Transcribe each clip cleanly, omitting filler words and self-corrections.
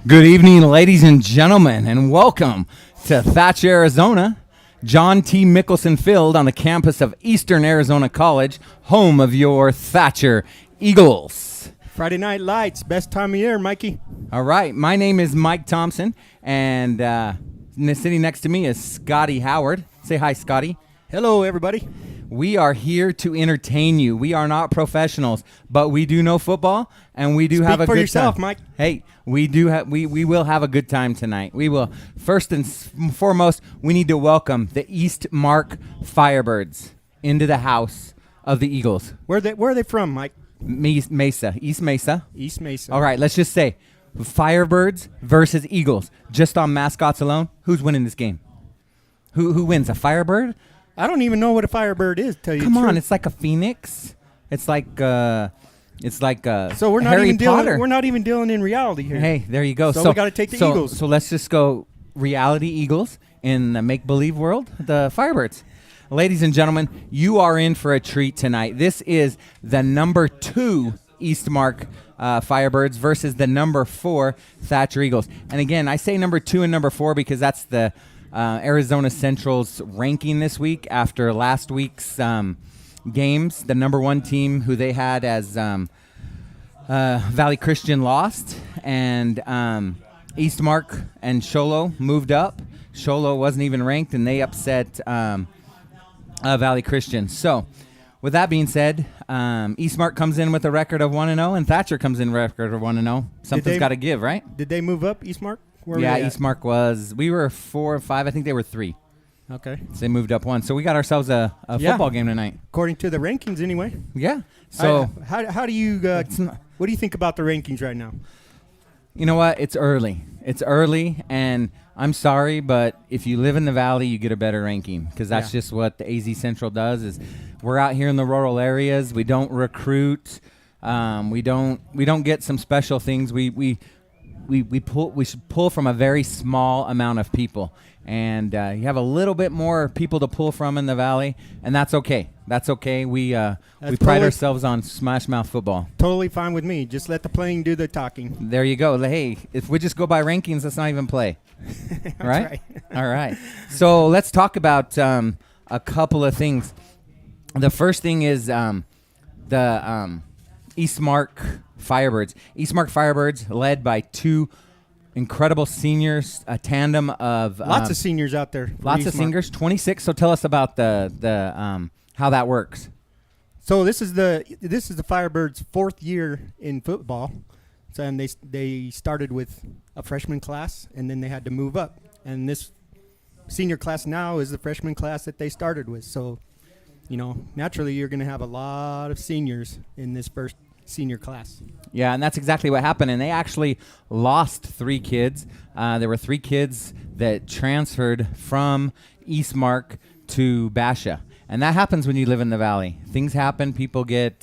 Good evening, ladies and gentlemen, and welcome to Thatcher, Arizona, John T. Mickelson Field on the campus of Eastern Arizona College, home of your Thatcher Eagles. Friday Night Lights, best time of year, Mikey. All right, my name is Mike Thompson, and sitting next to me is Scotty Howard. Say hi, Scotty. Hello, everybody. We are here to entertain you. We are not professionals, but we do know football, and we do have a good time. Speak for yourself, Mike. Hey, we will have a good time tonight. We will. First and foremost, we need to welcome the Eastmark Firebirds into the house of the Eagles. Where are they from, Mike? Mesa, East Mesa. East Mesa. All right, let's just say Firebirds versus Eagles. Just on mascots alone, who's winning this game? Who wins, a Firebird? I don't even know what a Firebird is. Tell you Come the truth. on, it's like a phoenix. It's like So we're not Harry even Potter. dealing. We're not even dealing in reality here. Hey, there you go. So we gotta take the Eagles. So let's just go reality Eagles in the make-believe world, the Firebirds. Ladies and gentlemen, you are in for a treat tonight. This is the number 2 Eastmark Firebirds versus the number 4 Thatcher Eagles. And again, I say number 2 and number 4 because that's the Arizona Central's ranking this week after last week's games. The number 1 team, who they had as Valley Christian, lost, and Eastmark and Sholo moved up. Sholo wasn't even ranked, and they upset Valley Christian. So, with that being said, Eastmark comes in with a record of 1-0, and Thatcher comes in record of 1-0. Something's got to give, right? Did they move up, Eastmark? Yeah, Eastmark was. We were 4 or 5. I think they were 3. Okay. So they moved up 1. So we got ourselves a football game tonight. According to the rankings, anyway. Yeah. So how do you? What do you think about the rankings right now? You know what? It's early. It's early, and I'm sorry, but if you live in the valley, you get a better ranking because that's just what the AZ Central does. Is we're out here in the rural areas. We don't recruit. We don't get some special things. We should pull from a very small amount of people, and you have a little bit more people to pull from in the valley, and that's okay. That's okay. We pride ourselves on smash mouth football. Totally fine with me. Just let the playing do the talking. There you go. Hey, if we just go by rankings, let's not even play. right? All right. So let's talk about a couple of things. The first thing is the Eastmark Firebirds. Eastmark Firebirds, led by 2 incredible seniors, a tandem of lots of seniors out there. Lots of seniors, 26. So tell us about the how that works. So this is the Firebirds' 4th year in football. So and they started with a freshman class, and then they had to move up. And this senior class now is the freshman class that they started with. So, naturally you're going to have a lot of seniors in this first senior class. Yeah, and that's exactly what happened. And they actually lost 3 kids. There were 3 kids that transferred from Eastmark to Basha. And that happens when you live in the valley. Things happen. People get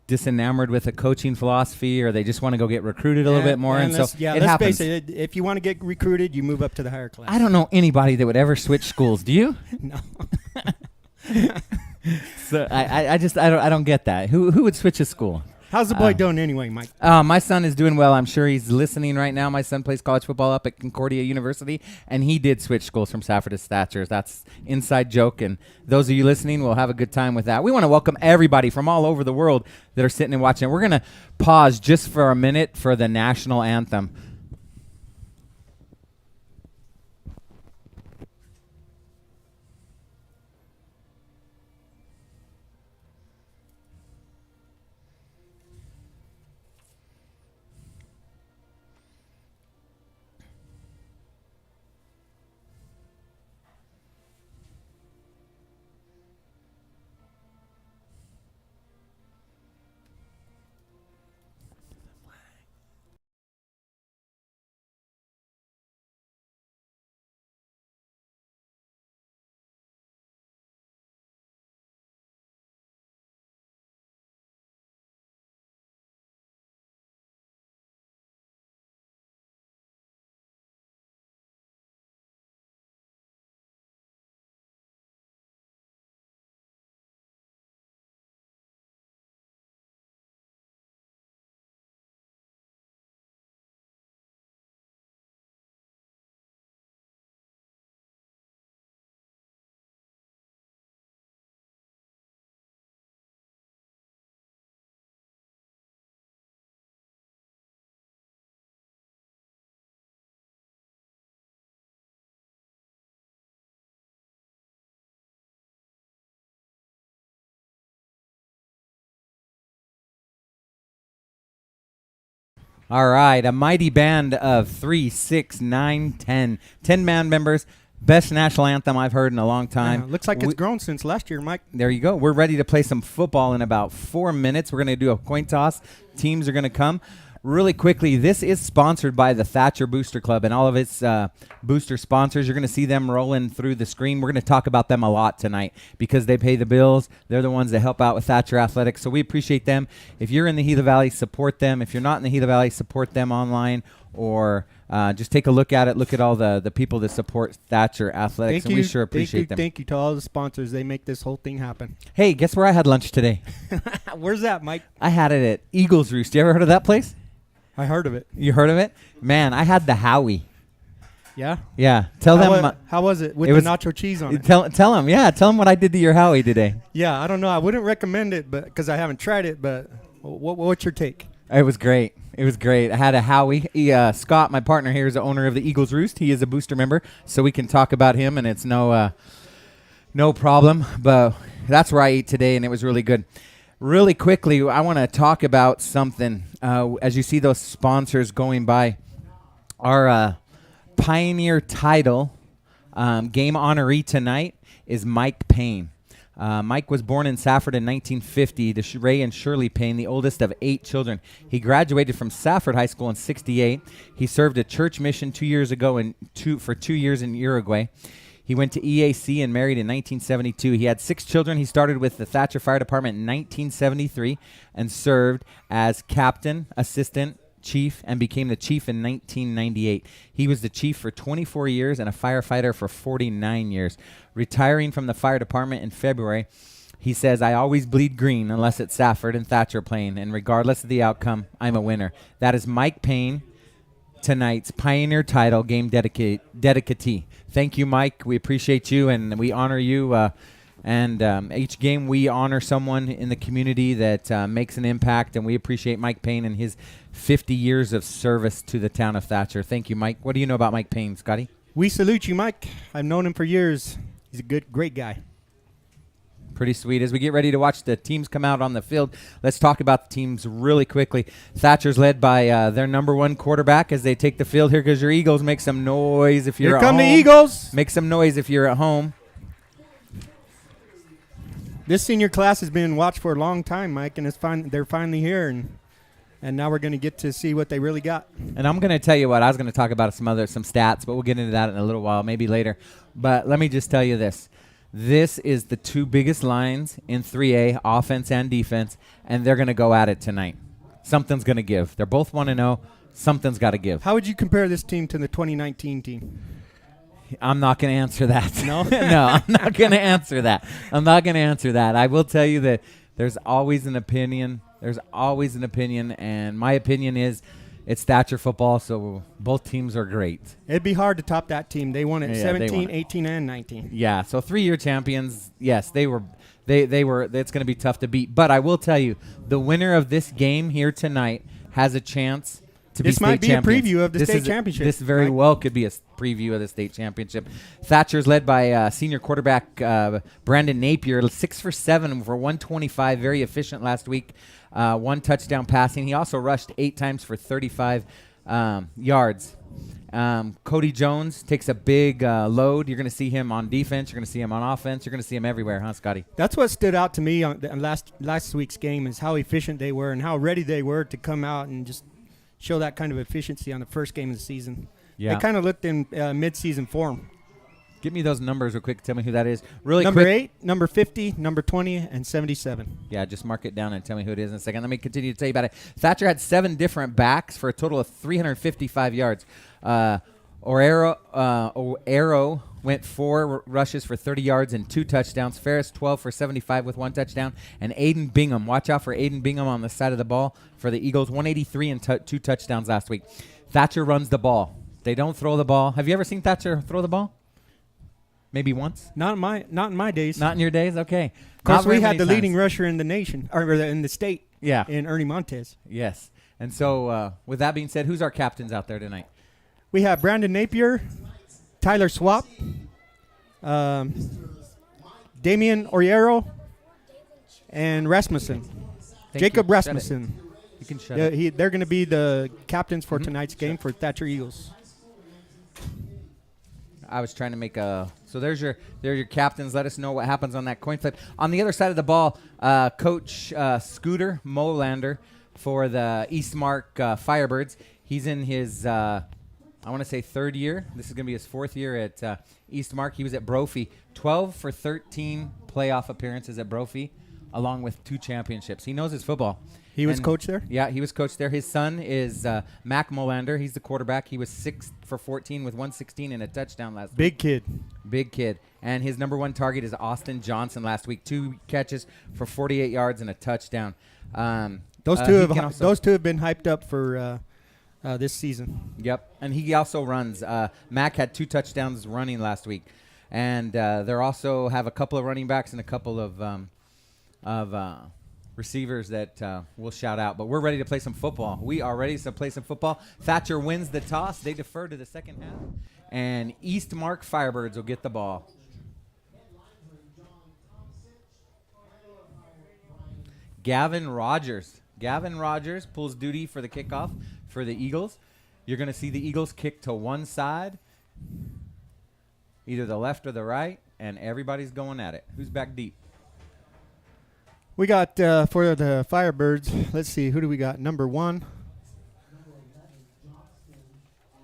disenamored with a coaching philosophy, or they just want to go get recruited a little bit more. And so it happens. Face it. If you want to get recruited, you move up to the higher class. I don't know anybody that would ever switch schools. Do you? No. So I don't get that. Who would switch a school? How's the boy doing anyway, Mike? My son is doing well. I'm sure he's listening right now. My son plays college football up at Concordia University, and he did switch schools from Safford to Thatcher. That's inside joke, and those of you listening will have a good time with that. We want to welcome everybody from all over the world that are sitting and watching. We're going to pause just for a minute for the national anthem. All right, a mighty band of 3, 6, 9, 10. 10-man members. Best national anthem I've heard in a long time. Looks like it's grown since last year, Mike. There you go. We're ready to play some football in about 4 minutes. We're going to do a coin toss. Teams are going to come. Really quickly, this is sponsored by the Thatcher Booster Club and all of its booster sponsors. You're going to see them rolling through the screen. We're going to talk about them a lot tonight because they pay the bills. They're the ones that help out with Thatcher Athletics, so we appreciate them. If you're in the Gila Valley, support them. If you're not in the Gila Valley, support them online or just take a look at it. Look at all the people that support Thatcher Athletics, and we sure appreciate them. Thank you to all the sponsors. They make this whole thing happen. Hey, guess where I had lunch today? Where's that, Mike? I had it at Eagles Roost. You ever heard of that place? I heard of it. You heard of it? Man, I had the Howie. Yeah? Yeah. Tell them. How was it with the nacho cheese on it? Tell them. Yeah, tell them what I did to your Howie today. Yeah, I don't know. I wouldn't recommend it because I haven't tried it, but what's your take? It was great. It was great. I had a Howie. Scott, my partner here, is the owner of the Eagles Roost. He is a booster member, so we can talk about him, and it's no problem. But that's where I ate today, and it was really good. Really quickly, I want to talk about something. As you see those sponsors going by, our Pioneer title game honoree tonight is Mike Payne. Mike was born in Safford in 1950 to Ray and Shirley Payne, the oldest of 8 children. He graduated from Safford High School in 1968. He served a church mission 2 years ago for 2 years in Uruguay. He went to EAC and married in 1972. He had 6 children. He started with the Thatcher Fire Department in 1973 and served as captain, assistant, chief, and became the chief in 1998. He was the chief for 24 years and a firefighter for 49 years. Retiring from the fire department in February, he says, "I always bleed green unless it's Safford and Thatcher playing, and regardless of the outcome, I'm a winner." That is Mike Payne, tonight's Pioneer title game dedicatee. Thank you, Mike. We appreciate you, and we honor you. Each game we honor someone in the community that makes an impact, and we appreciate Mike Payne and his 50 years of service to the town of Thatcher. Thank you, Mike. What do you know about Mike Payne, Scotty? We salute you, Mike. I've known him for years. He's a great guy. Pretty sweet. As we get ready to watch the teams come out on the field, let's talk about the teams really quickly. Thatcher's led by their number 1 quarterback as they take the field. Here goes your Eagles. Make some noise if you're at home. Here come the Eagles. Make some noise if you're at home. This senior class has been watched for a long time, Mike, and they're finally here, and now we're going to get to see what they really got. And I'm going to tell you what, I was going to talk about some stats, but we'll get into that in a little while, maybe later. But let me just tell you this. This is the 2 biggest lines in 3A, offense and defense, and they're going to go at it tonight. Something's going to give. They're both 1-0. Something's got to give. How would you compare this team to the 2019 team? I'm not going to answer that. No? No, I'm not going to answer that. I will tell you that there's always an opinion. And my opinion is it's Thatcher football, so both teams are great. It'd be hard to top that team. They won it 17, won it. 18, and 19. Yeah, so 3-year champions, yes, they were. It's going to be tough to beat. But I will tell you, the winner of this game here tonight has a chance to be state champions. This might be a preview of the state championship. This very well could be a preview of the state championship. Thatcher's led by senior quarterback Brandon Napier, 6 for 7 for 125, very efficient last week. 1 touchdown passing. He also rushed 8 times for 35 yards. Cody Jones takes a big load. You're going to see him on defense. You're going to see him on offense. You're going to see him everywhere, huh, Scotty? That's what stood out to me on last week's game is how efficient they were and how ready they were to come out and just show that kind of efficiency on the first game of the season. Yeah. They kind of looked in mid-season form. Give me those numbers real quick. Tell me who that is. Really number quick. 8, number 50, number 20, and 77. Yeah, just mark it down and tell me who it is in a second. Let me continue to tell you about it. Thatcher had 7 different backs for a total of 355 yards. O'Arrow went 4 rushes for 30 yards and 2 touchdowns. Ferris 12 for 75 with 1 touchdown. And Aiden Bingham. Watch out for Aiden Bingham on the side of the ball for the Eagles. 183 and 2 touchdowns last week. Thatcher runs the ball. They don't throw the ball. Have you ever seen Thatcher throw the ball? Maybe once? Not in my days. Not in your days? Okay. Of course, we had the leading rusher in the nation, or in the state. Yeah. In Ernie Montez. Yes. And so, with that being said, who's our captains out there tonight? We have Brandon Napier, Tyler Swap, Damian Oriero, and Rasmussen. Jacob Rasmussen. You can shut it. They're going to be the captains for tonight's game for Thatcher Eagles. I was trying to make a. So there's your captains. Let us know what happens on that coin flip. On the other side of the ball, Coach Scooter Molander for the Eastmark Firebirds. He's in his, I want to say, third year. This is going to be his fourth year at Eastmark. He was at Brophy. 12 for 13 playoff appearances at Brophy, along with 2 championships. He knows his football. He was coach there? Yeah, he was coach there. His son is Mac Molander. He's the quarterback. He was 6 for 14 with 116 and a touchdown last week. Big kid. Big kid. And his number 1 target is Austin Johnson last week. 2 catches for 48 yards and a touchdown. Those two have been hyped up for this season. Yep. And he also runs. Mac had 2 touchdowns running last week. And they also have a couple of running backs and a couple of receivers that we'll shout out. But we're ready to play some football. We are ready to play some football. Thatcher wins the toss. They defer to the second half. And Eastmark Firebirds will get the ball. Gavin Rogers pulls duty for the kickoff for the Eagles. You're going to see the Eagles kick to one side, either the left or the right, and everybody's going at it. Who's back deep? We got, for the Firebirds, let's see, who do we got? Number 1.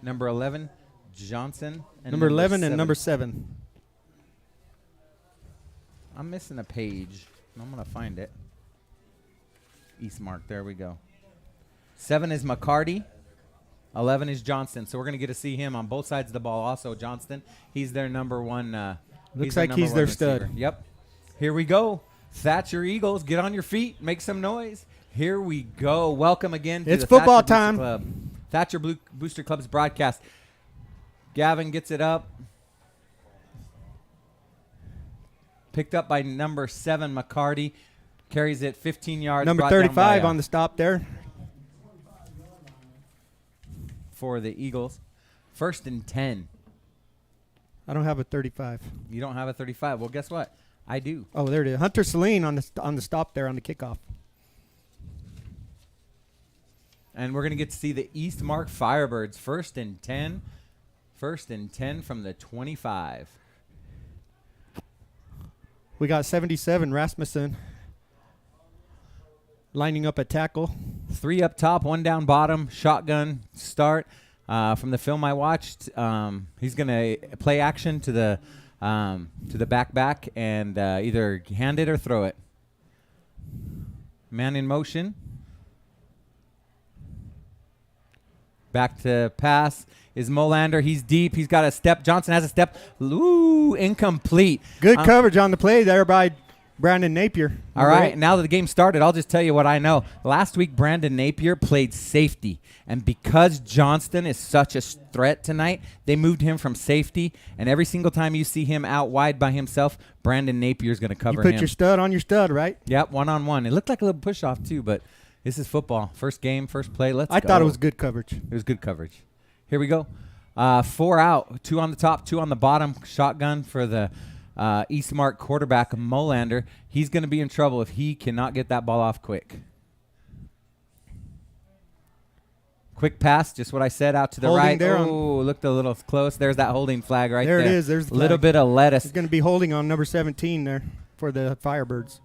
Number 11, Johnson. And number 11 and number 7. I'm missing a page. I'm going to find it. Eastmark, there we go. 7 is McCarty. 11 is Johnston. So we're going to get to see him on both sides of the ball also. Johnston, he's their number 1. Looks like he's their stud. Yep. Here we go. Thatcher Eagles, get on your feet. Make some noise. Here we go. Welcome again to it's the football Thatcher time. Booster Club. Thatcher Booster Club's broadcast. Gavin gets it up. Picked up by number 7, McCarty. Carries it 15 yards. Number 35 on the stop there. For the Eagles. 1st and 10. I don't have a 35. You don't have a 35. Well, guess what? I do. Oh, there it is. Hunter Celine on the stop there on the kickoff. And we're going to get to see the Eastmark Firebirds. 1st and 10. 1st and 10 from the 25. We got 77, Rasmussen, lining up at tackle. 3 up top, 1 down bottom, shotgun start. From the film I watched, he's going to play action to the back and either hand it or throw it. Man in motion. Back to pass is Molander. He's deep. He's got a step. Johnson has a step. Ooh, incomplete. Good coverage on the play there by Brandon Napier. All right, now that the game started, I'll just tell you what I know. Last week, Brandon Napier played safety, and because Johnston is such a threat tonight, they moved him from safety, and every single time you see him out wide by himself, Brandon Napier is going to cover him. You put your stud on your stud, right? Yep, one-on-one. It looked like a little push-off, too, but this is football. First game, first play. Let's go. I thought it was good coverage. It was good coverage. Here we go. 4 out, 2 on the top, 2 on the bottom. Shotgun for the Eastmark quarterback, Molander. He's going to be in trouble if he cannot get that ball off quick. Quick pass, just what I said, out to the Holding right. there Oh, looked a little close. There's that holding flag right there. There it is. There's the a little flag. bit of lettuce. He's going to be holding on number 17 there for the Firebirds.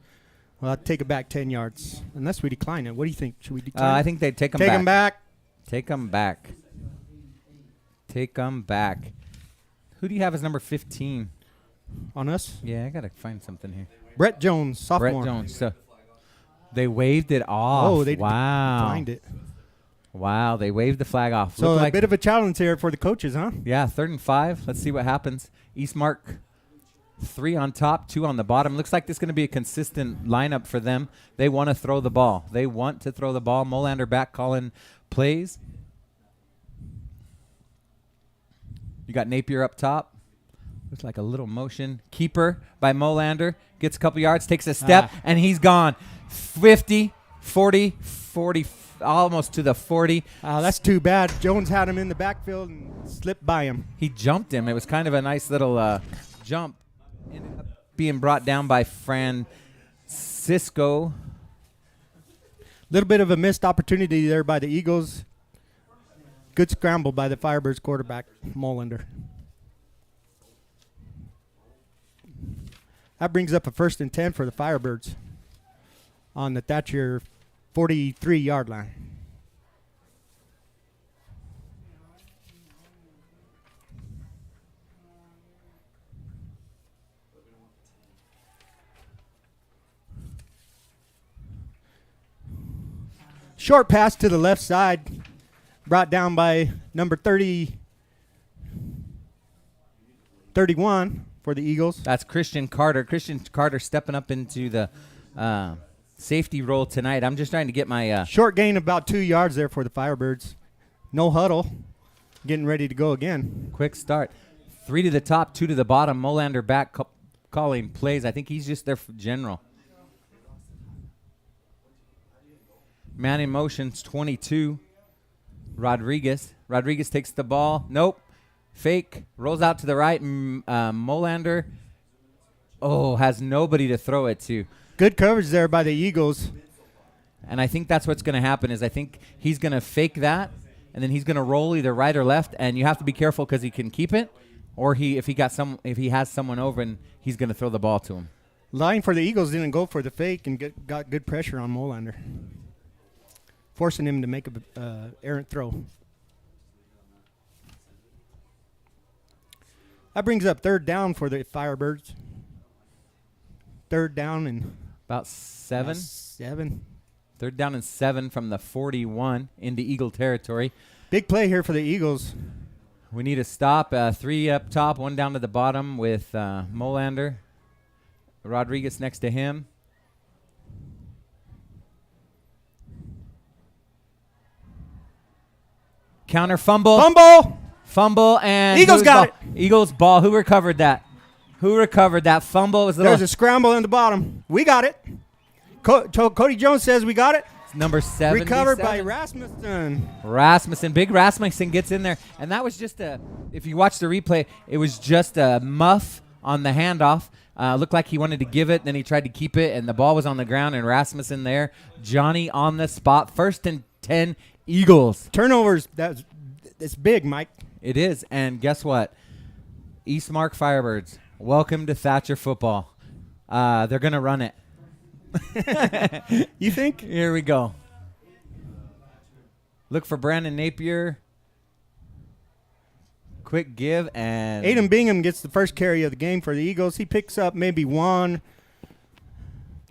Well, I'll take it back 10 yards. Unless we decline it. What do you think? Should we decline it? I think they'd take him Take back. him back. Take him back. Take him back. Who do you have as number 15? On us? Yeah, I got to find something here. Brett Jones, sophomore. Brett Jones. So they waved it off. Oh, they declined it. Wow, they waved the flag off. So a bit of a challenge here for the coaches, huh? Yeah, 3rd and 5. Let's see what happens. Eastmark, 3 on top, 2 on the bottom. Looks like this is going to be a consistent lineup for them. They want to throw the ball. Molander back calling plays. You got Napier up top. Looks like a little motion. Keeper by Molander. Gets a couple yards, takes a step, and he's gone. 50, 40, 40, almost to the 40. That's too bad. Jones had him in the backfield and slipped by him. He jumped him. It was kind of a nice little jump. Ended up being brought down by Francisco. Little bit of a missed opportunity there by the Eagles. Good scramble by the Firebirds quarterback, Molander. That brings up a 1st and 10 for the Firebirds on the Thatcher 43-yard line. Short pass to the left side, brought down by number 31 for the Eagles. That's Christian Carter. Christian Carter stepping up into the safety role tonight. I'm just trying to get my short gain about 2 yards there for the Firebirds. No huddle. Getting ready to go again. Quick start. 3 to the top, 2 to the bottom. Molander back calling plays. I think he's just there for general. Man in motion's 22. Rodriguez. Rodriguez takes the ball. Nope. Fake. Rolls out to the right. Molander. Has nobody to throw it to. Good coverage there by the Eagles. And I think that's what's going to happen is I think he's going to fake that, and then he's going to roll either right or left, and you have to be careful because he can keep it, or if he has someone over, and he's going to throw the ball to him. Line for the Eagles didn't go for the fake and got good pressure on Molander, forcing him to make a errant throw. That brings up 3rd down for the Firebirds. 3rd down and about 7. 7. 3rd down and 7 from the 41 into Eagle territory. Big play here for the Eagles. We need a stop. 3 up top, 1 down to the bottom with Molander. Rodriguez next to him. Counter fumble. Fumble and Eagles got it. Eagles ball. Who recovered that? Fumble was There's a scramble in the bottom. We got it. Cody Jones says we got it. It's number 7. Recovered by Rasmussen. Big Rasmussen gets in there. And that was just if you watch the replay, it was just a muff on the handoff. Looked like he wanted to give it, then he tried to keep it, and the ball was on the ground, and Rasmussen there. Johnny on the spot. 1st and 10, Eagles. Turnovers, it's big, Mike. It is, and guess what? Eastmark Firebirds, welcome to Thatcher football. They're going to run it. You think? Here we go. Look for Brandon Napier. Quick give, and Aiden Bingham gets the first carry of the game for the Eagles. He picks up maybe 1.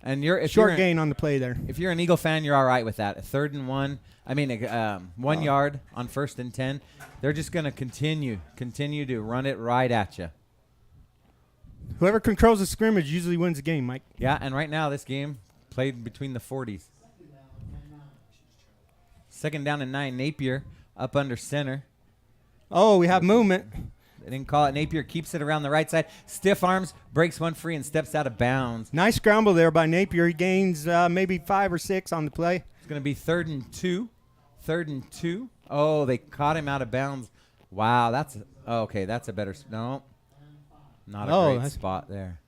And short gain on the play there. If you're an Eagle fan, you're all right with that. 3rd and 1. 1 yard on 1st and 10. They're just going to continue to run it right at you. Whoever controls the scrimmage usually wins the game, Mike. Yeah, and right now this game played between the 40s. 2nd down and 9. Napier up under center. Oh, we have movement. They didn't call it. Napier keeps it around the right side. Stiff arms, breaks one free, and steps out of bounds. Nice scramble there by Napier. He gains maybe 5 or 6 on the play. It's going to be 3rd and 2. 3rd and 2. Oh, they caught him out of bounds. Wow, that's a better no. Not a great spot there.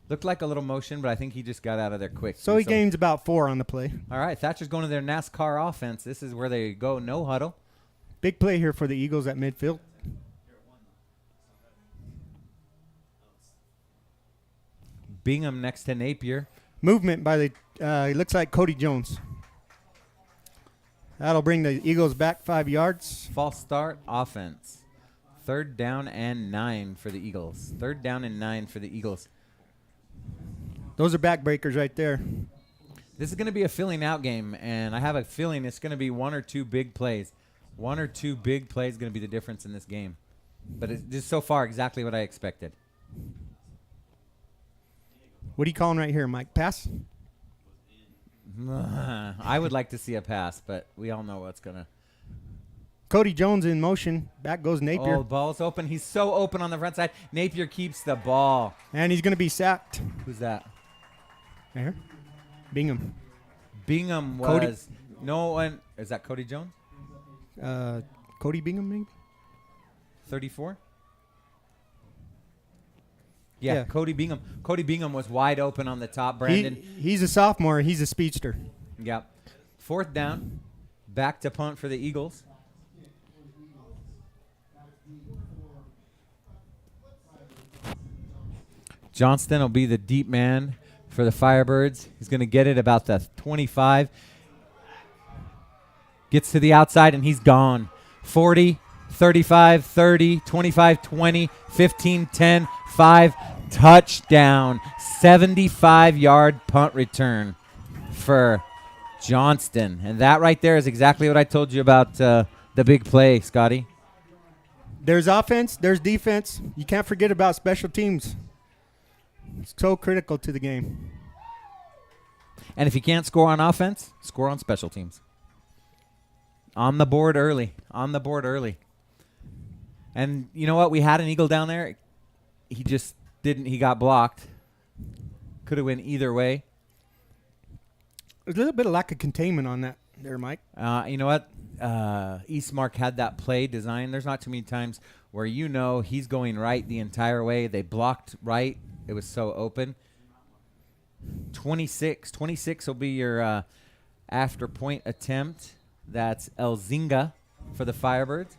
Looked like a little motion, but I think he just got out of there quick. So he gains about 4 on the play. All right, Thatcher's going to their NASCAR offense. This is where they go no huddle. Big play here for the Eagles at midfield. Bingham next to Napier. Movement by it looks like Cody Jones. That'll bring the Eagles back 5 yards. False start, offense. 3rd down and 9 for the Eagles. 3rd down and 9 for the Eagles. Those are backbreakers right there. This is going to be a filling out game, and I have a feeling it's going to be 1 or 2 big plays. 1 or 2 big plays going to be the difference in this game. But it's just so far exactly what I expected. What are you calling right here, Mike? Pass? I would like to see a pass, but we all know what's going to. Cody Jones in motion. Back goes Napier. Oh, ball's open. He's so open on the front side. Napier keeps the ball. And he's going to be sacked. Who's that? There. Bingham. Bingham was. Cody. No one. Is that Cody Jones? Cody Bingham, maybe? 34? Yeah, Cody Bingham. Cody Bingham was wide open on the top. Brandon. He's a sophomore. He's a speedster. Yep. 4th down. Back to punt for the Eagles. Johnston will be the deep man for the Firebirds. He's going to get it about the 25. Gets to the outside, and he's gone. 40, 35, 30, 25, 20, 15, 10, 5. Touchdown. 75-yard punt return for Johnston. And that right there is exactly what I told you about the big play, Scotty. There's offense, there's defense. You can't forget about special teams. It's so critical to the game. And if you can't score on offense, score on special teams. On the board early. And you know what? We had an Eagle down there. He just didn't. He got blocked. Could have went either way. There's a little bit of lack of containment on that there, Mike. You know what? Eastmark had that play designed. There's not too many times where he's going right the entire way. They blocked right. It was so open. 26 will be your after point attempt. That's Elzinga for the Firebirds.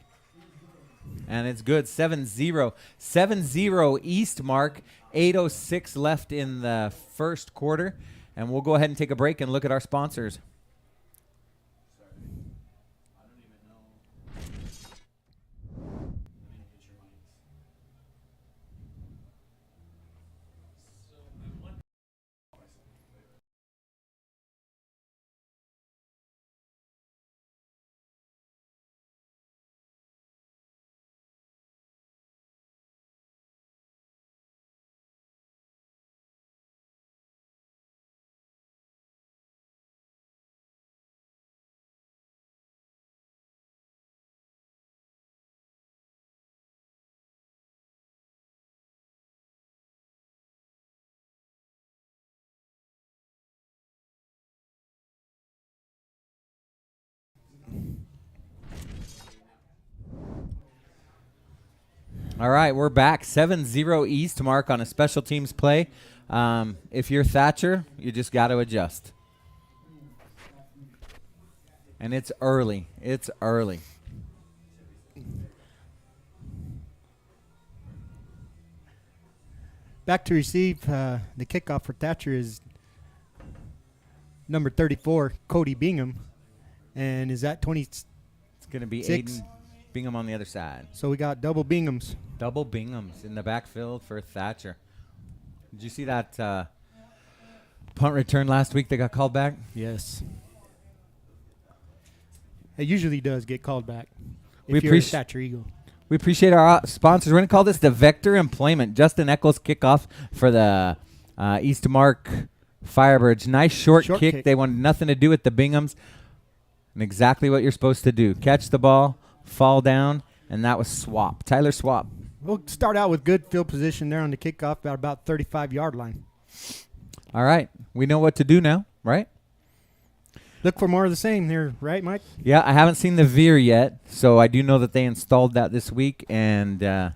And it's good. 7-0. 7-0 Eastmark. 8:06 left in the first quarter. And we'll go ahead and take a break and look at our sponsors. All right, we're back. 7-0 Eastmark on a special teams play. If you're Thatcher, you just got to adjust. And it's early. Back to receive the kickoff for Thatcher is number 34, Cody Bingham. And is that 20? It's going to be Aiden Bingham on the other side. So we got double Binghams. Double Binghams in the backfield for Thatcher. Did you see that punt return last week that got called back? Yes. It usually does get called back if We you're a Thatcher Eagle. We appreciate our sponsors. We're going to call this the Vector Employment. Justin Eccles kickoff for the Eastmark Firebirds. Nice short kick. They wanted nothing to do with the Binghams. And exactly what you're supposed to do. Catch the ball, fall down, and that was Swap. Tyler Swap. We'll start out with good field position there on the kickoff at about 35-yard line. All right. We know what to do now, right? Look for more of the same here, right, Mike? Yeah, I haven't seen the veer yet, so I do know that they installed that this week, and I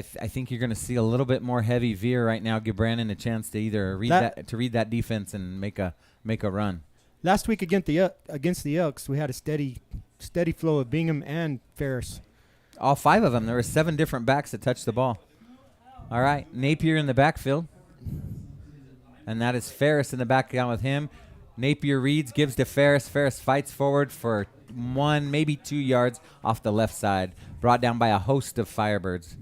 think you're going to see a little bit more heavy veer right now. Give Brandon a chance to either read that defense and make a run. Last week against the Elks, we had a steady flow of Bingham and Ferris. All 5 of them. There were 7 different backs that touched the ball. All right, Napier in the backfield, and that is Ferris in the background with him. Napier reads, gives to Ferris. Ferris fights forward for 1, maybe 2 yards off the left side. Brought down by a host of Firebirds.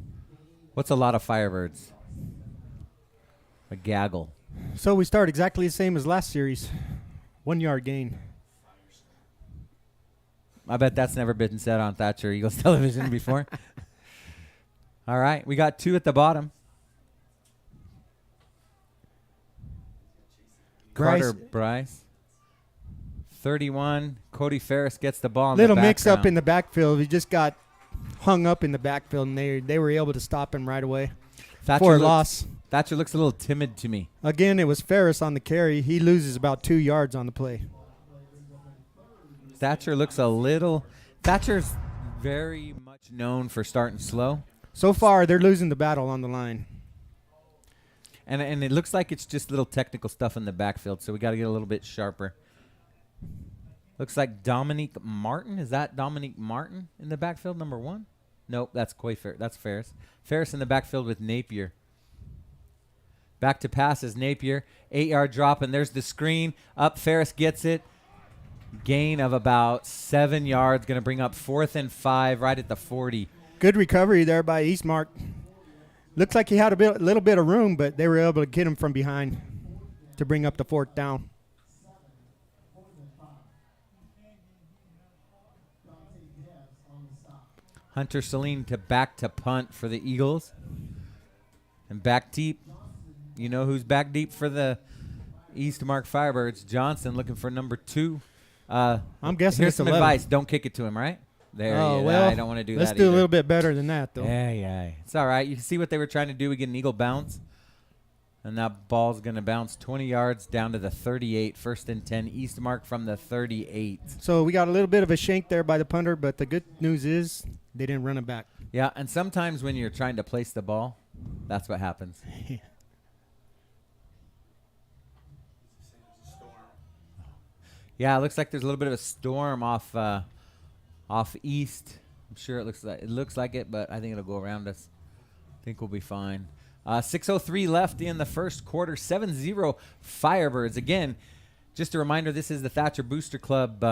What's a lot of Firebirds? A gaggle. So we start exactly the same as last series. 1 yard gain. I bet that's never been said on Thatcher Eagles television before. All right, we got 2 at the bottom. Carter Bryce. 31. Cody Ferris gets the ball in Little the mix up background. in the backfield. He just got hung up in the backfield, and they were able to stop him right away for a loss. Thatcher looks a little timid to me. Again, it was Ferris on the carry. He loses about 2 yards on the play. Thatcher's very much known for starting slow. So far, they're losing the battle on the line. And it looks like it's just little technical stuff in the backfield, so we got to get a little bit sharper. Looks like Dominique Martin. Is that Dominique Martin in the backfield, number 1? Nope, that's That's Ferris. Ferris in the backfield with Napier. Back to pass is Napier. 8-yard drop, and there's the screen. Up, Ferris gets it. Gain of about 7 yards. Going to bring up 4th and 5 right at the 40. Good recovery there by Eastmark. Looks like he had a little bit of room, but they were able to get him from behind to bring up the 4th down. Hunter Saline to punt for the Eagles. And back deep. You know who's back deep for the Eastmark Firebirds? Johnson looking for number 2. I'm guessing here's it's some 11. advice. Don't kick it to him, right? There. Oh, yeah, well, I don't want to do let's that do either. a little bit better than that, though. Yeah. It's all right. You can see what they were trying to do. We get an Eagle bounce. And that ball's going to bounce 20 yards down to the 38. 1st and 10. Eastmark from the 38. So we got a little bit of a shank there by the punter, but the good news is they didn't run it back. Yeah, and sometimes when you're trying to place the ball, that's what happens. Yeah, it looks like there's a little bit of a storm off east. I'm sure it looks like it, but I think it'll go around us. I think we'll be fine. 6:03 left in the first quarter. 7-0 Firebirds. Again, just a reminder, this is the Thatcher Booster Club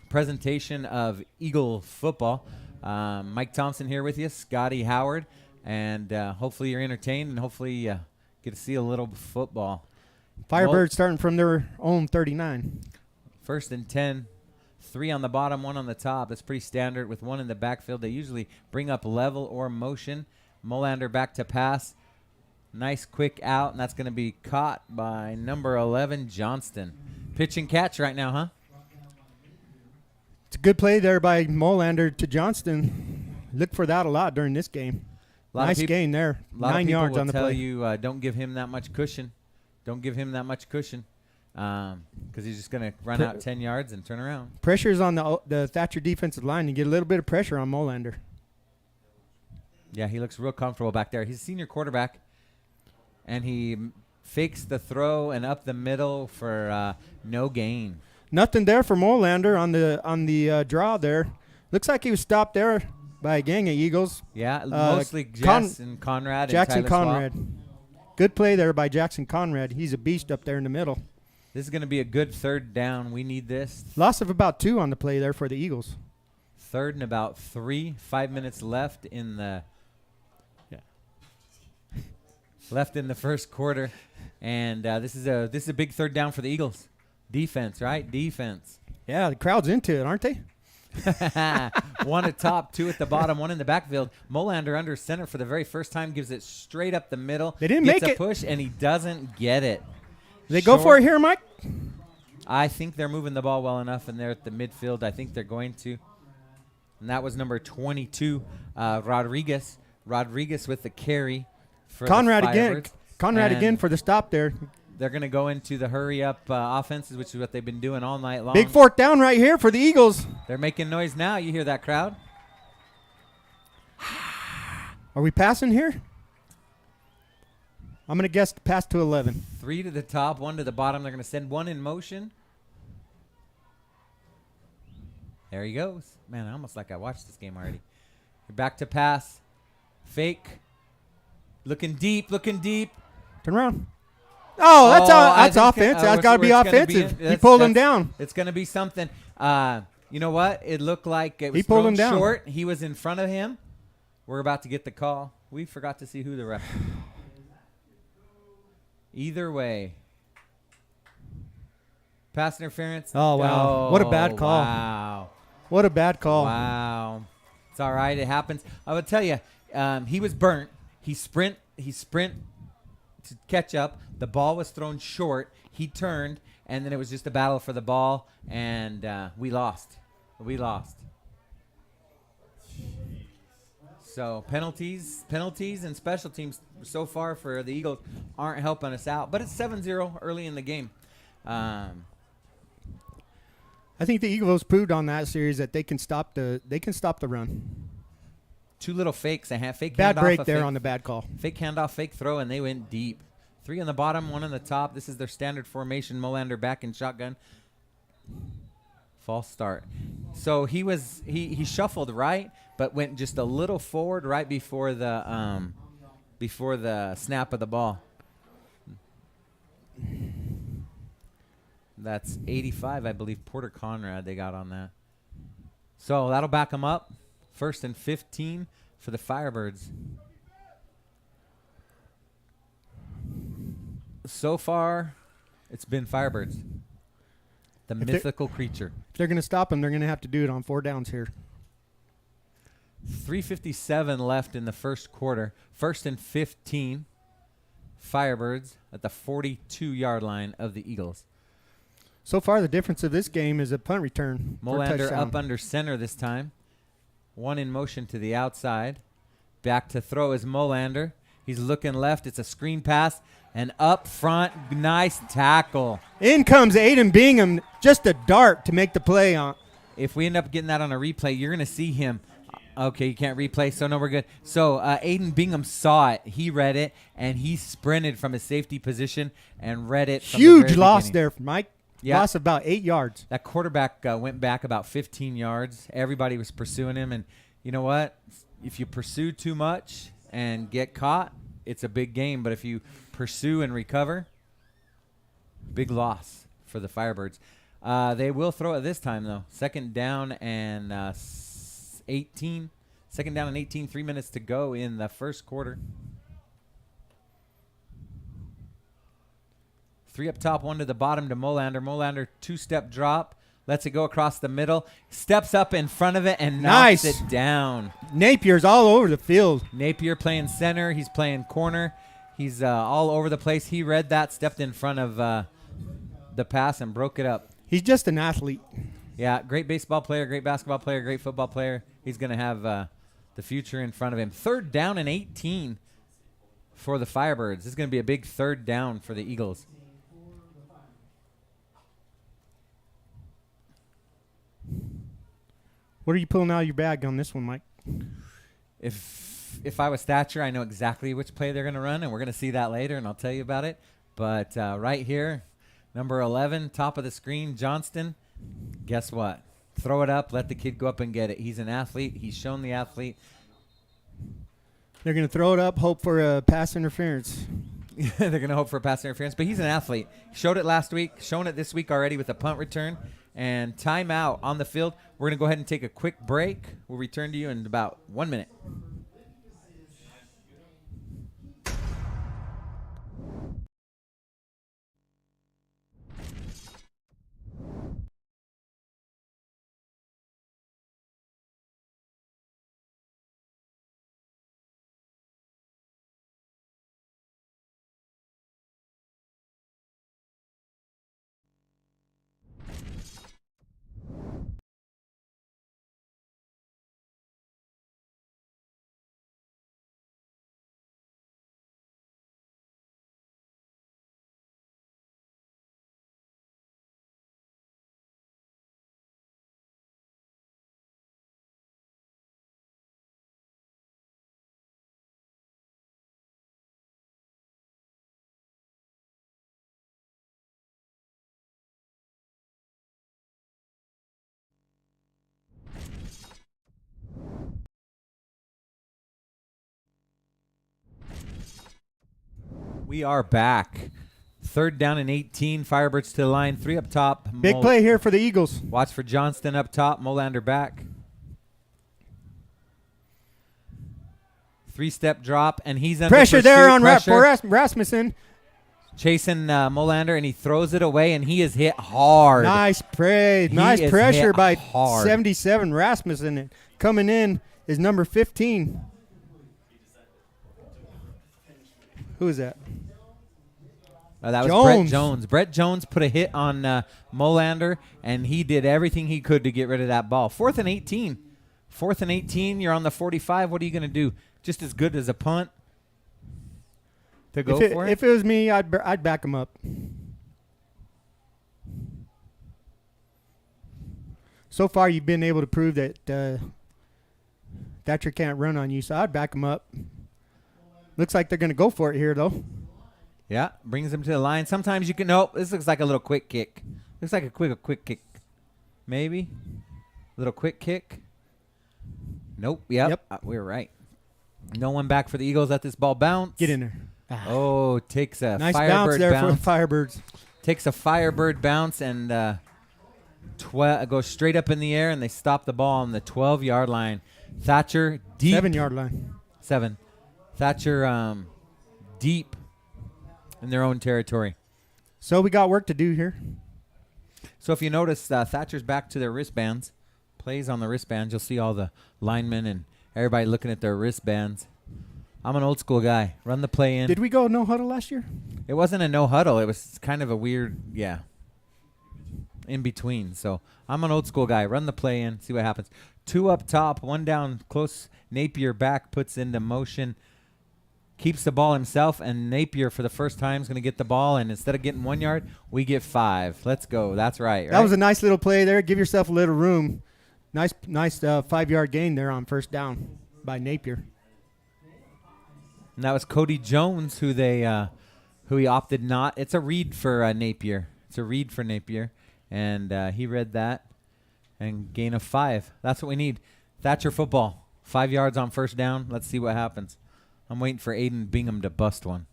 presentation of Eagle football. Mike Thompson here with you, Scotty Howard, and hopefully you're entertained and hopefully get to see a little football. Firebirds starting from their own 39. 1st and 10. 3 on the bottom, 1 on the top. That's pretty standard with 1 in the backfield. They usually bring up level or motion. Molander back to pass. Nice quick out, and that's going to be caught by number 11, Johnston. Pitch and catch right now, huh? It's a good play there by Molander to Johnston. Look for that a lot during this game. Nice gain there. 9 yards on the play. You don't give him that much cushion. Don't give him that much cushion because he's just going to run out 10 yards and turn around. Pressure's on the Thatcher defensive line. You get a little bit of pressure on Molander. Yeah, he looks real comfortable back there. He's a senior quarterback, and he fakes the throw and up the middle for no gain. Nothing there for Molander on the draw there. Looks like he was stopped there by a gang of Eagles. Yeah, mostly Jackson Conrad. Jackson and Tyler Conrad. Swap. Good play there by Jackson Conrad. He's a beast up there in the middle. This is going to be a good 3rd down. We need this. Loss of about 2 on the play there for the Eagles. 3rd and about 3. 5 minutes left in the first quarter, and this is a big 3rd down for the Eagles. Defense, right? Defense. Yeah, the crowd's into it, aren't they? 1 at top, 2 at the bottom, 1 in the backfield. Molander under center for the very first time, gives it straight up the middle. They didn't gets make a it. Push, and he doesn't get it. They go for it here, Mike? I think they're moving the ball well enough, and they're at the midfield. I think they're going to. And that was number 22, Rodriguez. Rodriguez with the carry for Conrad the again. Firebirds. Conrad And again for the stop there. they're going to go into the hurry-up offenses, which is what they've been doing all night long. Big 4th down right here for the Eagles. They're making noise now. You hear that crowd? Are we passing here? I'm going to guess pass to 11. 3 to the top, 1 to the bottom. They're going to send 1 in motion. There he goes. Man, I almost like I watched this game already. You're back to pass. Fake. Looking deep. Turn around. Oh, that's offense. That's got to be offensive. He pulled him down. It's going to be something. You know what? It looked like it was He pulled him down. short. He was in front of him. We're about to get the call. We forgot to see who the ref. Either way. Pass interference. Oh, wow. What a bad call. Wow. What a bad call. Wow. It's all right. It happens. I would tell you, he was burnt. He sprint to catch up. The ball was thrown short. He turned, and then it was just a battle for the ball, and we lost. So penalties and special teams so far for the Eagles aren't helping us out. But it's 7-0 early in the game. I think the Eagles proved on that series that they can stop the run. 2 little fakes. Fake Bad handoff, break there on the bad call. Fake handoff, fake throw, and they went deep. 3 on the bottom, 1 on the top. This is their standard formation. Molander back in shotgun. False start. So he shuffled right, but went just a little forward right before the snap of the ball. That's 85, I believe. Porter Conrad they got on that. So that'll back him up. 1st and 15 for the Firebirds. So far, it's been Firebirds. The mythical creature. If they're going to stop him, they're going to have to do it on 4 downs here. 3:57 left in the first quarter. 1st and 15. Firebirds at the 42-yard line of the Eagles. So far, the difference of this game is a punt return. Molander up under center this time. One in motion to the outside. Back to throw is Molander. He's looking left. It's a screen pass. And up front, nice tackle. In comes Aiden Bingham, just a dart to make the play on. If we end up getting that on a replay, you're going to see him. Okay, you can't replay, so no, we're good. So Aiden Bingham saw it. He read it, and he sprinted from his safety position and read it. Huge loss there, Mike. Yeah. Loss of about 8 yards. That quarterback went back about 15 yards. Everybody was pursuing him, and you know what? If you pursue too much and get caught, it's a big game. But if you pursue and recover, big loss for the Firebirds. They will throw it this time, though. 2nd down and 18. 2nd down and 18, 3 minutes to go in the first quarter. 3 up top, 1 to the bottom to Molander. Molander, 2-step drop. Lets it go across the middle. Steps up in front of it and knocks it down. Napier's all over the field. Napier playing center. He's playing corner. He's all over the place. He read that, stepped in front of the pass and broke it up. He's just an athlete. Yeah, great baseball player, great basketball player, great football player. He's going to have the future in front of him. 3rd down and 18 for the Firebirds. This is going to be a big 3rd down for the Eagles. What are you pulling out of your bag on this one, Mike? If I was Thatcher, I know exactly which play they're going to run, and we're going to see that later, and I'll tell you about it. But right here, number 11, top of the screen, Johnston, guess what? Throw it up, let the kid go up and get it. He's an athlete. He's shown the athlete. They're going to throw it up, hope for a pass interference. They're going to hope for a pass interference, but he's an athlete. Showed it last week, shown it this week already with a punt return. And timeout on the field. We're going to go ahead and take a quick break. We'll return to you in about 1 minute. We are back. 3rd down and 18. Firebirds to the line. 3 up top. Big play here for the Eagles. Watch for Johnston up top. Molander back. 3-step drop, and he's under pressure pursuit. there on Pressure. Rasmussen. Chasing Molander, and he throws it away, and he is hit hard. Nice play. Nice is pressure hit by hard. 77 Rasmussen. Coming in is number 15. Who is that? That was Brett Jones. Brett Jones put a hit on Molander, and he did everything he could to get rid of that ball. 4th and 18. 4th and 18. You're on the 45. What are you going to do? Just as good as a punt to go for it? If it was me, I'd back him up. So far, you've been able to prove that Thatcher can't run on you, so I'd back him up. Looks like they're going to go for it here, though. Yeah, brings him to the line. Sometimes you can. Nope, this looks like a little quick kick. Looks like a quick kick. maybe. Little quick kick. Nope. Yep. Yep. We were right. No one back for the Eagles. Let this ball bounce. Get in there. Oh, takes a Nice Firebird bounce there bounce. for the Firebirds. Takes a Firebird bounce and goes straight up in the air, and they stop the ball on the 12-yard line. Thatcher deep. 7-yard line. 7. Thatcher deep in their own territory. So we got work to do here. So if you notice, Thatcher's back to their wristbands. Plays on the wristbands. You'll see all the linemen and everybody looking at their wristbands. I'm an old school guy. Run the play in. Did we go no huddle last year? It wasn't a no huddle. It was kind of a weird, in between. So I'm an old school guy. Run the play in. See what happens. 2 up top, 1 down close. Napier back, puts into motion. Keeps the ball himself, and Napier for the first time is going to get the ball, and instead of getting 1 yard, we get 5. Let's go. That's right. That was a nice little play there. Give yourself a little room. Nice 5-yard gain there on first down by Napier. And that was Cody Jones, who he opted not. It's a read for Napier. It's a read for Napier, and he read that, and gain of 5. That's what we need. Thatcher football. 5 yards on first down. Let's see what happens. I'm waiting for Aiden Bingham to bust one.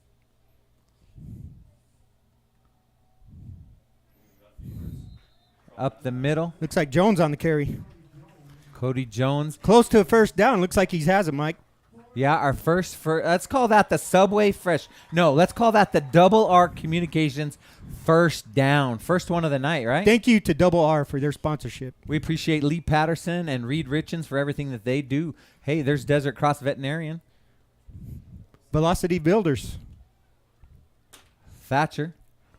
Up the middle. Looks like Jones on the carry. Cody Jones. Close to a first down. Looks like he has it, Mike. Yeah, our first let's call that the Subway Fresh. No, let's call that the Double R Communications first down. First one of the night, right? Thank you to Double R for their sponsorship. We appreciate Lee Patterson and Reed Richens for everything that they do. Hey, there's Desert Cross Veterinarian. Velocity Builders. Thatcher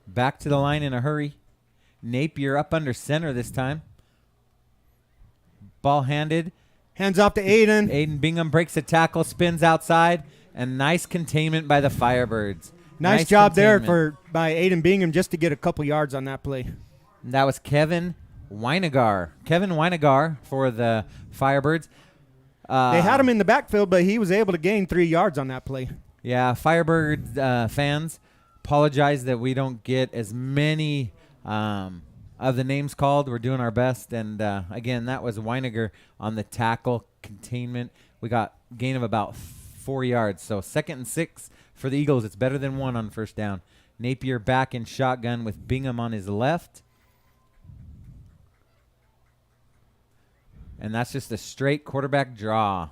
back to the line in a hurry. Napier up under center this time. Ball handed. Hands off to Aiden. Aiden Bingham breaks a tackle, spins outside, and nice containment by the Firebirds. Nice job there by Aiden Bingham just to get a couple yards on that play. And that was Kevin Weinegar. Kevin Weinegar for the Firebirds. They had him in the backfield, but he was able to gain 3 yards on that play. Yeah, Firebird fans, apologize that we don't get as many of the names called. We're doing our best. And, again, that was Weinegar on the tackle containment. We got gain of about 4 yards. So 2nd and 6 for the Eagles. It's better than 1 on first down. Napier back in shotgun with Bingham on his left. And that's just a straight quarterback draw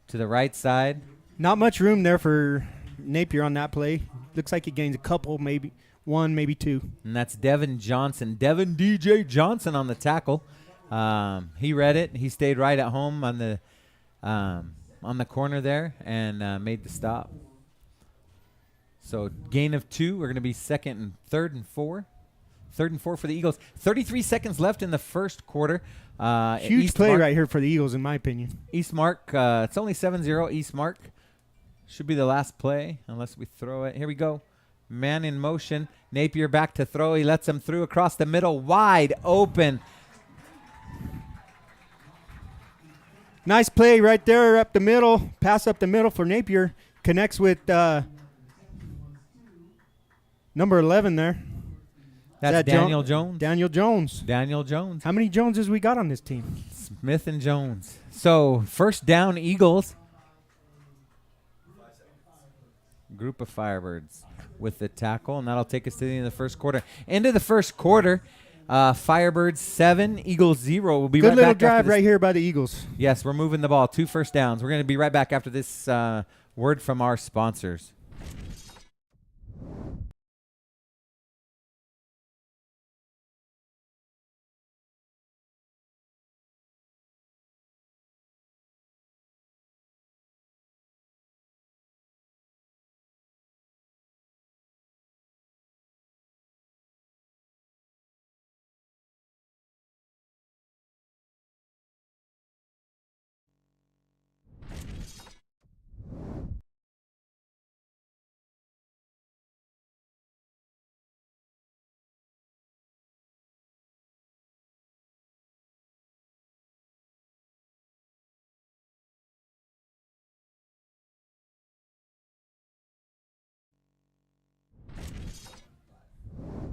to the right side. Not much room there for Napier on that play. Looks like he gains a couple, maybe 1, maybe 2. And that's Devin Johnson. Devin DJ Johnson on the tackle. He read it. He stayed right at home on the corner there and made the stop. So gain of 2. We're going to be 2nd and 3rd and 4. 3rd and 4 for the Eagles. 33 seconds left in the first quarter. Huge play right here for the Eagles, in my opinion. Eastmark, it's only 7-0. Eastmark should be the last play unless we throw it. Here we go. Man in motion. Napier back to throw. He lets him through across the middle. Wide open. Nice play right there up the middle. Pass up the middle for Napier. Connects with number 11 there. That's Daniel Jones. Daniel Jones. Daniel Jones. How many Joneses we got on this team? Smith and Jones. So first down, Eagles. Group of Firebirds with the tackle, and that'll take us to the end of the first quarter. End of the first quarter, Firebirds 7, Eagles 0. We'll be Good right little back. drive right here by the Eagles. Yes, we're moving the ball. 2 first downs. We're going to be right back after this word from our sponsors.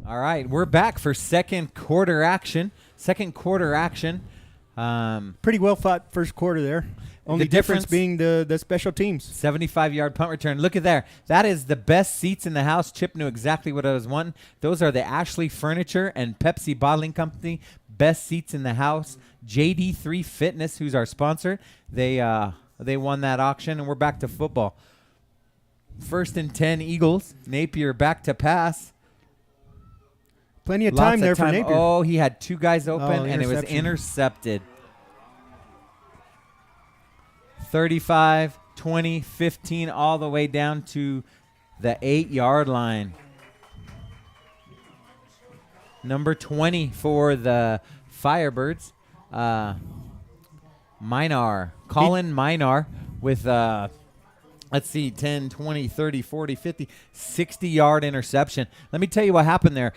All right, we're back for second quarter action. Pretty well fought first quarter there. Only difference being the special teams. 75-yard punt return. Look at there. That is the best seats in the house. Chip knew exactly what I was wanting. Those are the Ashley Furniture and Pepsi Bottling Company best seats in the house. JD3 Fitness, who's our sponsor, they won that auction, and we're back to football. 1st and 10 Eagles. Napier back to pass. Plenty of time there for Napier. Oh, he had 2 guys open, and it was intercepted. 35, 20, 15, all the way down to the 8-yard line. Number 20 for the Firebirds, Colin Minar with, 10, 20, 30, 40, 50, 60-yard interception. Let me tell you what happened there.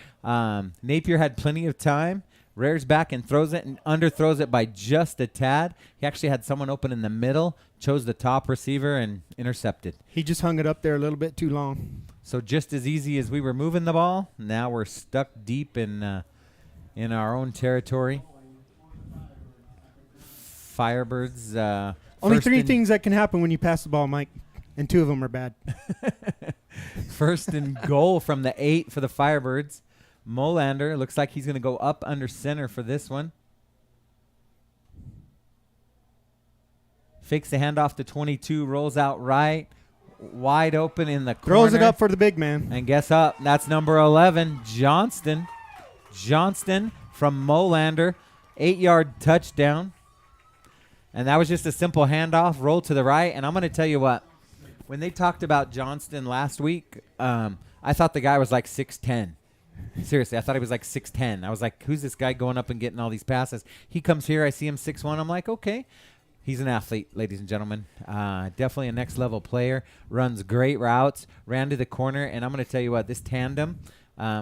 Napier had plenty of time, rears back and throws it and underthrows it by just a tad. He actually had someone open in the middle, chose the top receiver, and intercepted. He just hung it up there a little bit too long. So just as easy as we were moving the ball, now we're stuck deep in our own territory. Firebirds. Only 3 things that can happen when you pass the ball, Mike, and 2 of them are bad. 1st and goal from the 8 for the Firebirds. Molander looks like he's going to go up under center for this one. Fakes the handoff to 22, rolls out right, wide open in the corner. Throws it up for the big man. And guess up, that's number 11, Johnston. Johnston from Molander, 8-yard touchdown. And that was just a simple handoff, roll to the right. And I'm going to tell you what, when they talked about Johnston last week, I thought the guy was like 6'10". Seriously, I thought he was like 6'10". I was like, who's this guy going up and getting all these passes? He comes here, I see him 6'1". I'm like, okay. He's an athlete, ladies and gentlemen. Definitely a next-level player. Runs great routes. Ran to the corner. And I'm going to tell you what, this tandem,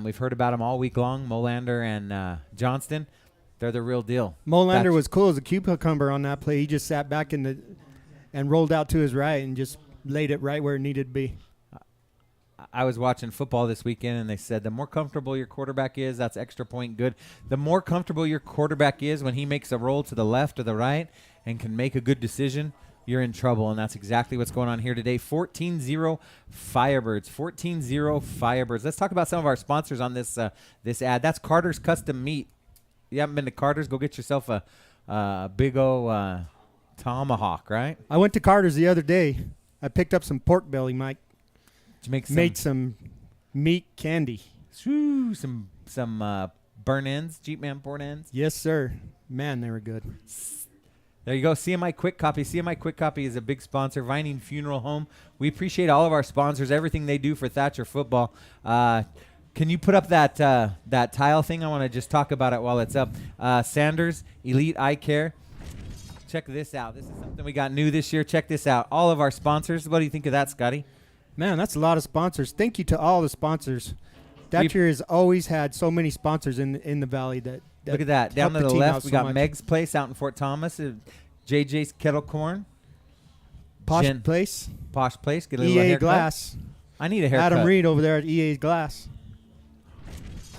we've heard about him all week long, Molander and Johnston. They're the real deal. Molander was cool as a cucumber on that play. He just sat back and rolled out to his right and just laid it right where it needed to be. I was watching football this weekend, and they said the more comfortable your quarterback is, that's extra point good. The more comfortable your quarterback is when he makes a roll to the left or the right and can make a good decision, you're in trouble, and that's exactly what's going on here today. 14-0 Firebirds. 14-0 Firebirds. Let's talk about some of our sponsors on this ad. That's Carter's Custom Meat. You haven't been to Carter's? Go get yourself a big old tomahawk, right? I went to Carter's the other day. I picked up some pork belly, Mike. Made some meat candy. Woo, some burn ends, Jeep Man burn ends. Yes, sir. Man, they were good. There you go. CMI Quick Copy. CMI Quick Copy is a big sponsor. Vining Funeral Home. We appreciate all of our sponsors, everything they do for Thatcher football. Can you put up that tile thing? I want to just talk about it while it's up. Sanders, Elite Eye Care. Check this out. This is something we got new this year. Check this out. All of our sponsors. What do you think of that, Scotty? Man, that's a lot of sponsors. Thank you to all the sponsors. Thatcher has always had so many sponsors in the valley that look at that. Down to the left, we got Meg's Place out in Fort Thomas. JJ's Kettle Corn. Posh Place. Get a little EA haircut. Glass. I need a haircut. Adam Reed over there at EA Glass.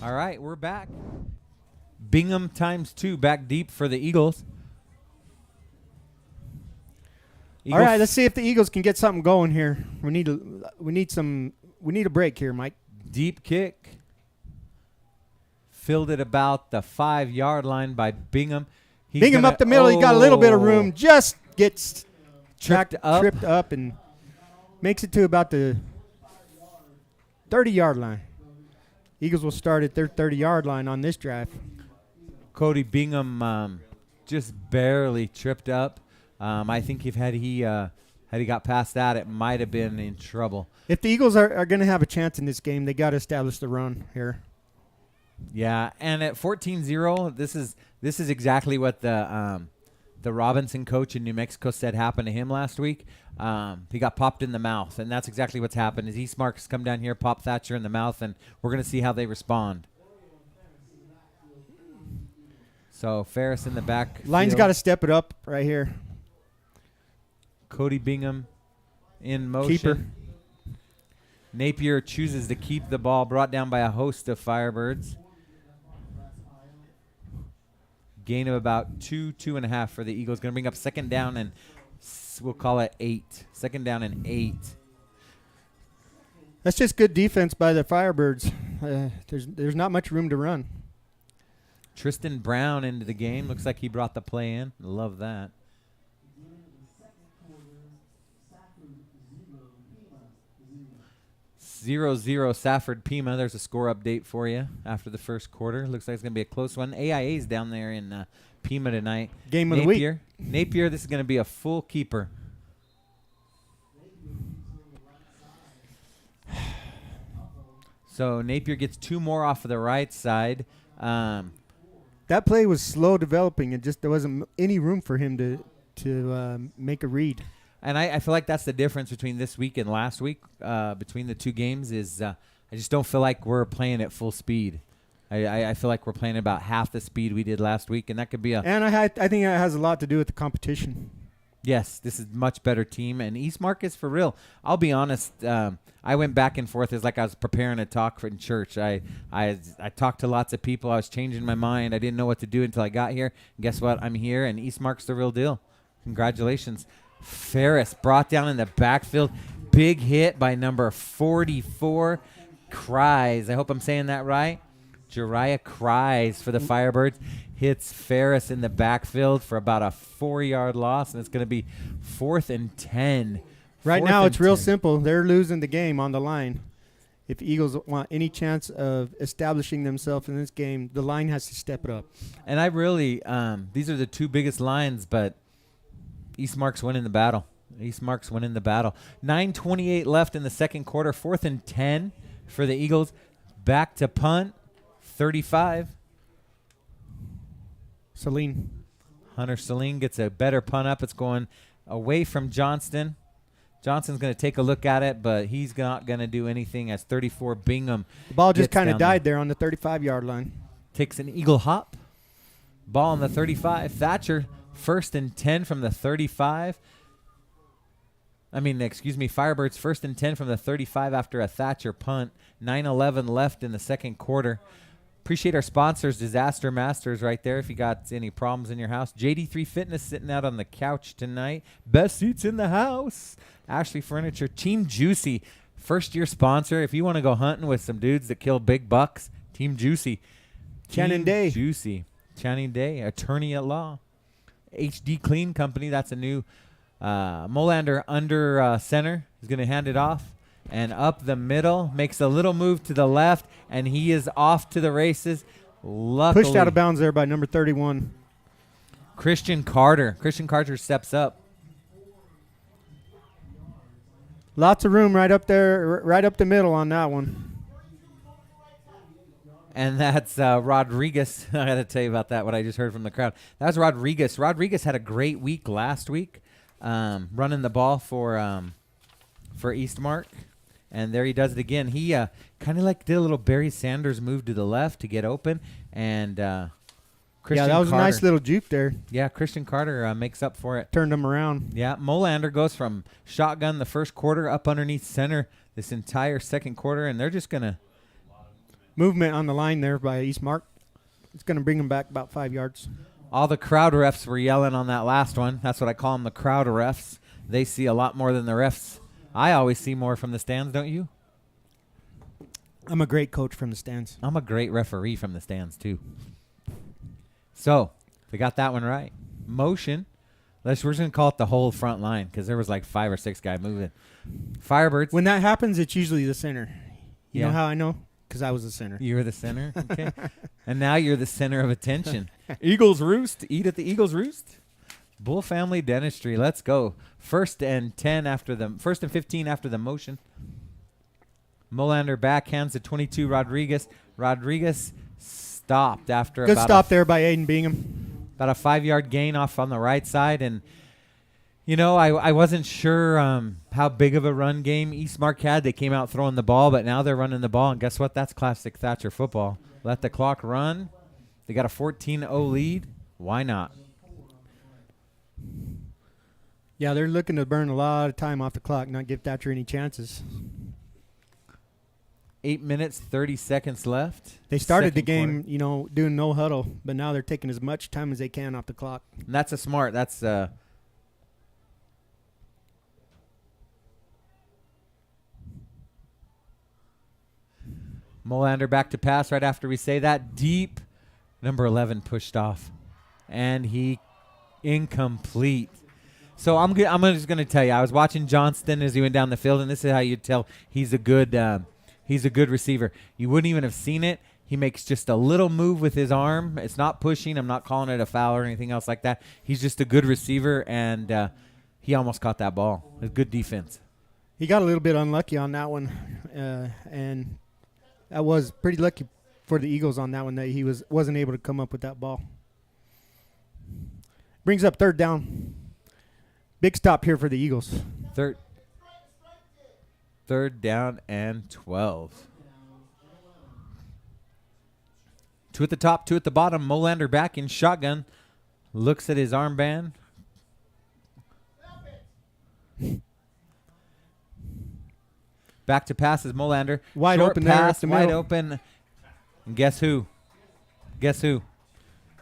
All right, we're back. Bingham ×2 back deep for the Eagles. All right, let's see if the Eagles can get something going here. We need a break here, Mike. Deep kick. Filled it about the 5-yard line by Bingham. Bingham up the middle. He got a little bit of room. Just gets tripped up and makes it to about the 30-yard line. Eagles will start at their 30-yard line on this drive. Cody Bingham just barely tripped up. I think if had he got past that, it might have been in trouble. If the Eagles are going to have a chance in this game, they got to establish the run here. Yeah, and at 14-0, this is exactly what the Robinson coach in New Mexico said happened to him last week. He got popped in the mouth, and that's exactly what's happened. Is Eastmark's come down here, pop Thatcher in the mouth, and we're going to see how they respond. So Ferris in the back. Line's got to step it up right here. Cody Bingham in motion. Keeper. Napier chooses to keep the ball, brought down by a host of Firebirds. Gain of about 2.5 for the Eagles. Going to bring up second down and we'll call it 8. Second down and 8. That's just good defense by the Firebirds. There's not much room to run. Tristan Brown into the game. Looks like he brought the play in. Love that. 0-0 Safford Pima. There's a score update for you after the first quarter. Looks like it's going to be a close one. AIA's down there in Pima tonight. Game of the week. Napier, this is going to be a full keeper. So Napier gets 2 more off of the right side. That play was slow developing. There wasn't any room for him to make a read. And I feel like that's the difference between this week and last week, between the two games, is I just don't feel like we're playing at full speed. I feel like we're playing about half the speed we did last week, and that could be a... And I think that has a lot to do with the competition. Yes, this is a much better team, and Eastmark is for real. I'll be honest, I went back and forth. It's like I was preparing a talk in church. I talked to lots of people. I was changing my mind. I didn't know what to do until I got here. And guess what? I'm here, and Eastmark's the real deal. Congratulations. Ferris brought down in the backfield. Big hit by number 44, Cries. I hope I'm saying that right. Jariah Cries for the Firebirds. Hits Ferris in the backfield for about a 4-yard loss, and it's going to be 4th and 10. Right now, it's real simple. They're losing the game on the line. If Eagles want any chance of establishing themselves in this game, the line has to step it up. And I really, these are the two biggest lines, but Eastmark's winning the battle. 9:28 left in the second quarter. 4th and 10 for the Eagles. Back to punt. 35. Hunter Saline gets a better punt up. It's going away from Johnston. Johnston's going to take a look at it, but he's not going to do anything as 34 Bingham. The ball just kind of died there on the 35-yard line. Takes an eagle hop. Ball on the 35. Thatcher, 1st and 10 from the 35. Firebirds 1st and 10 from the 35 after a Thatcher punt. 9:11 left in the second quarter. Appreciate our sponsors, Disaster Masters, right there. If you got any problems in your house, JD3 Fitness sitting out on the couch tonight. Best seats in the house. Ashley Furniture, Team Juicy, first-year sponsor. If you want to go hunting with some dudes that kill big bucks, Team Juicy. Channing Day, attorney at law. HD Clean Company. That's a new Molander under center. He's going to hand it off. And up the middle, makes a little move to the left, and he is off to the races. Luckily, pushed out of bounds there by number 31. Christian Carter. Christian Carter steps up. Lots of room right up there, right up the middle on that one. And that's Rodriguez. I got to tell you about that, what I just heard from the crowd. That was Rodriguez. Rodriguez had a great week last week, running the ball for Eastmark. And there he does it again. He kind of like did a little Barry Sanders move to the left to get open. And Christian that was Carter, a nice little juke there. Yeah, Christian Carter makes up for it. Turned him around. Yeah, Molander goes from shotgun the first quarter up underneath center this entire second quarter. And they're just going to. Movement on the line there by Eastmark. It's going to bring him back about 5 yards. All the crowd refs were yelling on that last one. That's what I call them, the crowd refs. They see a lot more than the refs. I always see more from the stands, don't you? I'm a great coach from the stands. I'm a great referee from the stands, too. So, they got that one right. Motion. We're just going to call it the whole front line because there was like 5 or 6 guys moving. Firebirds. When that happens, it's usually the center. You Yeah. know how I know? Because I was the center. You were the center? Okay. And now you're the center of attention. Eagles Roost. Eat at the Eagles Roost. Bull Family Dentistry. Let's go. 1st and 15 after the motion. Molander backhands to 22 Rodriguez. Rodriguez stopped after Good stop there by Aiden Bingham. About a 5-yard gain off on the right side. And, you know, I wasn't sure how big of a run game Eastmark had. They came out throwing the ball, but now they're running the ball. And guess what? That's classic Thatcher football. Let the clock run. They got a 14-0 lead. Why not? Yeah, they're looking to burn a lot of time off the clock, not give Thatcher any chances. 8 minutes, 30 seconds left. They started the Second game, quarter. doing no huddle, but now they're taking as much time as they can off the clock. And that's a smart. That's Molander back to pass right after we say that. Deep. Number 11 pushed off. And he incomplete. So I'm just going to tell you, I was watching Johnston as he went down the field, and this is how you tell he's a good receiver. You wouldn't even have seen it. He makes just a little move with his arm. It's not pushing. I'm not calling it a foul or anything else like that. He's just a good receiver, and he almost caught that ball. A good defense. He got a little bit unlucky on that one, and that was pretty lucky for the Eagles on that one that he wasn't able to come up with that ball. Brings up third down. Big stop here for the Eagles. Third down and 12. 2 at the top, 2 at the bottom. Molander back in shotgun. Looks at his armband. Back to pass is Molander. Wide Short open there pass, up the wide middle. open. And guess who?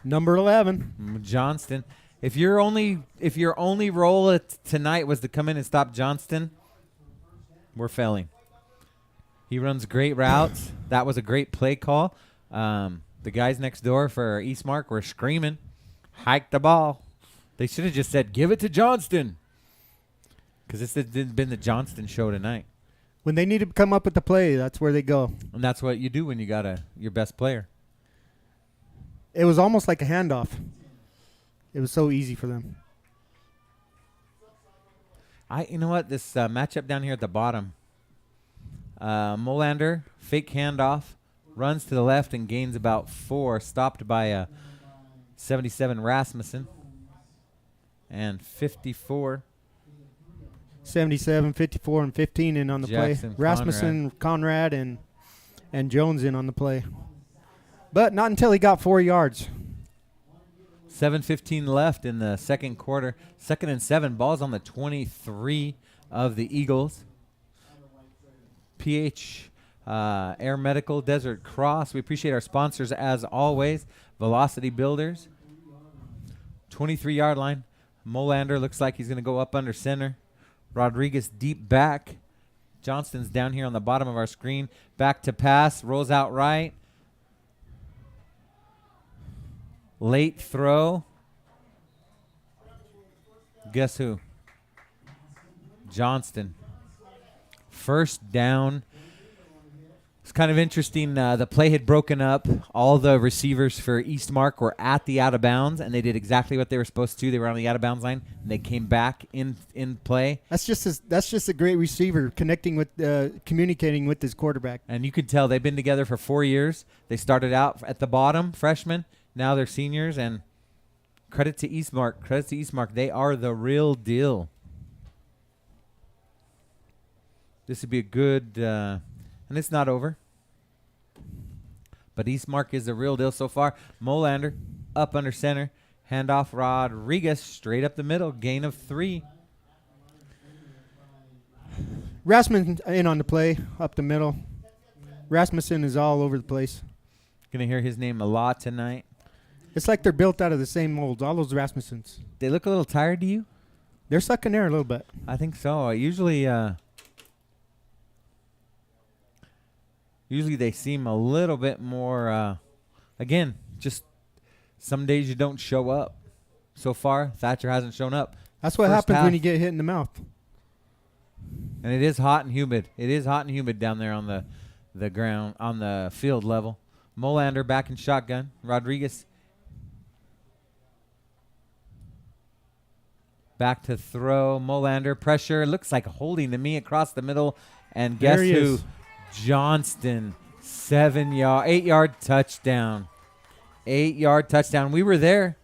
Number 11. Johnston. If your only role tonight was to come in and stop Johnston, we're failing. He runs great routes. That was a great play call. The guys next door for Eastmark were screaming, hike the ball. They should have just said, give it to Johnston. Because this has been the Johnston show tonight. When they need to come up with the play, that's where they go. And that's what you do when you got your best player. It was almost like a handoff. It was so easy for them. You know what? This matchup down here at the bottom. Molander, fake handoff, runs to the left and gains about 4. Stopped by 77 Rasmussen. And 54. 77, 54, and 15 in on the Jackson, play. Rasmussen, Conrad, and Jones in on the play. But not until he got 4 yards. 7:15 left in the second quarter. 2nd and 7. Ball's on the 23 of the Eagles. PH Air Medical, Desert Cross. We appreciate our sponsors as always. Velocity Builders. 23-yard line. Molander looks like he's going to go up under center. Rodriguez deep back. Johnston's down here on the bottom of our screen. Back to pass. Rolls out right. Late throw. Guess who? Johnston. First down. It's kind of interesting. The play had broken up. All the receivers for Eastmark were at the out of bounds, and they did exactly what they were supposed to. They were on the out of bounds line, and they came back in play. That's just a great receiver communicating with his quarterback. And you could tell they've been together for 4 years. They started out at the bottom, freshmen. Now they're seniors, and credit to Eastmark. They are the real deal. This would be a good, and it's not over. But Eastmark is the real deal so far. Molander up under center. Handoff Rodriguez straight up the middle. Gain of 3. Rasmussen in on the play, up the middle. Rasmussen is all over the place. Going to hear his name a lot tonight. It's like they're built out of the same molds, all those Rasmussens. They look a little tired to you? They're sucking air a little bit. I think so. Usually they seem a little bit more, again, just some days you don't show up. So far, Thatcher hasn't shown up. That's what happens when you get hit in the mouth. And it is hot and humid. It is hot and humid down there on the ground, on the field level. Molander back in shotgun. Rodriguez back to throw. Molander pressure. Looks like holding to me across the middle. And guess There he who? is. Johnston, 8-yard touchdown. 8-yard touchdown. We were there.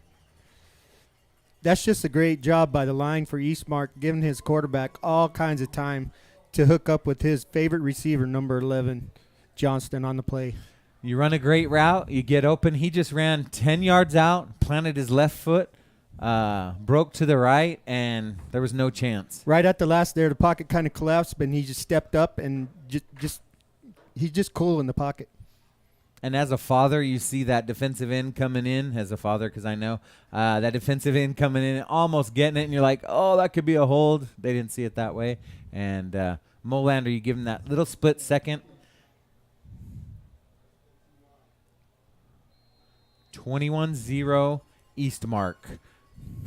That's just a great job by the line for Eastmark, giving his quarterback all kinds of time to hook up with his favorite receiver, number 11, Johnston, on the play. You run a great route. You get open. He just ran 10 yards out, planted his left foot, broke to the right, and there was no chance. Right at the last there, the pocket kind of collapsed, but he just stepped up and just he's just cool in the pocket. And as a father, you see that defensive end coming in. As a father, because I know that defensive end coming in, almost getting it, and you're like, oh, that could be a hold. They didn't see it that way. And Molander, you give him that little split second. 21-0 Eastmark.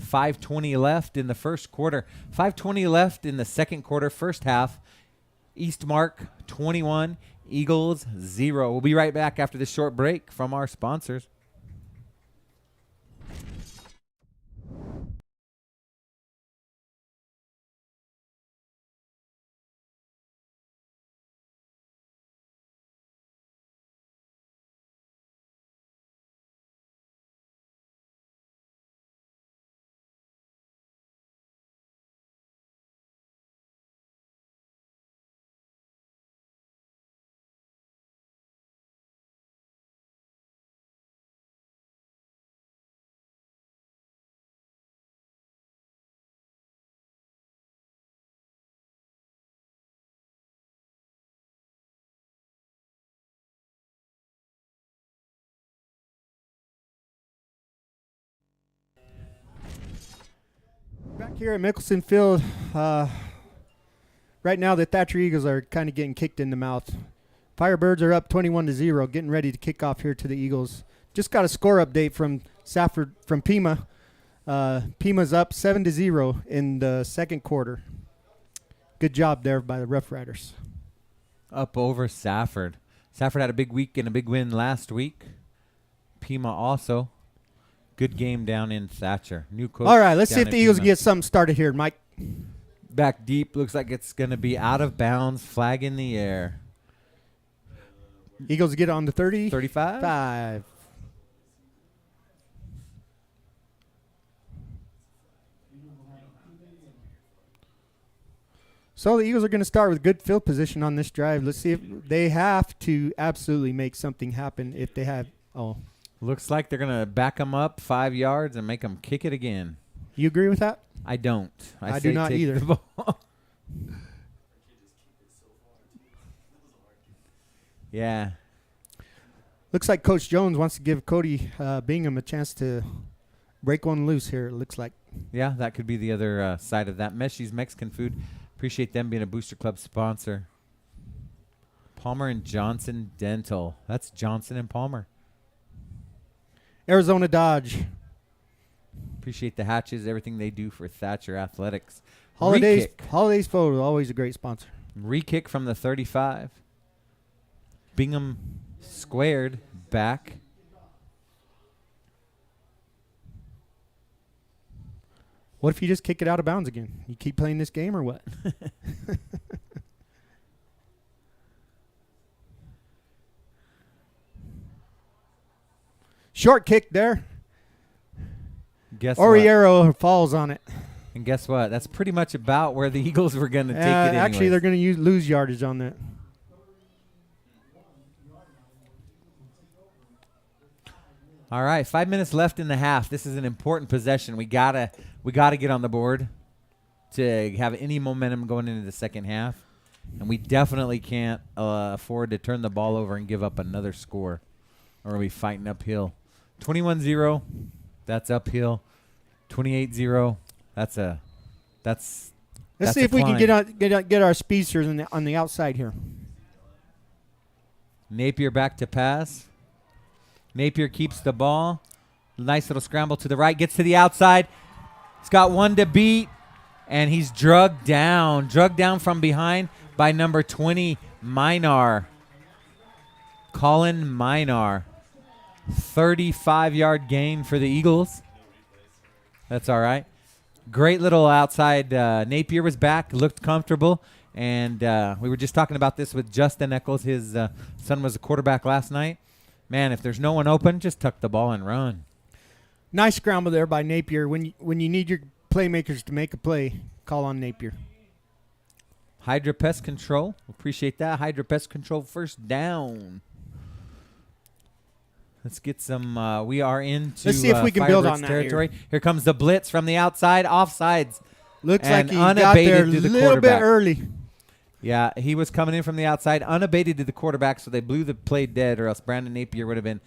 5:20 left in the first quarter. 5:20 left in the second quarter, first half. Eastmark 21, Eagles 0. We'll be right back after this short break from our sponsors. Back here at Mickelson Field, right now the Thatcher Eagles are kind of getting kicked in the mouth. Firebirds are up 21-0, getting ready to kick off here to the Eagles. Just got a score update from Safford, from Pima. Pima's up 7-0 in the second quarter. Good job there by the Rough Riders. Up over Safford. Safford had a big week and a big win last week. Pima also. Good game down in Thatcher. New coach. All right, let's see down if at the Eagles Pima. get something started here, Mike. Back deep. Looks like it's going to be out of bounds. Flag in the air. Eagles get on the 30. 35? 5. So the Eagles are going to start with good field position on this drive. Let's see if they have to absolutely make something happen if they have. Oh, Looks like they're going to back them up 5 yards and make them kick it again. you agree with that? I don't. I say do not take either. the ball. Yeah. Looks like Coach Jones wants to give Cody Bingham a chance to break one loose here, it looks like. Yeah, that could be the other side of that. Meshi's Mexican Food. Appreciate them being a Booster Club sponsor. Palmer and Johnson Dental. That's Johnson and Palmer. Arizona Dodge. Appreciate the Hatches, everything they do for Thatcher Athletics. Holidays Re-kick. Holidays Photo, always a great sponsor. Re-kick from the 35. Bingham squared back. What if you just kick it out of bounds again? You keep playing this game or what? Short kick there. Guess what? Oriero falls on it. And guess what? That's pretty much about where the Eagles were going to take it anyways. Actually, they're going to lose yardage on that. All right, 5 minutes left in the half. This is an important possession. We gotta get on the board to have any momentum going into the second half, and we definitely can't afford to turn the ball over and give up another score, or we'll be fighting uphill. 21-0, that's uphill. 28-0, that's Let's see if we can get our speedsters on the outside here. Napier back to pass. Napier keeps the ball. Nice little scramble to the right. Gets to the outside. He's got one to beat, and he's drugged down from behind by number 20, Minar. Colin Minar. 35-yard gain for the Eagles. That's all right. Great little outside. Napier was back, looked comfortable, and we were just talking about this with Justin Eccles. His son was a quarterback last night. Man, if there's no one open, just tuck the ball and run. Nice scramble there by Napier. When you need your playmakers to make a play, call on Napier. Hydra Pest Control. Appreciate that. Hydra Pest Control first down. Let's get some. We are into Let's see if we can build Firebirds on that territory. Here comes the blitz from the outside. Offsides. Looks And like he got unabated there a to the little bit quarterback. early. Yeah, he was coming in from the outside, unabated to the quarterback, so they blew the play dead, or else Brandon Napier would have been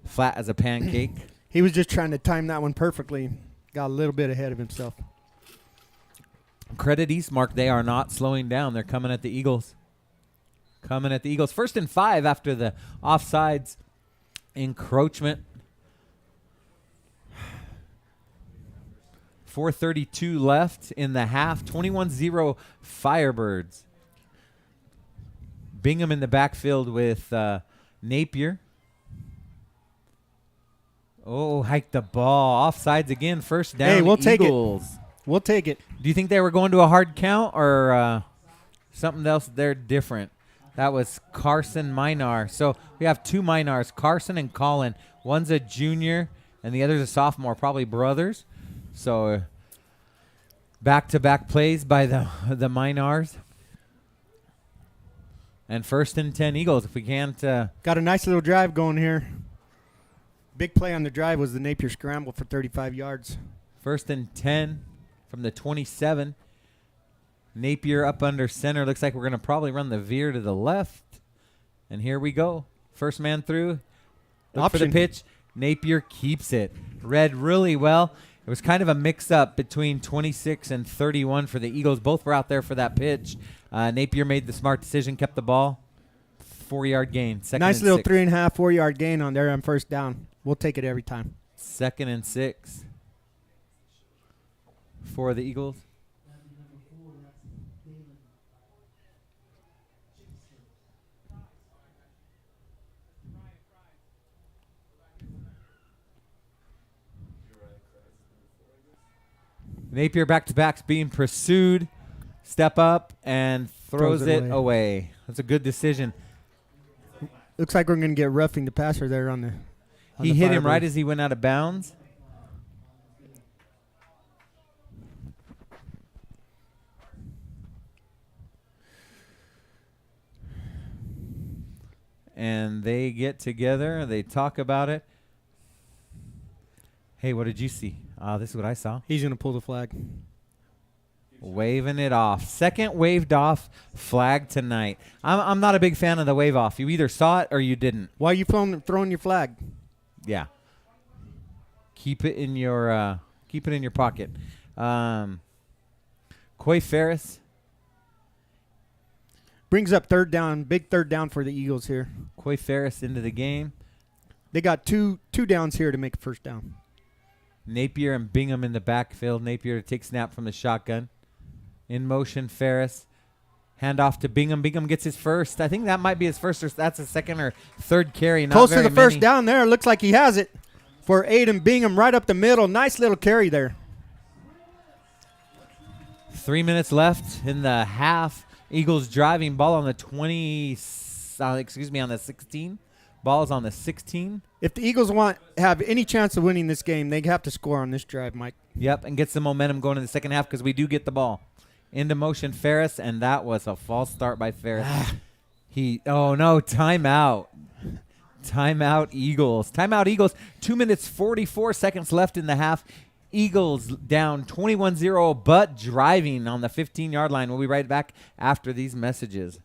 flat as a pancake. He was just trying to time that one perfectly. Got a little bit ahead of himself. Credit Eastmark, they are not slowing down. They're coming at the Eagles. Coming at the Eagles. 1st and 5 after the offsides encroachment. 4:32 left in the half. 21-0 Firebirds. Bingham in the backfield with Napier. Oh, hike the ball. Offsides again. First down, Hey, we'll Eagles. take it. We'll take it. Do you think they were going to a hard count or something else there different? That was Carson Minar. So we have 2 Minars, Carson and Colin. One's a junior and the other's a sophomore, probably brothers. So back-to-back plays by the Minars. And 1st and 10 Eagles. If we can't. Got a nice little drive going here. Big play on the drive was the Napier scramble for 35 yards. 1st and 10 from the 27. Napier up under center. Looks like we're going to probably run the veer to the left. And here we go. First man through. Look for the pitch. Napier keeps it. Read really well. It was kind of a mix-up between 26 and 31 for the Eagles. Both were out there for that pitch. Napier made the smart decision, kept the ball. 4-yard gain. Nice little 3.5, 4-yard gain on there on first down. We'll take it every time. 2nd and 6 for the Eagles. Napier back-to-backs being pursued. Step up and throws it away. That's a good decision. Looks like we're going to get roughing the passer there on the He hit him right as he went out of bounds. And they get together. They talk about it. Hey, what did you see? This is what I saw. He's going to pull the flag. Waving it off. Second waved off flag tonight. I'm not a big fan of the wave off. You either saw it or you didn't. Why are you throwing your flag? Yeah. Keep it in your pocket. Coy Ferris brings up 3rd down. Big 3rd down for the Eagles here. Coy Ferris into the game. They got two downs here to make a first down. Napier and Bingham in the backfield. Napier to take snap from the shotgun. In motion, Ferris. Hand off to Bingham. Bingham gets his first. I think that might be his first, or that's a 2nd or 3rd carry. Not close to the very first many. down there. Looks like he has it for Aiden Bingham right up the middle. Nice little carry there. 3 minutes left in the half. Eagles driving, ball on the 20, on the 16. Ball's on the 16. If the Eagles have any chance of winning this game, they have to score on this drive, Mike. Yep, and get some momentum going in the second half because we do get the ball. Into motion, Ferris, and that was a false start by Ferris. Timeout. Timeout, Eagles. Timeout, Eagles. 2 minutes, 44 seconds left in the half. Eagles down 21-0, but driving on the 15-yard line. We'll be right back after these messages.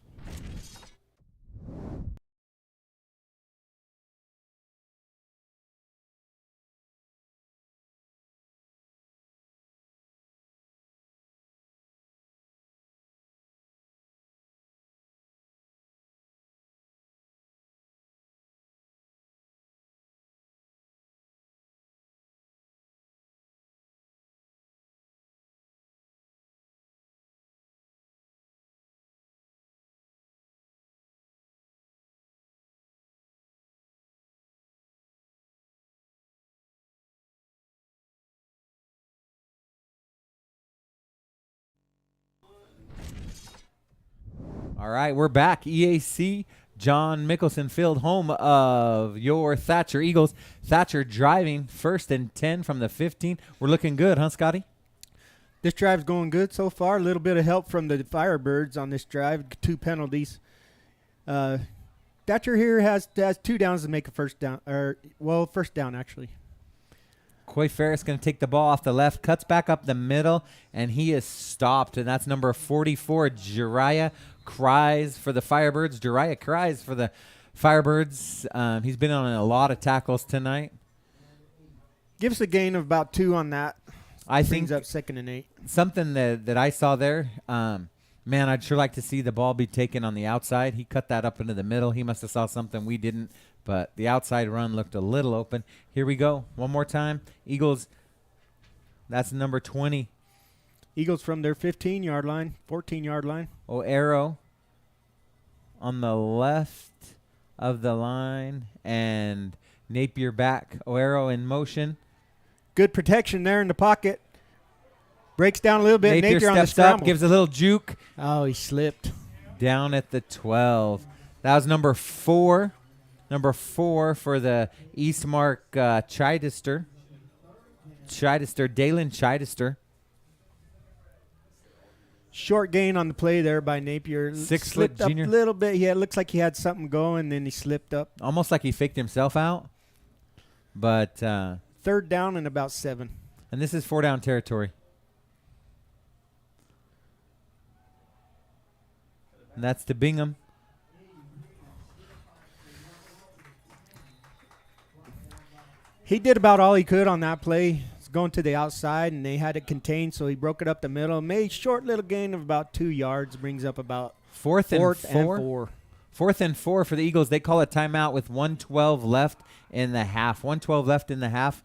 All right, we're back. EAC, John Mickelson Field, home of your Thatcher Eagles. Thatcher driving 1st and 10 from the 15. We're looking good, huh, Scotty? This drive's going good so far. A little bit of help from the Firebirds on this drive. 2 penalties. Thatcher here has 2 downs to make a first down. First down, actually. Coy Ferris going to take the ball off the left, cuts back up the middle, and he is stopped. And that's number 44, Jariah Cries for the Firebirds. Jariah Cries for the Firebirds. He's been on a lot of tackles tonight. Give us a gain of about 2 on that. I Brings think up 2nd and 8. something that I saw there, man, I'd sure like to see the ball be taken on the outside. He cut that up into the middle. He must have saw something we didn't, but the outside run looked a little open. Here we go. One more time. Eagles, that's number 20. Eagles from their 15-yard line, 14-yard line. O'Arrow on the left of the line, and Napier back. O'Arrow in motion. Good protection there in the pocket. Breaks down a little bit. Napier on the steps scramble. up, gives a little juke. Oh, he slipped. Down at the 12. That was number 4. Number 4 for the Eastmark Chichester. Dalen Chichester. Short gain on the play there by Napier. 6 Slipped foot up junior. a little bit. Yeah, it looks like he had something going, then he slipped up. Almost like he faked himself out. But, 3rd down and about 7. and this is 4 down territory. And that's to Bingham. He did about all he could on that play. It's going to the outside, and they had it contained, so he broke it up the middle. Made short little gain of about 2 yards. Brings up about 4th and 4th 4. 4th and 4 for the Eagles. They call a timeout with 1:12 left in the half. 1:12 left in the half.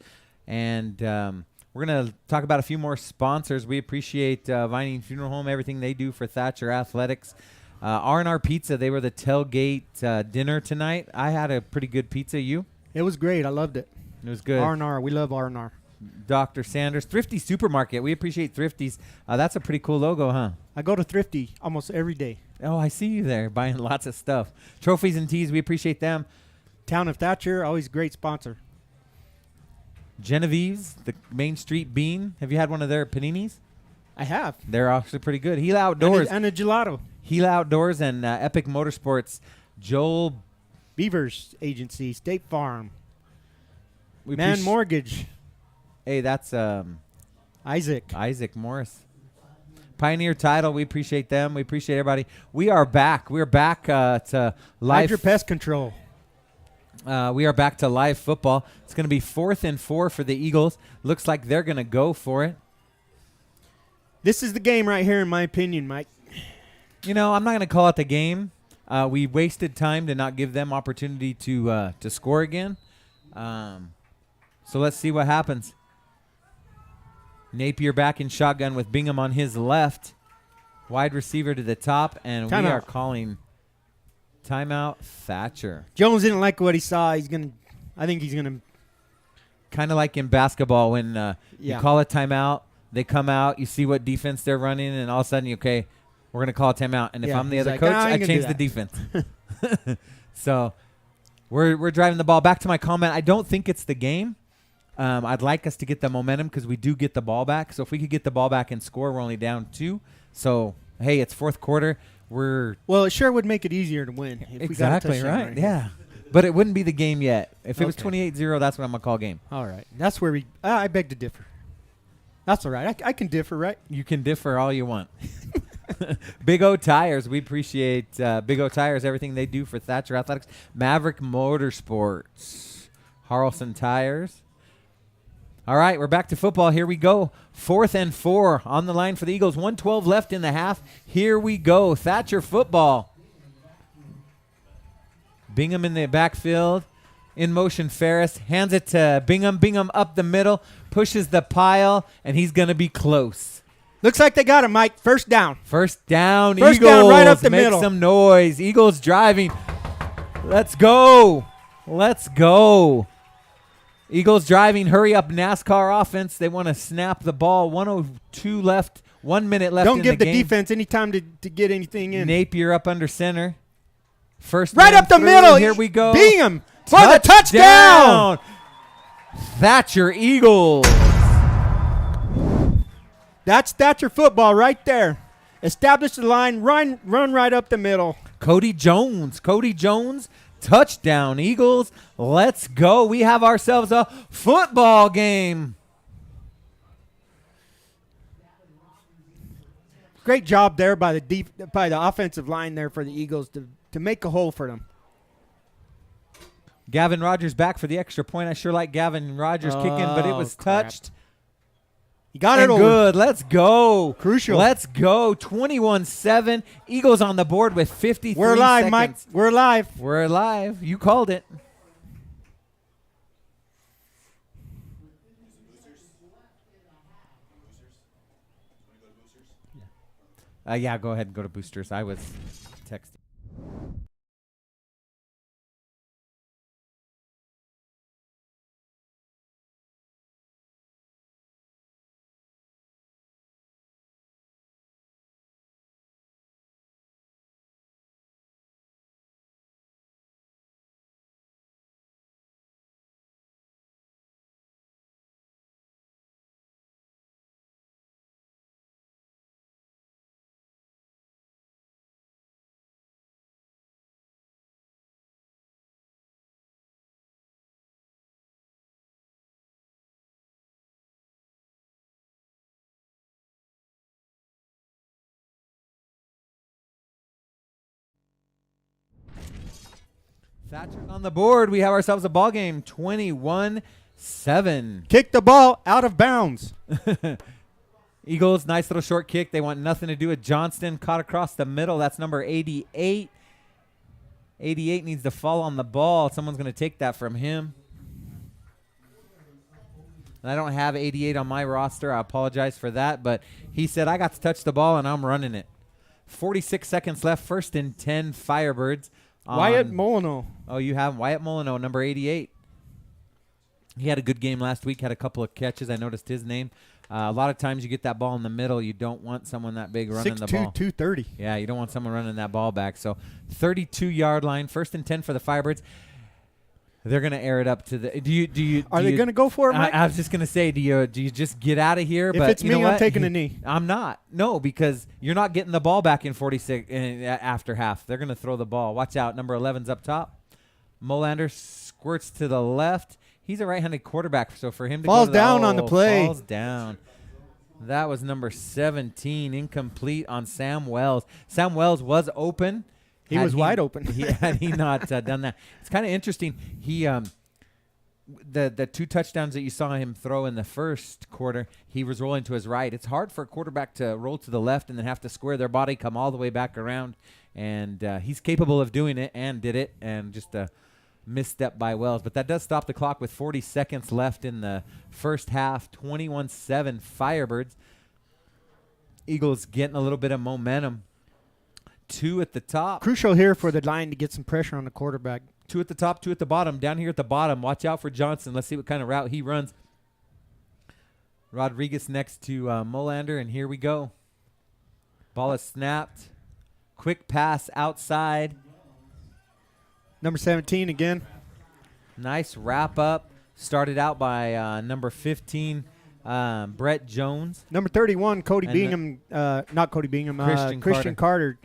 And we're going to talk about a few more sponsors. We appreciate Vining Funeral Home, everything they do for Thatcher Athletics. R&R Pizza, they were the tailgate dinner tonight. I had a pretty good pizza. You? It was great. I loved it. It was good. R&R. We love R&R. Dr. Sanders. Thrifty Supermarket. We appreciate Thrifty's. That's a pretty cool logo, huh? I go to Thrifty almost every day. Oh, I see you there buying lots of stuff. Trophies and Tees. We appreciate them. Town of Thatcher, always great sponsor. Genevieve's, the Main Street Bean. Have you had one of their paninis? I have. They're actually pretty good. Gila Outdoors. And a gelato. Gila Outdoors and Epic Motorsports. Joel. Beavers Agency, State Farm. We Man Mortgage. Hey, that's Isaac Morris. Pioneer Title. We appreciate them. We appreciate everybody. We are back. We're back to live. Hydra Pest Control. We are back to live football. It's going to be 4th and 4 for the Eagles. Looks like they're going to go for it. This is the game right here, in my opinion, Mike. You know, I'm not going to call it the game. We wasted time to not give them opportunity to score again. So let's see what happens. Napier back in shotgun with Bingham on his left. Wide receiver to the top, and we are calling timeout Thatcher. Jones didn't like what he saw. I think he's gonna. Kind of like in basketball when you call a timeout, they come out, you see what defense they're running, and all of a sudden, okay, we're going to call a timeout. And if I'm the other coach, I change the defense. So we're driving the ball. Back to my comment, I don't think it's the game. I'd like us to get the momentum because we do get the ball back. So if we could get the ball back and score, we're only down 2. So, hey, it's 4th quarter. Well, it sure would make it easier to win. If exactly, we got a touchdown right. Yeah. But it wouldn't be the game yet. If it was 28-0, that's what I'm going to call game. All right. That's where I beg to differ. That's all right. I can differ, right? You can differ all you want. Big O Tires. We appreciate Big O Tires, everything they do for Thatcher Athletics. Maverick Motorsports. Harlson Tires. All right, we're back to football. Here we go. 4th and 4 on the line for the Eagles. 1:12 left in the half. Here we go. Thatcher football. Bingham in the backfield. In motion, Ferris. Hands it to Bingham. Bingham up the middle. Pushes the pile, and he's going to be close. Looks like they got him, Mike. First down. First down, First Eagles. down right up the Make middle. some noise. Eagles driving. Let's go. Let's go. Eagles driving. Hurry up, NASCAR offense. They want to snap the ball. 1:02 left. 1 minute left. Don't give the game. defense any time to get anything in. Napier up under center. First right man up the through. middle. Here we go. Bingham for the touchdown. Thatcher Eagles. That's Thatcher football right there. Establish the line. Run right up the middle. Cody Jones. Touchdown Eagles. Let's go. We have ourselves a football game. Great job there by the offensive line there for the Eagles to make a hole for them. Gavin Rogers back for the extra point. I sure like Gavin Rogers kicking, but it was touched. You got it over. Good. Let's go. Crucial. Let's go. 21-7. Eagles on the board with 53 We're live, seconds. Mike. We're live. We're live. You called it. Yeah, go ahead and go to Boosters. I was texting. Thatcher's on the board. We have ourselves a ball game, 21-7. Kick the ball out of bounds. Eagles, nice little short kick. They want nothing to do with Johnston. Caught across the middle. That's number 88. 88 needs to fall on the ball. Someone's going to take that from him. And I don't have 88 on my roster. I apologize for that. But he said, I got to touch the ball, and I'm running it. 46 seconds left. 1st and 10, Firebirds. Wyatt Molino. Oh, you have Wyatt Molino, number 88. He had a good game last week, had a couple of catches. I noticed his name. A lot of times you get that ball in the middle. You don't want someone that big running the ball. 6'2", 230. Yeah, you don't want someone running that ball back. So 32-yard line, 1st and 10 for the Firebirds. They're going to air it up to the. Are they going to go for it, Mike? I was just going to say, do you just get out of here? If but it's you me, know I'm what? taking a knee. I'm not. No, because you're not getting the ball back in 46 after half. They're going to throw the ball. Watch out. Number 11's up top. Molander squirts to the left. He's a right-handed quarterback, so for him to falls go down on the play. Falls down. That was number 17, incomplete on Sam Wells. Sam Wells was open. He was wide open. Had he not done that. It's kind of interesting. He the 2 touchdowns that you saw him throw in the first quarter, he was rolling to his right. It's hard for a quarterback to roll to the left and then have to square their body, come all the way back around. And he's capable of doing it and did it, and just a misstep by Wells. But that does stop the clock with 40 seconds left in the first half. 21-7 Firebirds. Eagles getting a little bit of momentum. 2 at the top. Crucial here for the line to get some pressure on the quarterback. 2 at the top, 2 at the bottom. Down here at the bottom, watch out for Johnson. Let's see what kind of route he runs. Rodriguez next to Molander, and here we go. Ball is snapped. Quick pass outside. Number 17 again. Nice wrap up. Started out by number 15, Brett Jones. Number 31, Cody And Bingham. Not Cody Bingham. Christian Carter.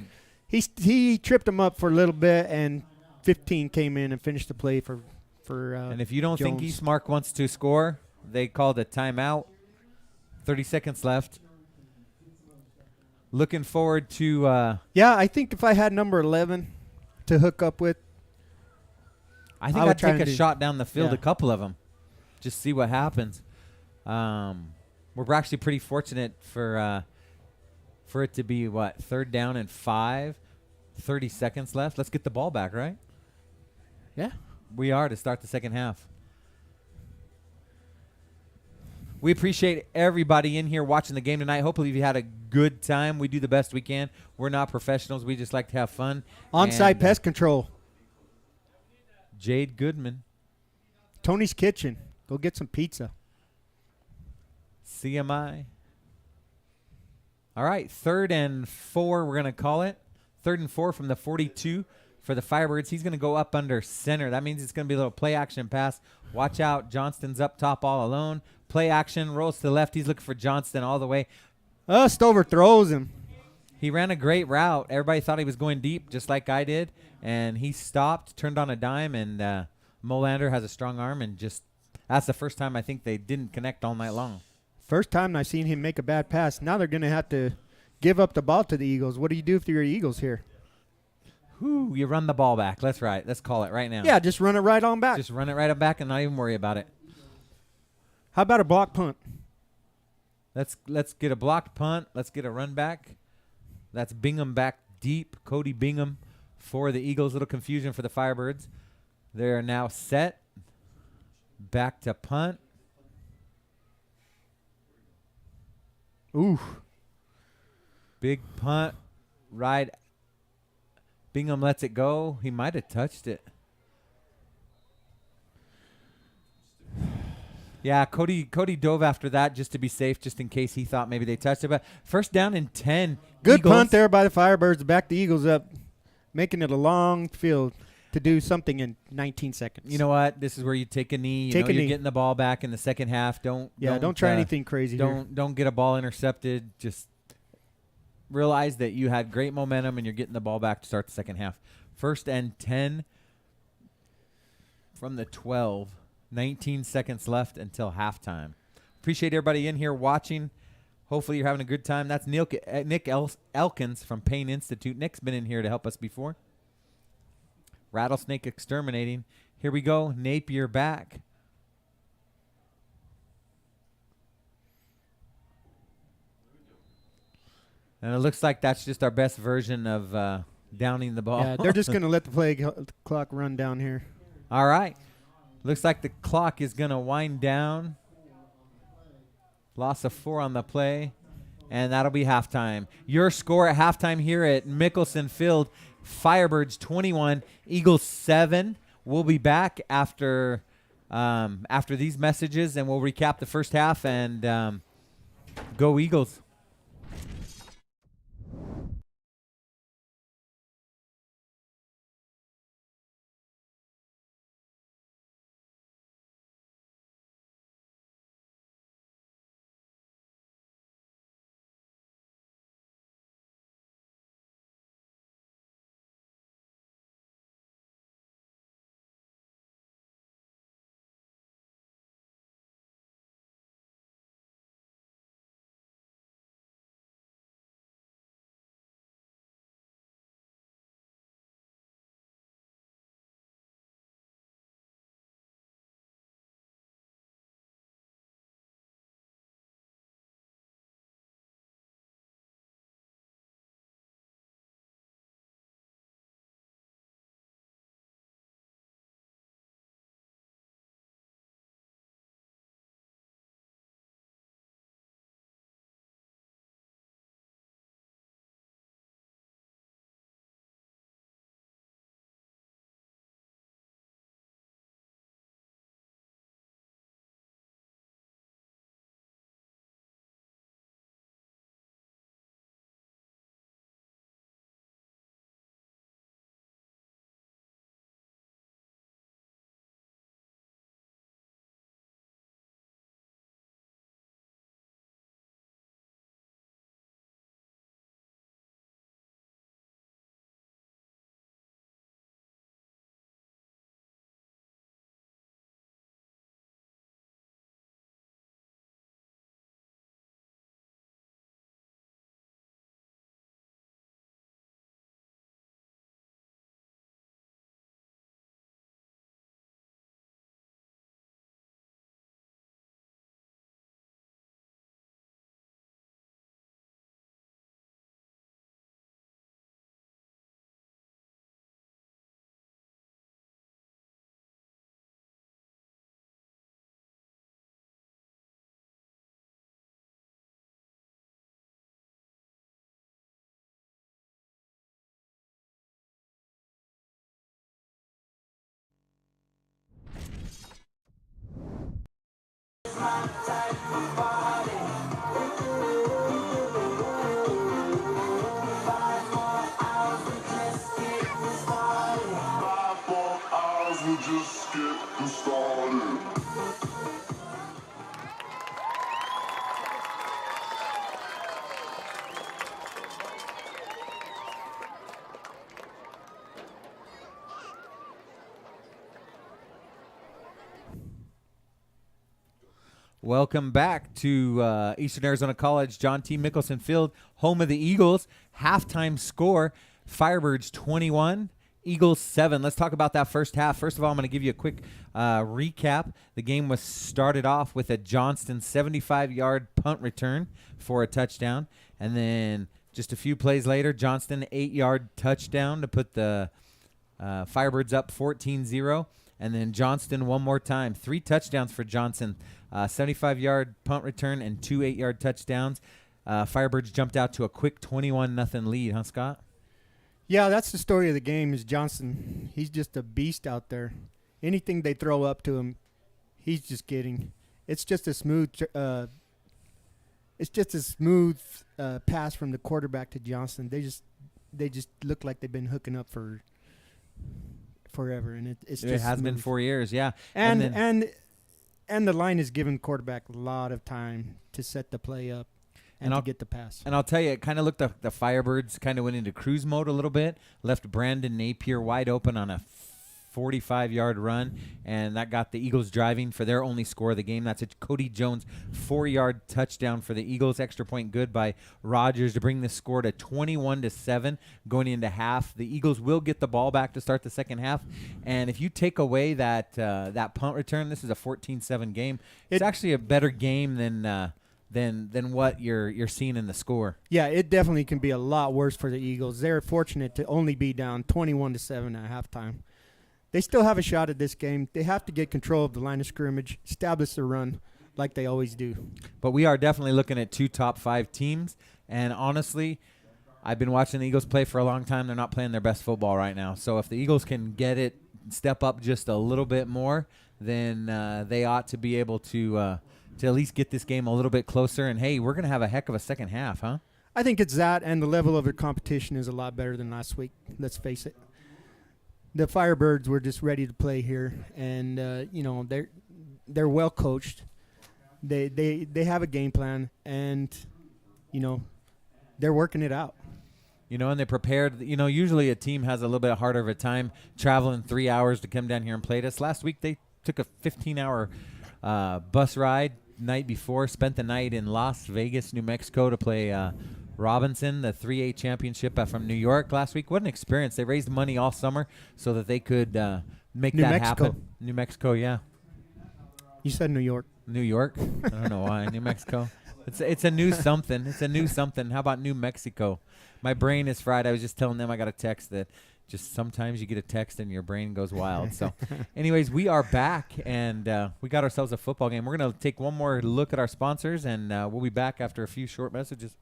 He tripped him up for a little bit, and 15 came in and finished the play for And if you don't think Jones. Eastmark wants to score, they called a timeout. 30 seconds left. Looking forward to Yeah, I think if I had number 11 to hook up with, I think would I'd try take and a do- shot down the field, yeah. a couple of them. Just see what happens. We're actually pretty fortunate for it to be, 3rd down and 5, 30 seconds left. Let's get the ball back, right? yeah. We are to start the second half. We appreciate everybody in here watching the game tonight. Hopefully you had a good time. We do the best we can. We're not professionals. We just like to have fun. On-site And, pest control. Jade Goodman, Tony's Kitchen. Go get some pizza. CMI. All right, 3rd and 4, we're going to call it. 3rd and 4 from the 42 for the Firebirds. He's going to go up under center. That means it's going to be a little play action pass. Watch out. Johnston's up top all alone. Play action, rolls to the left. He's looking for Johnston all the way. Stover throws him. He ran a great route. Everybody thought he was going deep, just like I did. And he stopped, turned on a dime, and Molander has a strong arm. And just that's the first time I think they didn't connect all night long. First time I've seen him make a bad pass. Now they're going to have to give up the ball to the Eagles. What do you do if you're Eagles here? Whew, you run the ball back. Let's call it right now. Yeah, just run it right on back. Just run it right back and not even worry about it. How about a block punt? Let's get a blocked punt. Let's get a run back. That's Bingham back deep. Cody Bingham for the Eagles. Little confusion for the Firebirds. They're now set. Back to punt. Ooh. Big punt. Right. Bingham lets it go. He might have touched it. Yeah, Cody dove after that just to be safe, just in case he thought maybe they touched it. But first down and 10. Good Eagles. punt there by the Firebirds to back the Eagles up, making it a long field to do something in 19 seconds. You know what? This is where you take a knee. You're getting the ball back in the second half. Don't try anything crazy here. Don't get a ball intercepted. Just realize that you had great momentum and you're getting the ball back to start the second half. First and 10 from the 12. 19 seconds left until halftime. Appreciate everybody in here watching. Hopefully you're having a good time. That's Nick Elkins from Payne Institute. Nick's been in here to help us before. Rattlesnake exterminating. Here we go. Napier back. And it looks like that's just our best version of downing the ball. Yeah, they're just going to let the play clock run down here. All right. Looks like the clock is going to wind down. Loss of 4 on the play. And that'll be halftime. Your score at halftime here at Mickelson Field, Firebirds 21, Eagles 7. We'll be back after these messages, and we'll recap the first half and go Eagles. Welcome back to Eastern Arizona College, John T. Mickelson Field, home of the Eagles. Halftime score, Firebirds 21, Eagles 7. Let's talk about that first half. First of all, I'm going to give you a quick recap. The game was started off with a Johnston 75-yard punt return for a touchdown. And then just a few plays later, Johnston 8-yard touchdown to put the Firebirds up 14-0. And then Johnston one more time. 3 touchdowns for Johnson. 75-yard punt return and 2 8-yard touchdowns. Firebirds jumped out to a quick 21-0 lead, huh, Scott? Yeah, that's the story of the game is Johnson. He's just a beast out there. Anything they throw up to him, he's just getting. It's just a smooth pass from the quarterback to Johnson. They just look like they've been hooking up for forever, and it has been 4 years, yeah. And the line is giving quarterback a lot of time to set the play up and to get the pass. And I'll tell you, it kind of looked like the Firebirds kind of went into cruise mode a little bit, left Brandon Napier wide open on a 45-yard run, and that got the Eagles driving for their only score of the game. That's a Cody Jones 4-yard touchdown for the Eagles. Extra point good by Rogers to bring the score to 21-7 going into half. The Eagles will get the ball back to start the second half, and if you take away that punt return, this is a 14-7 game. It's actually a better game than what you're seeing in the score. Yeah, it definitely can be a lot worse for the Eagles. They're fortunate to only be down 21-7 at halftime. They still have a shot at this game. They have to get control of the line of scrimmage, establish the run like they always do. But we are definitely looking at 2 top 5 teams. And honestly, I've been watching the Eagles play for a long time. They're not playing their best football right now. So if the Eagles can get it, step up just a little bit more, then they ought to be able to at least get this game a little bit closer. And, hey, we're going to have a heck of a second half, huh? I think it's that, and the level of their competition is a lot better than last week. Let's face it. The Firebirds were just ready to play here, and they're well coached. They have a game plan, and they're working it out. And they prepared. Usually a team has a little bit harder of a time traveling 3 hours to come down here and play us. Last week they took a 15-hour bus ride night before, spent the night in Las Vegas, New Mexico to play Robinson, the 3A championship from New York last week. What an experience. They raised money all summer so that they could make that happen. New Mexico, yeah. You said New York. New York? I don't know why. New Mexico. It's a new something. It's a new something. How about New Mexico? My brain is fried. I was just telling them I got a text that just sometimes you get a text and your brain goes wild. So anyways, we are back, and we got ourselves a football game. We're going to take one more look at our sponsors, and we'll be back after a few short messages.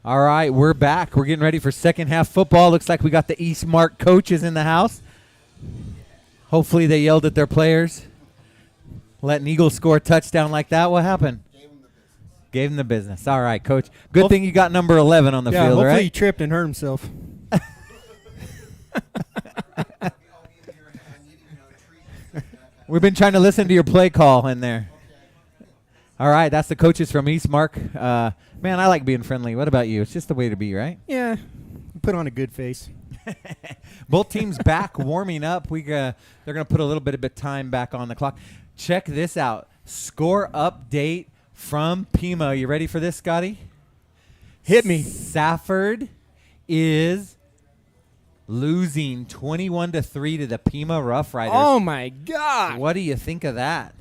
All right, we're back. We're getting ready for second half football. Looks like we got the Eastmark coaches in the house. Hopefully they yelled at their players. Letting Eagles score a touchdown like that. What happened? Gave him the business. All right, Coach. Good thing you got number 11 on the field, hopefully right? he tripped and hurt himself. We've been trying to listen to your play call in there. All right, that's the coaches from Eastmark. Man, I like being friendly. What about you? It's just the way to be, right? Yeah, put on a good face. Both teams back warming up. They're going to put a little bit of time back on the clock. Check this out. Score update from Pima. You ready for this, Scotty? Hit me. Safford is losing 21-3 to the Pima Rough Riders. Oh, my God. What do you think of that?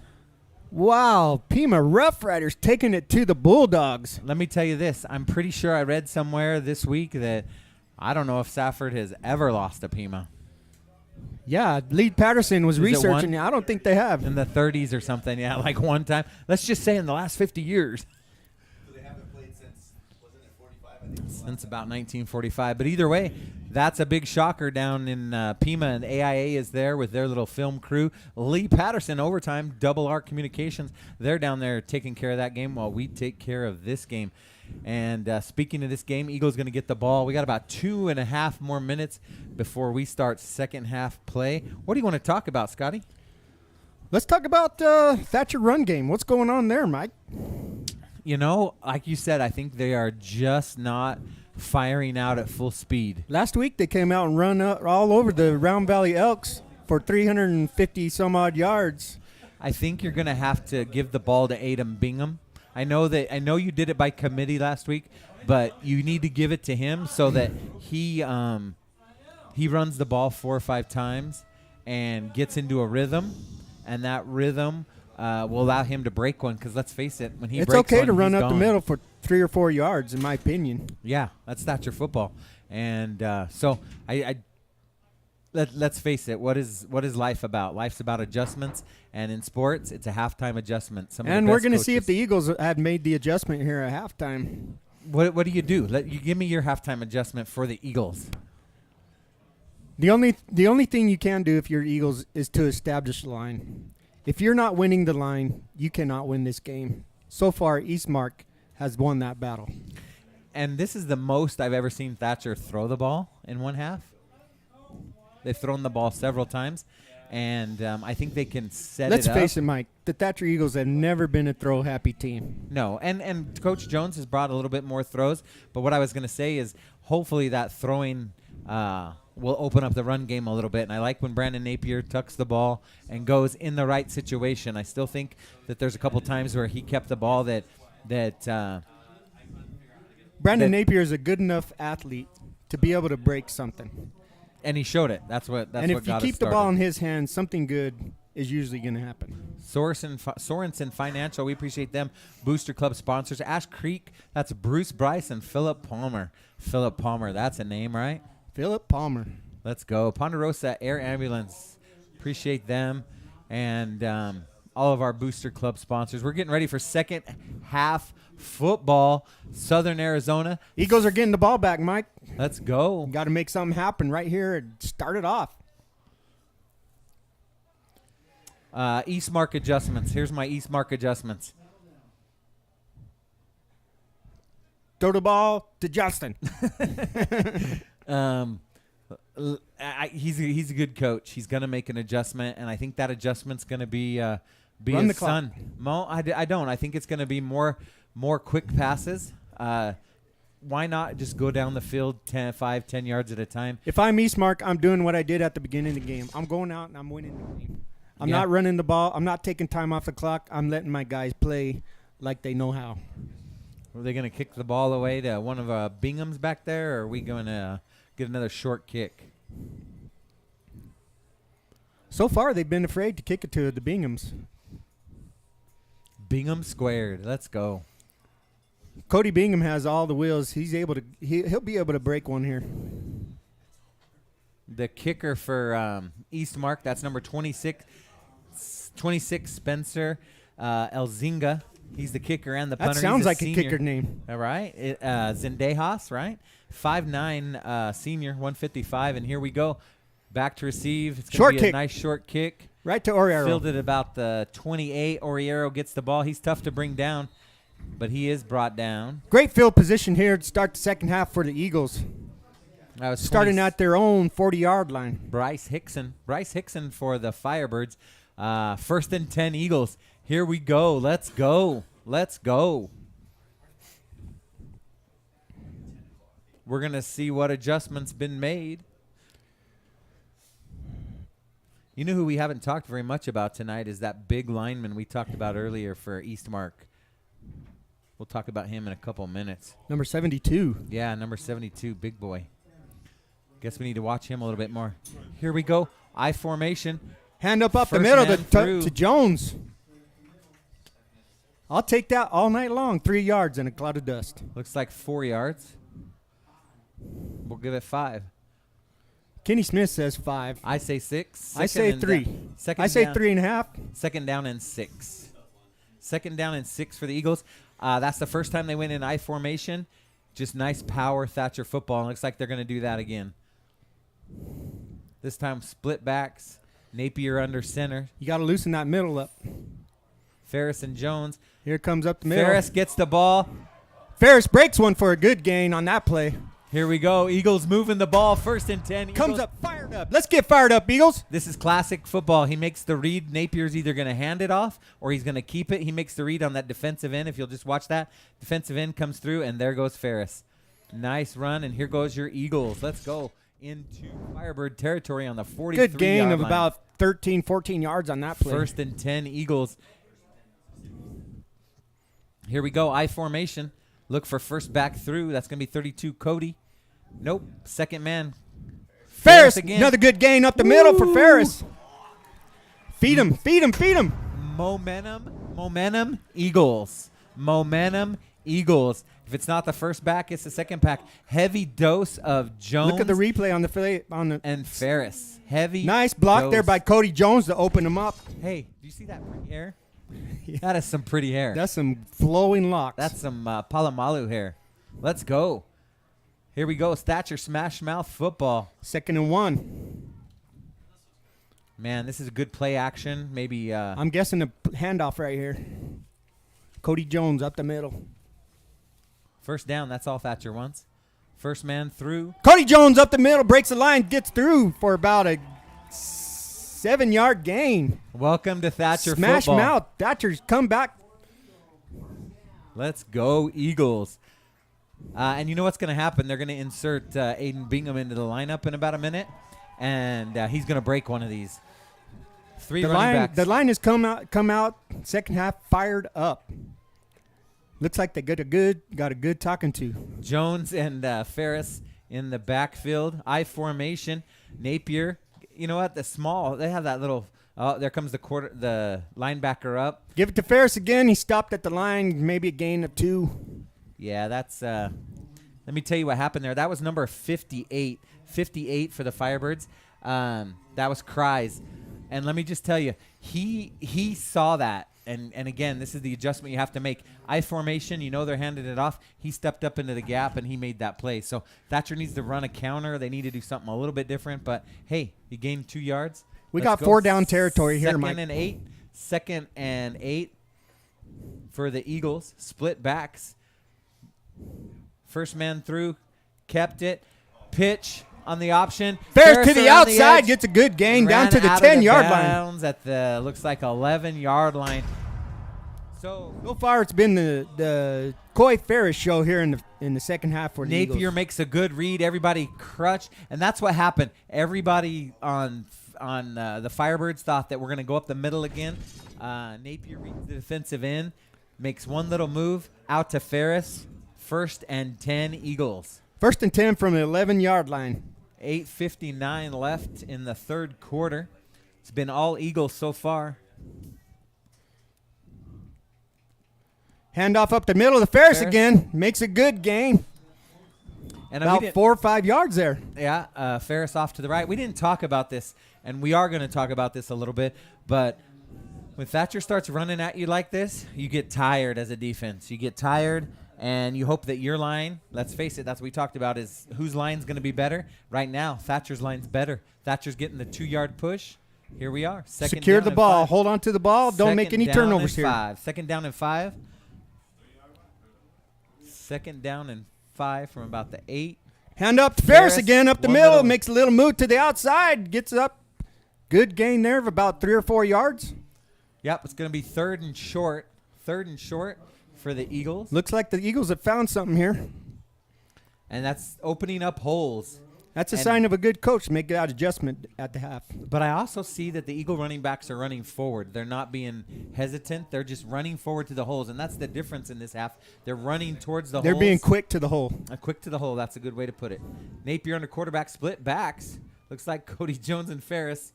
Wow, Pima Rough Riders taking it to the Bulldogs. Let me tell you this. I'm pretty sure I read somewhere this week that I don't know if Safford has ever lost to Pima. Yeah, Lee Patterson was Is it researching. one? I don't think they have. In the 30s or something, yeah, like one time. Let's just say in the last 50 years. So they haven't played since, wasn't it 45? I think Since about 1945. But either way, that's a big shocker down in Pima, and AIA is there with their little film crew. Lee Patterson, overtime, Double R Communications. They're down there taking care of that game while we take care of this game. And speaking of this game, Eagles going to get the ball. We got about 2.5 more minutes before we start second half play. What do you want to talk about, Scotty? Let's talk about Thatcher run game. What's going on there, Mike? You know, like you said, I think they are just not firing out at full speed. Last week they came out and run all over the Round Valley Elks for 350 some odd yards. I think you're going to have to give the ball to Adam Bingham. I know you did it by committee last week, but you need to give it to him so that he runs the ball 4 or 5 times and gets into a rhythm, and that rhythm will allow him to break one. Because let's face it, when he It's breaks okay one, to run he's up the gone. middle for 3 or 4 yards, in my opinion. Yeah, that's Thatcher football, and so let's face it. What is life about? Life's about adjustments, and in sports, it's a halftime adjustment. And we're going to see if the Eagles have made the adjustment here at halftime. What do you do? You give me your halftime adjustment for the Eagles. The only thing you can do if you're Eagles is to establish the line. If you're not winning the line, you cannot win this game. So far, Eastmark has won that battle. And this is the most I've ever seen Thatcher throw the ball in one half. They've thrown the ball several times, and I think they can set Let's it up. face it, Mike. The Thatcher Eagles have never been a throw-happy team. No, and Coach Jones has brought a little bit more throws. But what I was going to say is hopefully that throwing will open up the run game a little bit. And I like when Brandon Napier tucks the ball and goes in the right situation. I still think that there's a couple times where he kept the ball that Brandon Napier is a good enough athlete to be able to break something. and he showed it. That's what And if you got keep us the ball started. in his hands, something good is usually going to happen. Sorensen Financial, we appreciate them. Booster Club sponsors. Ash Creek, that's Bruce Bryce and Philip Palmer. Philip Palmer, that's a name, right? Philip Palmer. Let's go. Ponderosa Air Ambulance, appreciate them. And all of our Booster Club sponsors. We're getting ready for second half football. Southern Arizona. Eagles are getting the ball back, Mike. Let's go. Got to make something happen right here and start it off. Eastmark adjustments. Here's my Eastmark adjustments. Throw the ball to Justin. He's a good coach. He's going to make an adjustment, and I think that adjustment's going to be Run his the clock. son. No, I don't. I think it's going to be more quick passes. Why not just go down the field 5, 10 yards at a time? If I'm Eastmark, I'm doing what I did at the beginning of the game. I'm going out and I'm winning the game. I'm Yeah. not running the ball. I'm not taking time off the clock. I'm letting my guys play like they know how. Are they going to kick the ball away to one of Bingham's back there, or are we going to get another short kick? So far, they've been afraid to kick it to the Binghams. Bingham squared. Let's go. Cody Bingham has all the wheels. He's able to. He'll be able to break one here. The kicker for Eastmark, that's number 26 Spencer Elzinga. He's the kicker and the punter. That sounds He's like a senior. kicker name. All right. Zendejas, right? 5'9", senior, 155. And here we go. Back to receive. It's going to be Short a kick. nice short kick. Right to Oriero. Fielded about the 28. Oriero gets the ball. He's tough to bring down, but he is brought down. Great field position here to start the second half for the Eagles. That was Starting 20 at their own 40-yard line. Bryce Hickson for the Firebirds. 1st and 10 Eagles. Here we go. Let's go. Let's go. We're going to see what adjustments been made. You know who we haven't talked very much about tonight is that big lineman we talked about earlier for Eastmark. We'll talk about him in a couple minutes. Number 72. Yeah, number 72, big boy. Guess we need to watch him a little bit more. Here we go. I formation. Hand up the First middle man through. to Jones. I'll take that all night long. 3 yards in a cloud of dust. Looks like 4 yards. We'll give it 5. Kenny Smith says 5. I say 6. I say 3. Second I say down, 3.5. Second down and 6. Second down and 6 for the Eagles. That's the first time they went in I formation. Just nice power Thatcher football. Looks like they're going to do that again. This time split backs. Napier under center. You got to loosen that middle up. Ferris and Jones. Here comes up the middle. Ferris gets the ball. Ferris breaks one for a good gain on that play. Here we go. Eagles moving the ball. 1st and 10. Comes Eagles. up, fired up. Let's get fired up, Eagles. This is classic football. He makes the read. Napier's either going to hand it off or he's going to keep it. He makes the read on that defensive end. If you'll just watch that. Defensive end comes through, and there goes Ferris. Nice run, and here goes your Eagles. Let's go into Firebird territory on the 43-yard line. Good gain of about 13, 14 yards on that play. 1st and 10 Eagles. Here we go. I formation. Look for first back through. That's going to be 32 Cody. Nope. Second man. Ferris again. Another good gain up the middle for Ferris. Feed him, feed him, feed him. Momentum, Eagles. Momentum, Eagles. If it's not the first back, it's the second back. Heavy dose of Jones. Look at the replay on the and Ferris. Heavy. Nice block dose. there by Cody Jones to open him up. Hey, do you see that pretty hair? That is some pretty hair. That's some flowing locks. That's some Palomalu hair. Let's go. Here we go. Thatcher smash mouth football. 2nd and 1. Man, this is a good play action. Maybe. I'm guessing the handoff right here. Cody Jones up the middle. First down. That's all Thatcher wants. First man through. Cody Jones up the middle, breaks the line, gets through for about a 7-yard gain. Welcome to Thatcher Smash football. mouth. Thatcher's come back. Let's go, Eagles. And you know what's going to happen? They're going to insert Aiden Bingham into the lineup in about a minute, and he's going to break one of these. Three running backs. The line has come out second half fired up. Looks like they got a good talking to. Jones and Ferris in the backfield. I formation. Napier. You know what? They have that little. Oh, there comes the linebacker up. Give it to Ferris again. He stopped at the line. Maybe a gain of 2. Yeah, that's. Let me tell you what happened there. That was number 58. 58 for the Firebirds. That was Cries. And let me just tell you, he saw that. And again, this is the adjustment you have to make. I formation, they're handing it off. He stepped up into the gap, and he made that play. So Thatcher needs to run a counter. They need to do something a little bit different. But, hey, he gained 2 yards. We Let's got go. 4 down territory here, Mike. 2nd and 8 for the Eagles. Split backs. First man through. Kept it. Pitch on the option. Ferris to the around outside, edge. gets a good gain down Ran to the out of 10-yard line. bounds at the looks like 11-yard line. So far, it's been the Coy Ferris show here in the second half for the Napier Eagles. makes a good read. Everybody crutched, and that's what happened. Everybody on the Firebirds thought that we're going to go up the middle again. Napier reads the defensive end, makes one little move out to Ferris. 1st and 10 Eagles. 1st and 10 from the 11-yard line. 8:59 left in the third quarter. It's been all Eagles so far. Handoff up the middle to Ferris again. Makes a good gain. And About 4 or 5 yards there. Yeah, Ferris off to the right. We didn't talk about this, and we are going to talk about this a little bit, but When Thatcher starts running at you like this, you get tired as a defense. You get tired, and you hope that your line, let's face it, that's what we talked about, is whose line's going to be better. Right now, Thatcher's line's better. Thatcher's getting the 2-yard push. Here we are. Secure the ball. Hold on to the ball. Don't make any turnovers here. 2nd down and 5. 2nd down and 5 from about the 8. Hand up to Ferris again, up the middle. middle. Makes a little move to the outside. Gets up. Good gain there of about 3 or 4 yards. Yep, it's going to be 3rd and short. 3rd and short for the Eagles. Looks like the Eagles have found something here. And that's opening up holes. That's a sign of a good coach to make that adjustment at the half. But I also see that the Eagle running backs are running forward. They're not being hesitant. They're just running forward to the holes, and that's the difference in this half. They're running towards the holes. They're being quick to the hole. Quick to the hole. That's a good way to put it. Napier under quarterback split backs. Looks like Cody Jones and Ferris.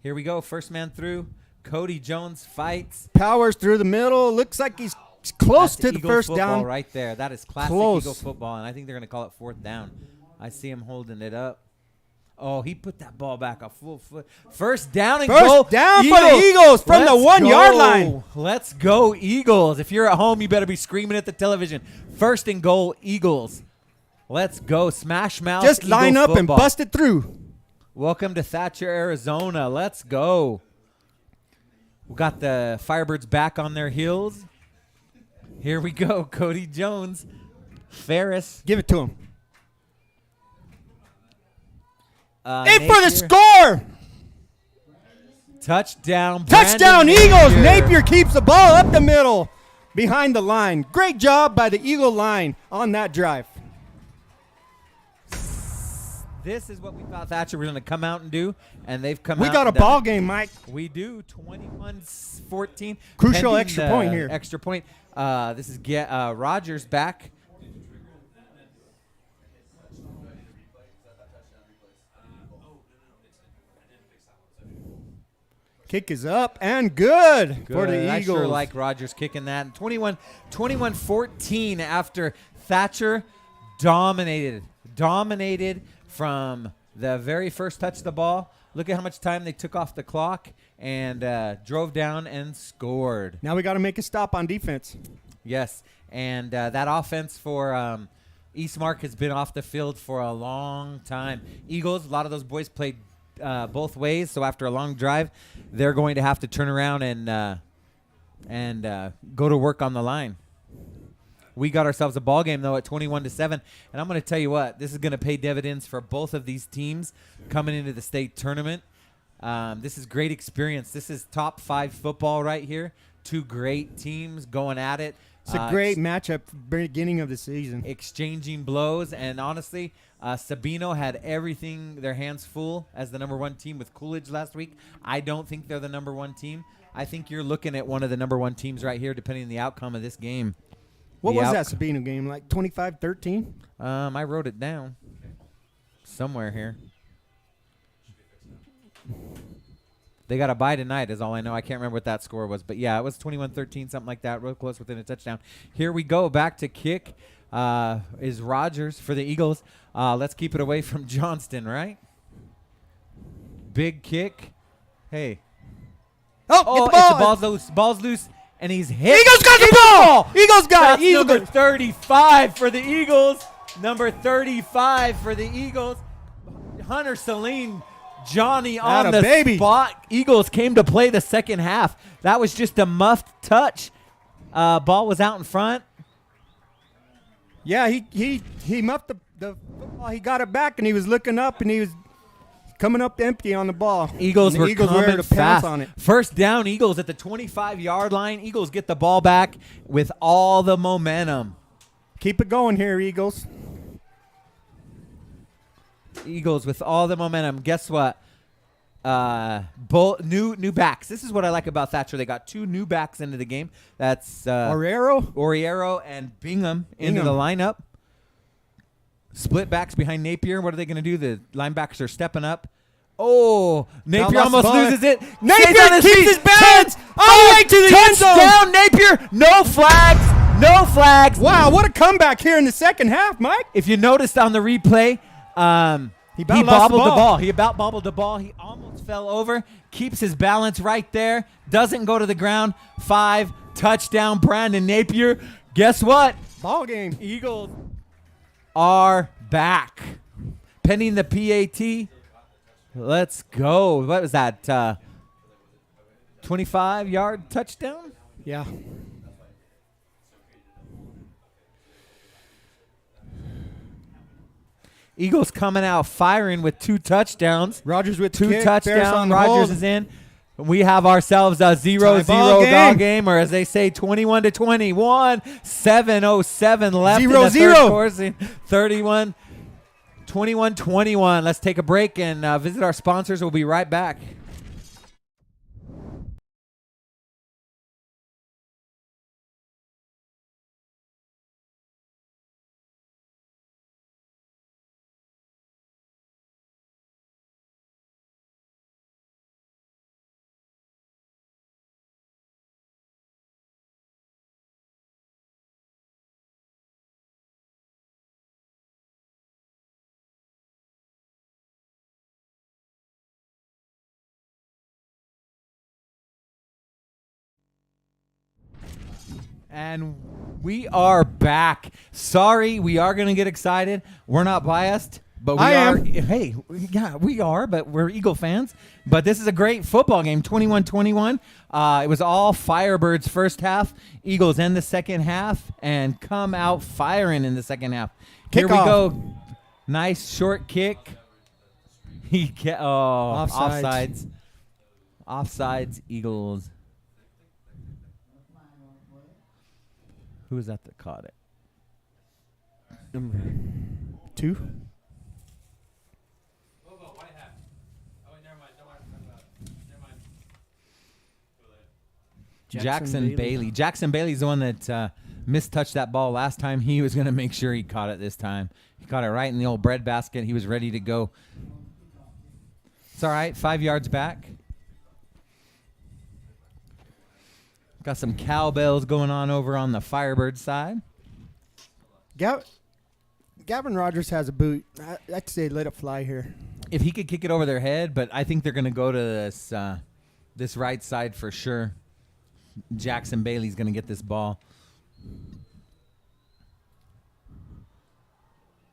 Here we go. First man through. Cody Jones fights. Powers through the middle. Looks like he's close to the Eagle first football down. right there. That is classic Close. Eagle football, and I think they're going to call it 4th down. I see him holding it up. Oh, he put that ball back a full foot. First down and goal. First down for the Eagles from the 1-yard line. Let's go, Eagles. If you're at home, you better be screaming at the television. 1st and goal, Eagles. Let's go. Smash mouth. Just line Eagle up and football. bust it through. Welcome to Thatcher, Arizona. Let's go. We got the Firebirds back on their heels. Here we go. Cody Jones. Ferris. Give it to him. Napier. For the score. Touchdown. Touchdown, Brandon Eagles. Napier keeps the ball up the middle behind the line. Great job by the Eagle line on that drive. This is what we thought Thatcher was going to come out and do, and they've come out. We got a and done ball it. game, Mike. We do. 21-14. Crucial Pending extra the point here. Extra point. This is Rogers back. Kick is up and good for the I Eagles. sure like Rogers kicking that. 21-14 after Thatcher dominated from the very first touch of the ball. Look at how much time they took off the clock and drove down and scored. Now we got to make a stop on defense. Yes, and that offense for Eastmark has been off the field for a long time. Eagles, a lot of those boys played both ways, so after a long drive, they're going to have to turn around and go to work on the line. We got ourselves a ball game, though, at 21-7, and I'm going to tell you what, this is going to pay dividends for both of these teams coming into the state tournament. This is great experience. This is top 5 football right here. 2 great teams going at it. It's a great matchup beginning of the season. Exchanging blows, and honestly, Sabino had everything, their hands full as the number 1 team with Coolidge last week. I don't think they're the number 1 team. I think you're looking at one of the number 1 teams right here, depending on the outcome of this game. What was that Sabino game, like 25-13? I wrote it down somewhere here. They got a bye tonight is all I know. I can't remember what that score was. But, yeah, it was 21-13, something like that, real close within a touchdown. Here we go. Back to kick is Rogers for the Eagles. Let's keep it away from Johnston, right? Big kick. Hey. Oh, It's the ball's loose. Ball's loose, and he's hit. Eagles got the ball. Eagles got it. That's number 35 for the Eagles. Number 35 for the Eagles. Hunter Saline, Johnny on the spot. Eagles came to play the second half. That was just a muffed touch. Ball was out in front. Yeah, he muffed the football. He got it back, and he was looking up, and he was coming up empty on the ball. Eagles were coming to fast. on it. First down, Eagles at the 25-yard line. Eagles get the ball back with all the momentum. Keep it going here, Eagles. Eagles with all the momentum. Guess what? New backs. This is what I like about Thatcher. They got 2 new backs into the game. That's Oriero and Bingham into the lineup. Split backs behind Napier. What are they going to do? The linebackers are stepping up. Oh, Napier almost loses it. Napier keeps his balance all the way to the end zone. Touchdown, Napier. No flags. No flags. Wow, what a comeback here in the second half, Mike. If you noticed on the replay, He He lost bobbled the ball. He about bobbled the ball. He almost fell over. Keeps his balance right there. Doesn't go to the ground. 5, touchdown, Brandon Napier. Guess what? Ball game. Eagles are back. Pending the PAT. Let's go. What was that? 25-yard touchdown? Yeah. Eagles coming out firing with 2 touchdowns. Rogers with 2 kick, touchdowns. Ferris on the Rogers hold. is in. We have ourselves a 0-0 Tie-ball dog game. game, or as they say, 21-21. 7:07 left in the 0-0. third quarter. 21-21. Let's take a break and visit our sponsors. We'll be right back. And we are back. Sorry, we are going to get excited. We're not biased, but we I are. am. Hey, yeah, we are, but we're Eagle fans. But this is a great football game, 21-21. It was all Firebirds first half. Eagles end the second half and come out firing in the second half. Here we Kickoff. go. Nice short kick. Offsides. Offsides, Eagles. Who was that caught it? Number 2. Jackson Bailey. Jackson Bailey's the one that mistouched that ball last time. He was going to make sure he caught it this time. He caught it right in the old bread basket. He was ready to go. It's all right. 5 yards back. Got some cowbells going on over on the Firebird side. Gavin Rogers has a boot. I'd say let it fly here. If he could kick it over their head, but I think they're going to go to this right side for sure. Jackson Bailey's going to get this ball.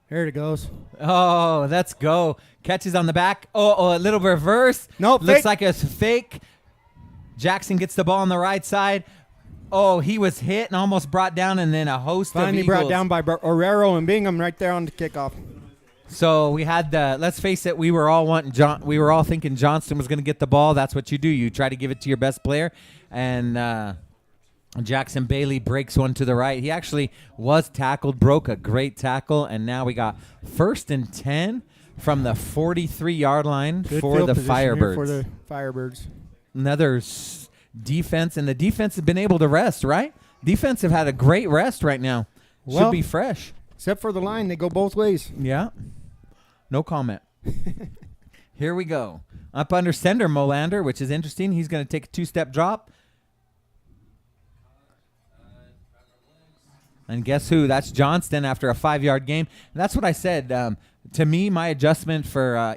Here it goes. Oh, let's go. Catches on the back. Oh, a little reverse. No, Looks fake. like a fake. Jackson gets the ball on the right side. Oh, he was hit and almost brought down, and then a host Finally of brought Eagles. down by Orrero and Bingham right there on the kickoff. So we had let's face it, we were all thinking Johnston was going to get the ball. That's what you do. You try to give it to your best player. And Jackson Bailey breaks one to the right. He actually was tackled, broke a great tackle, and now we got 1st and 10 from the 43-yard line Good for field the position here Firebirds. For the Firebirds. Another defense, and the defense has been able to rest, right? Defense have had a great rest right now. Should Well, be fresh. Except for the line, they go both ways. Yeah. No comment. Here we go. Up under center, Molander, which is interesting. He's going to take a 2-step drop. And guess who? That's Johnston after a 5-yard game. And that's what I said. To me, my adjustment for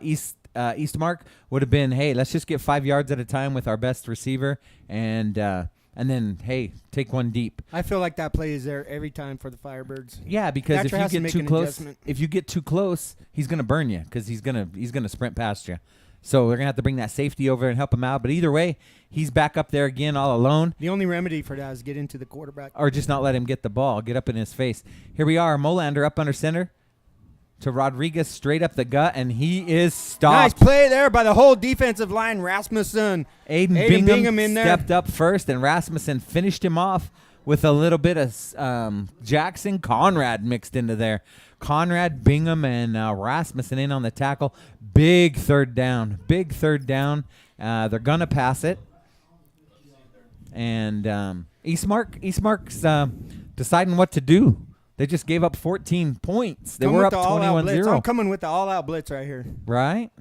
Eastmark would have been, hey, let's just get 5 yards at a time with our best receiver, and then, hey, take one deep. I feel like that play is there every time for the Firebirds. Yeah, because Thatcher has to make an close, adjustment. if you get too close, he's gonna burn you because he's gonna sprint past you. So we're gonna have to bring that safety over and help him out. But either way, he's back up there again, all alone. The only remedy for that is get into the quarterback. Or just not let him get the ball, get up in his face. Here we are, Molander up under center to Rodriguez, straight up the gut, and he is stopped. Nice play there by the whole defensive line. Rasmussen. Aiden Bingham in there. stepped up first, and Rasmussen finished him off with a little bit of Jackson Conrad mixed into there. Conrad, Bingham, and Rasmussen in on the tackle. Big third down. They're going to pass it. And Eastmark's deciding what to do. They just gave up 14 points. They were up 21-0. I'm coming with the all-out blitz right here. Right?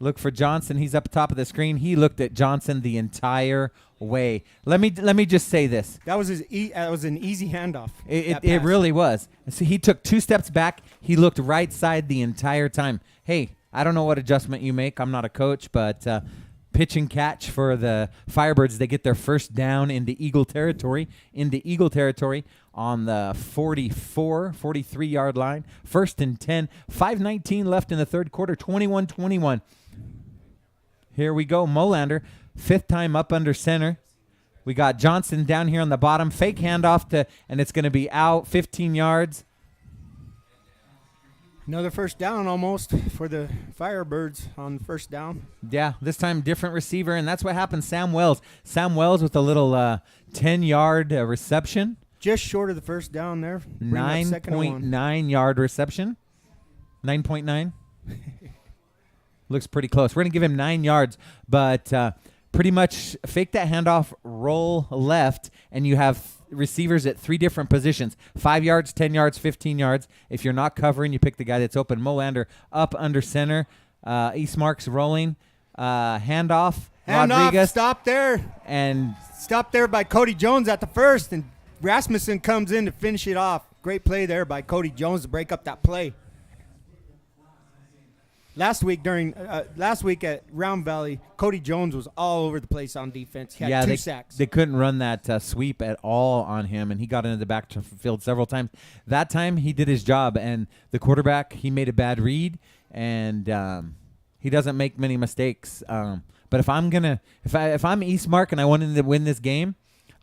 Look for Johnson. He's up top of the screen. He looked at Johnson the entire way. Let me just say this. That was an easy handoff. It really was. So he took 2 steps back. He looked right side the entire time. Hey, I don't know what adjustment you make. I'm not a coach, but pitch and catch for the Firebirds. They get their first down into Eagle territory. On the 43-yard line. 1st and 10. 5:19 left in the third quarter. 21-21. Here we go. Molander, 5th time up under center. We got Johnson down here on the bottom. Fake handoff and it's going to be out 15 yards. Another first down almost for the Firebirds on first down. Yeah, this time different receiver, and that's what happened. Sam Wells with a little 10-yard reception. Just short of the first down there. 9.9 yard reception. 9.9. Looks pretty close. We're going to give him 9 yards, but pretty much fake that handoff, roll left, and you have receivers at 3 different positions. 5 yards, 10 yards, 15 yards. If you're not covering, you pick the guy that's open. Molander up under center. Eastmark's rolling. Handoff. Rodriguez. Stop there. And stop there by Cody Jones at the first, and Rasmussen comes in to finish it off. Great play there by Cody Jones to break up that play. Last week at Round Valley, Cody Jones was all over the place on defense. He had 2 sacks. They couldn't run that sweep at all on him, and he got into the backfield several times. That time he did his job, and the quarterback, he made a bad read, and he doesn't make many mistakes. But if I'm Eastmark and I wanted to win this game,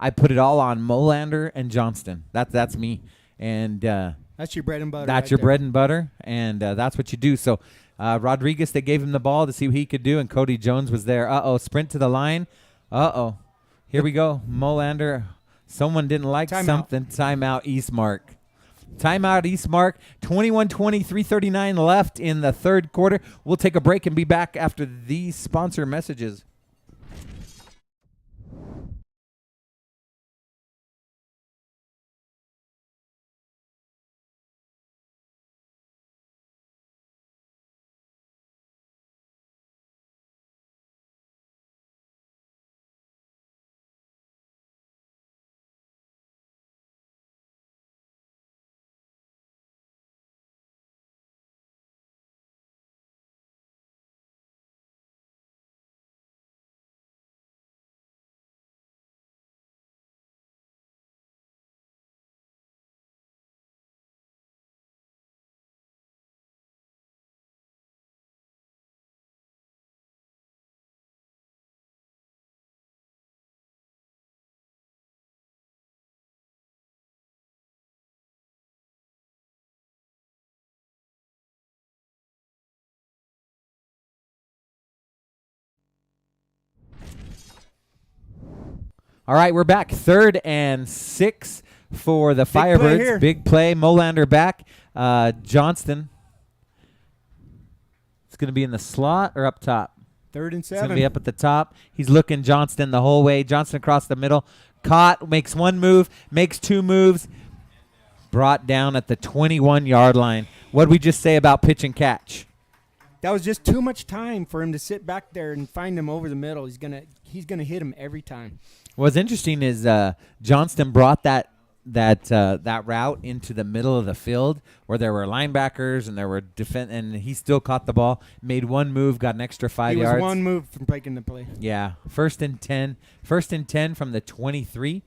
I put it all on Molander and Johnston. That's me, and that's your bread and butter. That's your bread and butter, and that's what you do. So Rodriguez, they gave him the ball to see what he could do, and Cody Jones was there. Sprint to the line. Here we go. Molander. Someone didn't like something. Timeout Eastmark. Timeout Eastmark. 21-20, 3:39 left in the third quarter. We'll take a break and be back after these sponsor messages. All right, we're back. 3rd and 6 for the Firebirds. Big play. Molander back. Johnston. It's going to be in the slot or up top? 3rd and 7. It's going to be up at the top. He's looking Johnston the whole way. Johnston across the middle. Caught. Makes 1 move. Makes 2 moves. Brought down at the 21-yard line. What did we just say about pitch and catch? That was just too much time for him to sit back there and find him over the middle. He's gonna hit him every time. What's interesting is Johnston brought that route into the middle of the field where there were linebackers and there were and he still caught the ball, made 1 move, got an extra 5 yards. He was 1 move from breaking the play. Yeah, 1st and 10. 1st and 10 from the 23.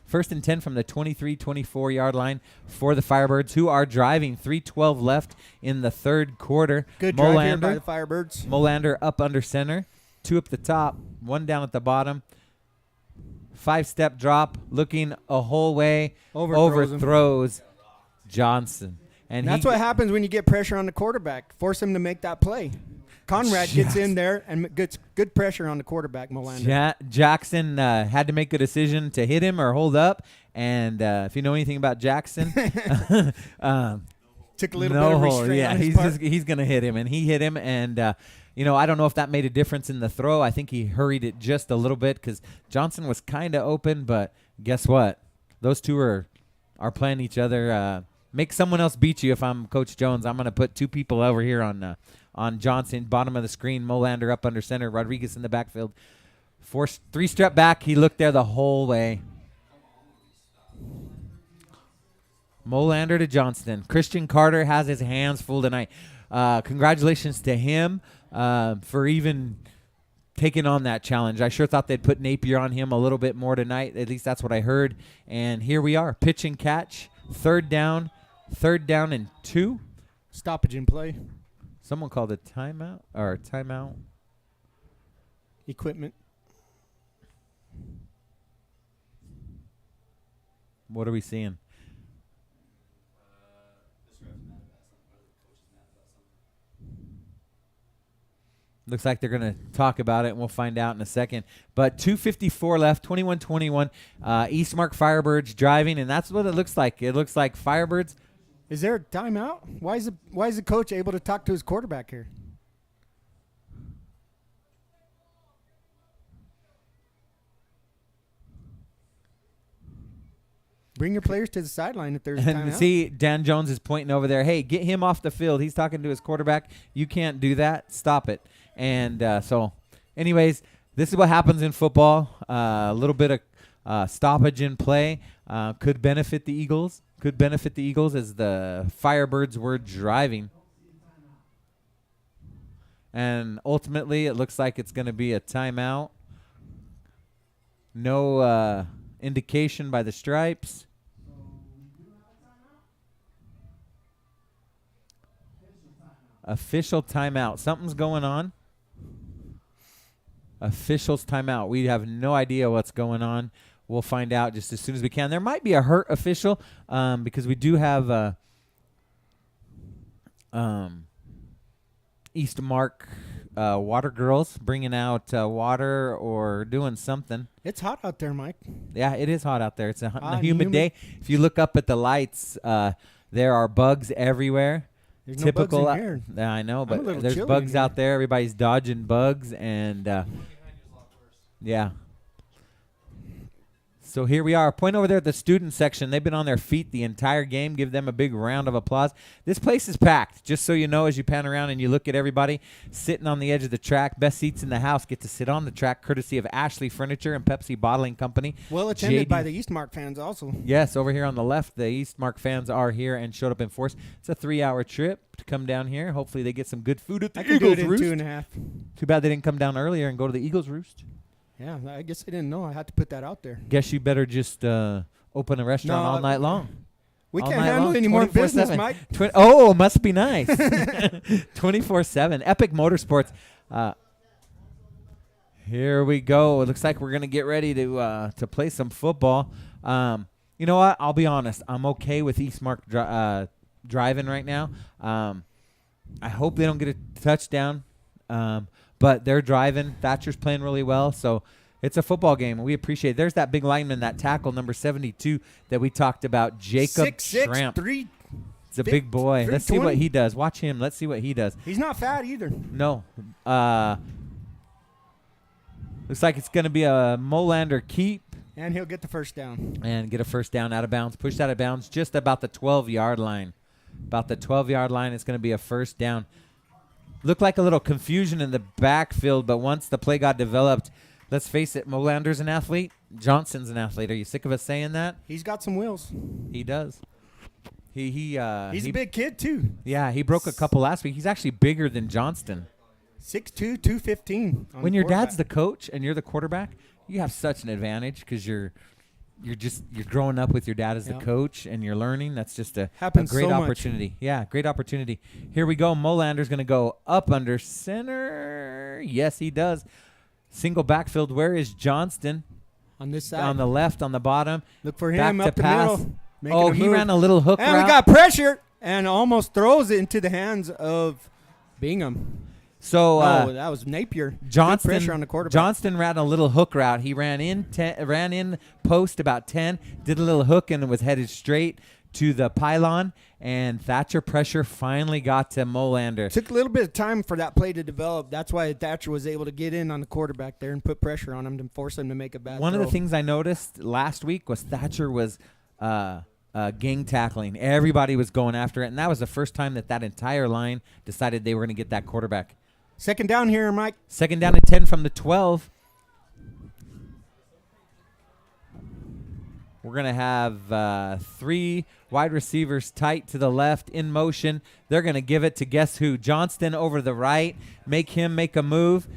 1st and 10 from the 24-yard line for the Firebirds, who are driving. 3:12 left in the third quarter. Good drive here by the Firebirds. Molander up under center. 2 up the top, 1 down at the bottom. 5-step drop, looking a whole way, overthrows Johnson. And that's what happens when you get pressure on the quarterback. Force him to make that play. Conrad gets in there and gets good pressure on the quarterback, Molander. Jackson had to make a decision to hit him or hold up. And if you know anything about Jackson, took a little bit of restraint on his part. He's going to hit him. And he hit him. And, I don't know if that made a difference in the throw. I think he hurried it just a little bit because Johnson was kind of open. But guess what? Those two are playing each other make someone else beat you. If I'm Coach Jones, I'm going to put 2 people over here on Johnson, bottom of the screen. Molander up under center. Rodriguez in the backfield. 3-step back. He looked there the whole way. Molander to Johnston. Christian Carter has his hands full tonight. Congratulations to him for even taking on that challenge. I sure thought they'd put Napier on him a little bit more tonight. At least that's what I heard. And here we are. Pitch and catch. Third down and 2. Stoppage in play. Someone called a timeout or timeout. Equipment. What are we seeing? Looks like they're going to talk about it, and we'll find out in a second. But 2:54 left, 21-21. Eastmark Firebirds driving, and that's what it looks like. It looks like Firebirds. Is there a timeout? Why is the coach able to talk to his quarterback here? Bring your players to the sideline if there's a And timeout. see, Dan Jones is pointing over there. Hey, get him off the field. He's talking to his quarterback. You can't do that. Stop it. And so, anyways, this is what happens in football. A little bit of stoppage in play could benefit the Eagles. Could benefit the Eagles as the Firebirds were driving. And ultimately, it looks like it's going to be a timeout. No indication by the stripes. Official timeout. Something's going on. Officials timeout. We have no idea what's going on. We'll find out just as soon as we can. There might be a hurt official because we do have Eastmark water girls bringing out water or doing something. It's hot out there, Mike. Yeah, it is hot out there. It's a Hot, humid day. If you look up at the lights, there are bugs everywhere. There's Typical. no bugs in here. Yeah, I know, I'm a but little there's chilly bugs in out here. there. Everybody's dodging bugs, and yeah. So here we are. Point over there at the student section. They've been on their feet the entire game. Give them a big round of applause. This place is packed, just so you know, as you pan around and you look at everybody sitting on the edge of the track. Best seats in the house get to sit on the track, courtesy of Ashley Furniture and Pepsi Bottling Company. Well attended JD by the Eastmark fans also. Yes, over here on the left, the Eastmark fans are here and showed up in force. It's a 3-hour trip to come down here. Hopefully they get some good food at the I could do Eagles it in Roost. 2.5. Too bad they didn't come down earlier and go to the Eagles Roost. Yeah, I guess I didn't know. I had to put that out there. Guess you better just open a restaurant all night long. We All can't night handle long, any more 24/7. business, Mike. Oh, must be nice. 24/7. Epic Motorsports. Here we go. It looks like we're going to get ready to play some football. You know what? I'll be honest. I'm okay with Eastmark driving right now. I hope they don't get a touchdown. But they're driving. Thatcher's playing really well. So it's a football game, and we appreciate it. There's that big lineman, that tackle, number 72, that we talked about, Jacob 6'6", Tramp. 3. It's a big boy. Let's see what 320. he does. Watch him. Let's see what he does. He's not fat either. No. Looks like it's going to be a Molander keep And he'll get the first down. and get a first down out of bounds. Pushed out of bounds just about the 12-yard line. About the 12-yard line, it's going to be a first down. Looked like a little confusion in the backfield, but once the play got developed, let's face it, Molander's an athlete. Johnson's an athlete. Are you sick of us saying that? He's got some wheels. He does. He's He's a big kid, too. Yeah, he broke a couple last week. He's actually bigger than Johnston. 6'2", 215. When your dad's the coach and you're the quarterback, you have such an advantage because you're growing up with your dad as the Yep. coach and you're learning. That's just a Happens great so much. opportunity. Yeah, great opportunity. Here we go. Molander's going to go up under center. Yes, he does. Single backfield. Where is Johnston? On this side. On the left, on the bottom. Look for Back him to up the pass. middle. making Oh, a he move. ran a little hook And route. we got pressure and almost throws it into the hands of Bingham. So that was Napier. Good Johnston pressure on the quarterback. Johnston ran a little hook route. He ran in post about 10, did a little hook and was headed straight to the pylon. And Thatcher pressure finally got to Molander. Took a little bit of time for that play to develop. That's why Thatcher was able to get in on the quarterback there and put pressure on him to force him to make a bad One throw. of the things I noticed last week was Thatcher was a gang tackling. Everybody was going after it, and that was the first time that entire line decided they were going to get that quarterback. Second down here, Mike. Second down and 10 from the 12. We're going to have 3 wide receivers tight to the left in motion. They're going to give it to guess who? Johnston over the right. Make him make a move.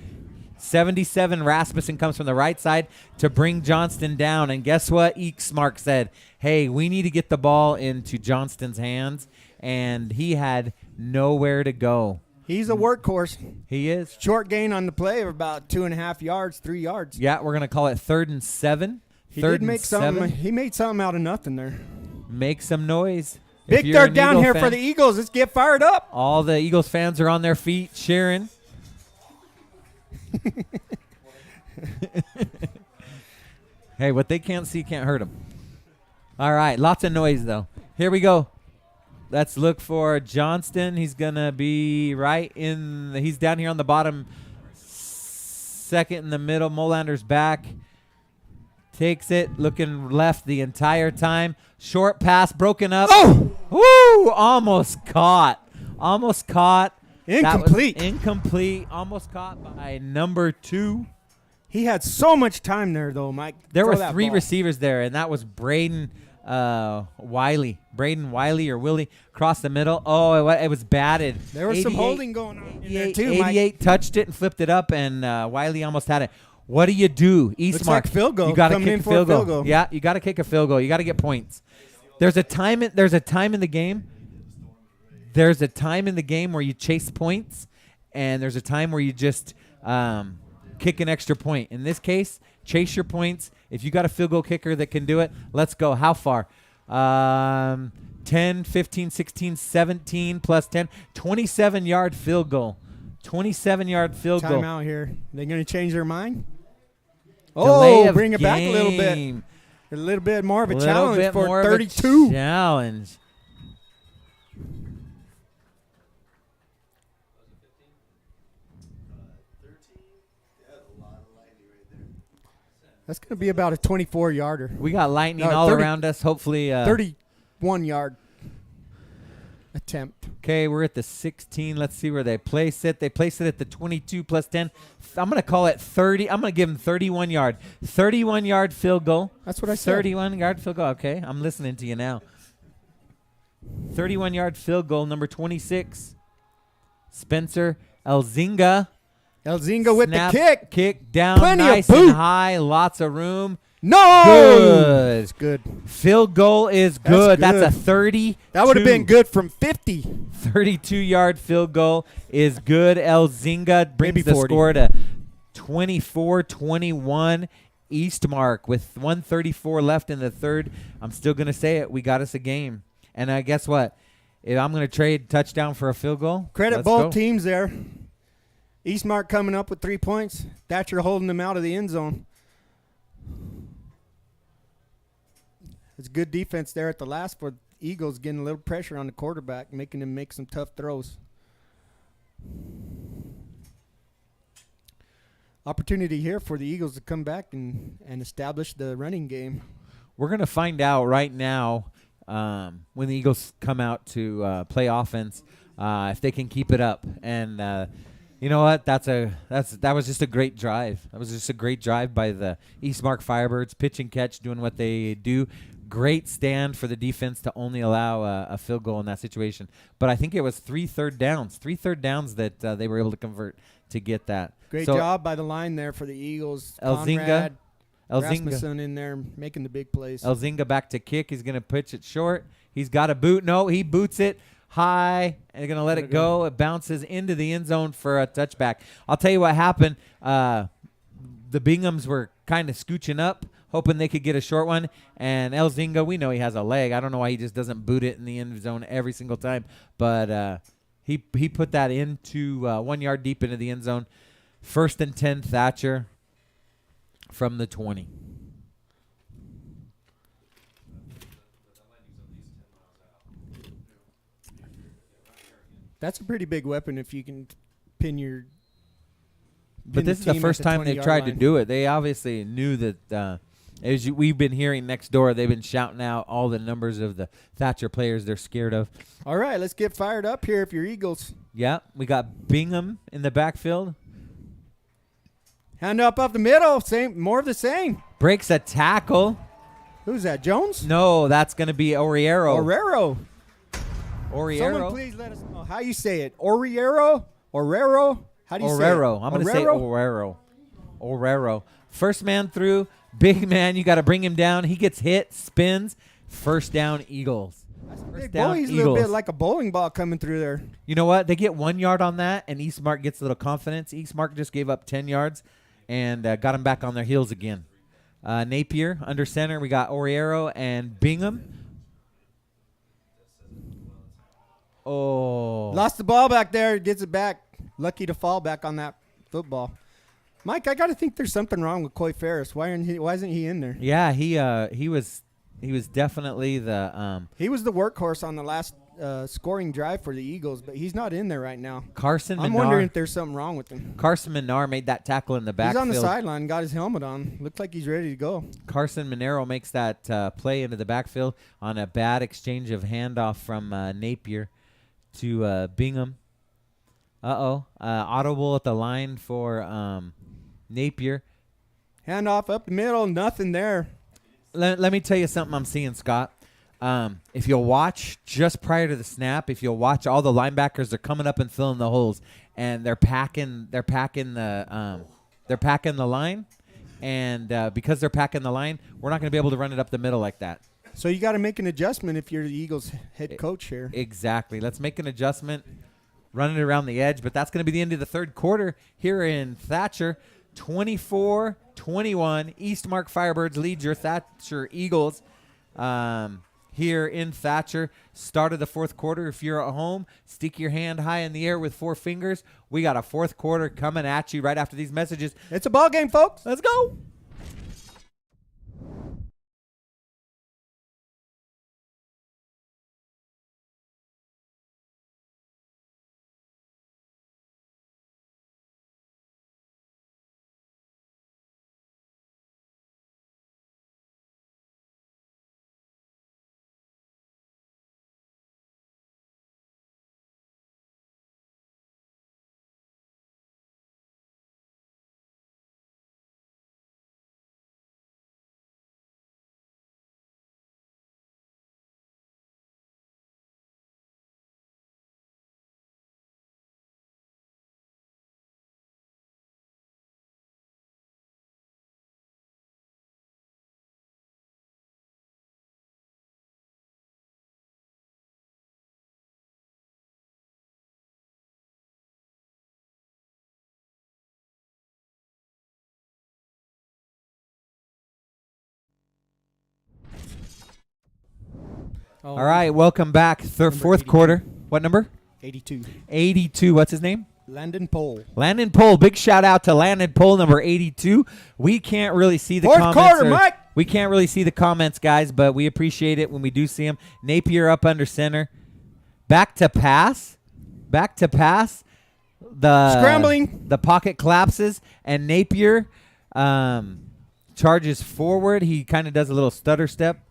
77 Rasmussen comes from the right side to bring Johnston down. And guess what? Eastmark said, hey, we need to get the ball into Johnston's hands. And he had nowhere to go. He's a workhorse. He is. Short gain on the play of about 2.5 yards, 3 yards. Yeah, we're going to call it 3rd and 7. He did make something. He made something out of nothing there. Make some noise. Big third down here for the Eagles. Let's get fired up. All the Eagles fans are on their feet cheering. Hey, what they can't see can't hurt them. All right, lots of noise, though. Here we go. Let's look for Johnston. He's going to be he's down here on the bottom. Second in the middle. Molander's back. Takes it, looking left the entire time. Short pass, broken up. Oh! Woo! Almost caught. Incomplete. That was incomplete. Almost caught by number 2. He had so much time there, though, Mike. There Throw were that 3 ball. receivers there, and that was Braden Wiley. Braden Wiley or Willie across the middle. Oh, it was batted. There was some 88 holding going on in there, too, 88 Mike. touched it and flipped it up, and Wiley almost had it. What do you do? Eastmark. like field goal. You got to Coming kick in a for a field field goal. goal. Yeah, you got to kick a field goal. You got to get points. There's a time in the game. There's a time in the game where you chase points, and there's a time where you just kick an extra point. In this case, chase your points. If you got a field goal kicker that can do it, let's go. How far? 10, 15, 16, 17 plus 10. 27-yard field goal. 27-yard field goal. Time out here. They going to change their mind? Delay of bring it back a little bit. game. A little bit more of a Little challenge bit for more of a 32. challenge. That's going to be about a 24-yarder. We got lightning No, all 30 around us. Hopefully. 31-yard attempt. Okay, we're at the 16. Let's see where they place it. They place it at the 22 plus 10. I'm going to call it 30. I'm going to give them 31-yard. 31-yard field goal. That's what I said. 31-yard field goal. Okay, I'm listening to you now. 31-yard field goal, number 26. Spencer Elzinga. Elzinga with Snap, the kick. Kick down Plenty of nice boot. and high. Lots of room. No! Good. It's good. Field goal is good. That's a good. 30. That would have been good from 50. 32-yard field goal is good. Elzinga brings Maybe the 40. score to 24-21. Eastmark with 1:34 left in the third. I'm still going to say it. We got us a game. And guess what? If I'm going to trade touchdown for a field goal. Credit let's both go. teams there. Eastmark coming up with 3 points. Thatcher holding them out of the end zone. It's good defense there at the last for Eagles, getting a little pressure on the quarterback, making him make some tough throws. Opportunity here for the Eagles to come back and establish the running game. We're going to find out right now when the Eagles come out to play offense if they can keep it up. And you know what? That was just a great drive. That was just a great drive by the Eastmark Firebirds, pitch and catch, doing what they do. Great stand for the defense to only allow a field goal in that situation. But I think it was 3 third downs that they were able to convert to get that. Great So job by the line there for the Eagles. Elzinga. Rasmussen in there making the big plays. Elzinga back to kick. He's going to pitch it short. He's got a boot. No, he boots it high, and they're going to let it go. It bounces into the end zone for a touchback. I'll tell you what happened. The Binghams were kind of scooching up, hoping they could get a short one. And Elzinga, we know he has a leg. I don't know why he just doesn't boot it in the end zone every single time. But he put that into 1 yard deep into the end zone. 1st and 10, Thatcher from the 20. That's a pretty big weapon if you can pin your. But this is the first time they've tried to do it. They obviously knew that we've been hearing next door, they've been shouting out all the numbers of the Thatcher players they're scared of. All right, let's get fired up here if you're Eagles. Yeah, we got Bingham in the backfield. Hand up the middle. More of the same. Breaks a tackle. Who's that, Jones? No, that's going to be Oriero. Oriero. Someone please let us know how you say it. Oriero? How do you say it? I'm going to say Orero. First man through. Big man, you got to bring him down. He gets hit, spins. First down, Eagles. Big boy, he's a little bit like a bowling ball coming through there. You know what? They get 1 yard on that, and Eastmark gets a little confidence. Eastmark just gave up 10 yards and got them back on their heels again. Napier under center. We got Oriero and Bingham. Oh. Lost the ball back there. Gets it back. Lucky to fall back on that football. Mike, I got to think there's something wrong with Coy Ferris. Why isn't he in there? Yeah, he was definitely the he was the workhorse on the last scoring drive for the Eagles, but he's not in there right now. I'm wondering if there's something wrong with him. Carson Minar made that tackle in the backfield. He's on the sideline, got his helmet on. Looks like he's ready to go. Carson Monero makes that play into the backfield on a bad exchange of handoff from Napier to Bingham. Audible at the line for Napier. Handoff up the middle, nothing there. Let me tell you something I'm seeing, Scott. If you'll watch just prior to the snap, if you'll watch, all the linebackers are coming up and filling the holes, and they're packing the line, and because they're packing the line, we're not going to be able to run it up the middle like that. So you got to make an adjustment if you're the Eagles head coach here. Exactly. Let's make an adjustment, run it around the edge, but that's going to be the end of the third quarter here in Thatcher. 24-21, Eastmark Firebirds leads your Thatcher Eagles here in Thatcher. Start of the fourth quarter. If you're at home, stick your hand high in the air with 4 fingers. We got a fourth quarter coming at you right after these messages. It's a ball game, folks. Let's go. Oh, All right, welcome back. Fourth 82. quarter. What number? 82. 82. What's his name? Landon Pohl. Landon Pohl. Big shout out to Landon Pohl, number 82. We can't really see the Fourth comments. quarter, Mike. We can't really see the comments, guys, but we appreciate it when we do see them. Napier up under center. Back to pass. The Scrambling. The pocket collapses, and Napier charges forward. He kind of does a little stutter step.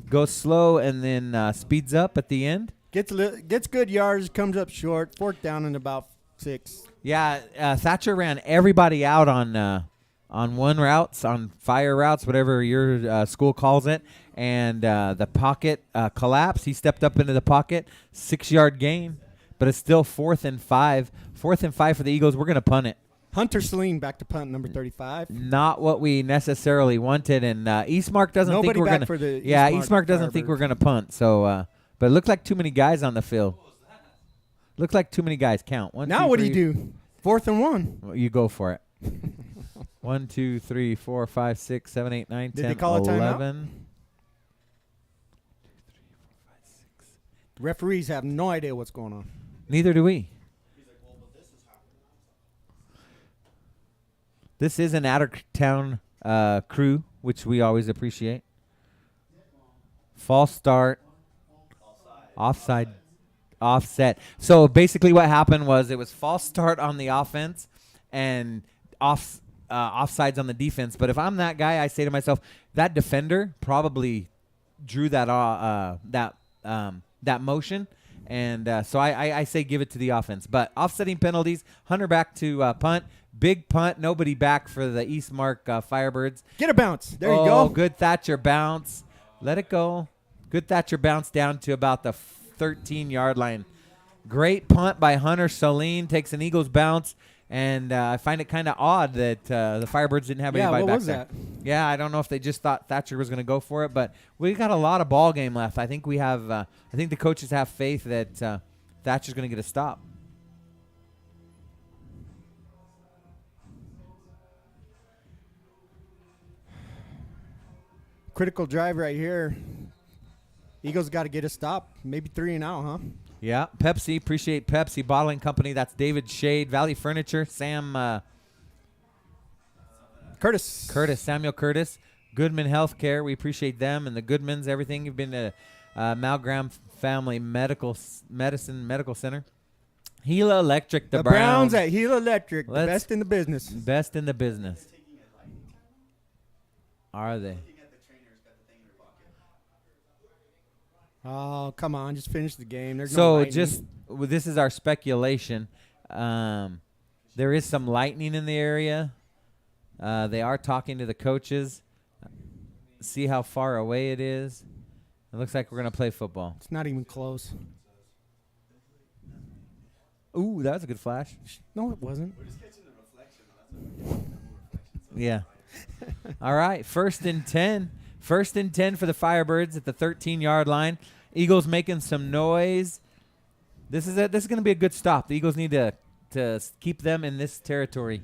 Goes slow and then speeds up at the end. Gets good yards, comes up short. Fourth down in about 6. Yeah, Thatcher ran everybody out on one routes, on fire routes, whatever your school calls it, and the pocket collapsed. He stepped up into the pocket, 6-yard gain, but it's still 4th and 5. 4th and 5 for the Eagles. We're going to punt it. Hunter Celine back to punt, number 35. Not what we necessarily wanted, and Eastmark doesn't think we're going to. Yeah, Eastmark doesn't think we're going to punt. So, but it looked like too many guys on the field. Looked like too many guys. Count 1. Now 2, what 3. do you do? 4th and 1. Well, you go for it. 1, 2, 3, 4, 5, 6, 7, 8, 9, Did 10, they call a timeout? 11. The referees have no idea what's going on. Neither do we. This is an out-of-town crew, which we always appreciate. False start. Offside. Offset. So basically what happened was it was false start on the offense and offsides on the defense. But if I'm that guy, I say to myself, that defender probably drew that that motion. And so I say give it to the offense. But offsetting penalties, Hunter back to punt. Big punt, nobody back for the Eastmark Firebirds. Get a bounce. There you Oh, go. good Thatcher bounce. Let it go. Good Thatcher bounce down to about the 13-yard line. Great punt by Hunter Saline. Takes an Eagles bounce. And I find it kind of odd that the Firebirds didn't have anybody what back was there. that? Yeah, I don't know if they just thought Thatcher was going to go for it, but we got a lot of ball game left. I think we have. I think the coaches have faith that Thatcher's going to get a stop. Critical drive right here. Eagles got to get a stop. Maybe 3 and out, huh? Yeah, Pepsi. Appreciate Pepsi Bottling Company. That's David Shade, Valley Furniture, Sam Curtis. Samuel Curtis, Goodman Healthcare. We appreciate them and the Goodmans. Everything. You've been to Malgram Family Medical Center. Gila Electric. The Browns at Gila Electric. The Let's- best in the business. Best in the business. Are they? Oh, come on. Just finish the game. There's no So lightning. this is our speculation. There is some lightning in the area. They are talking to the coaches. See how far away it is. It looks like we're going to play football. It's not even close. Ooh, that was a good flash. No, it wasn't. Yeah. All right, 1st and 10. 1st and 10 for the Firebirds at the 13-yard line. Eagles making some noise. This is going to be a good stop. The Eagles need to keep them in this territory.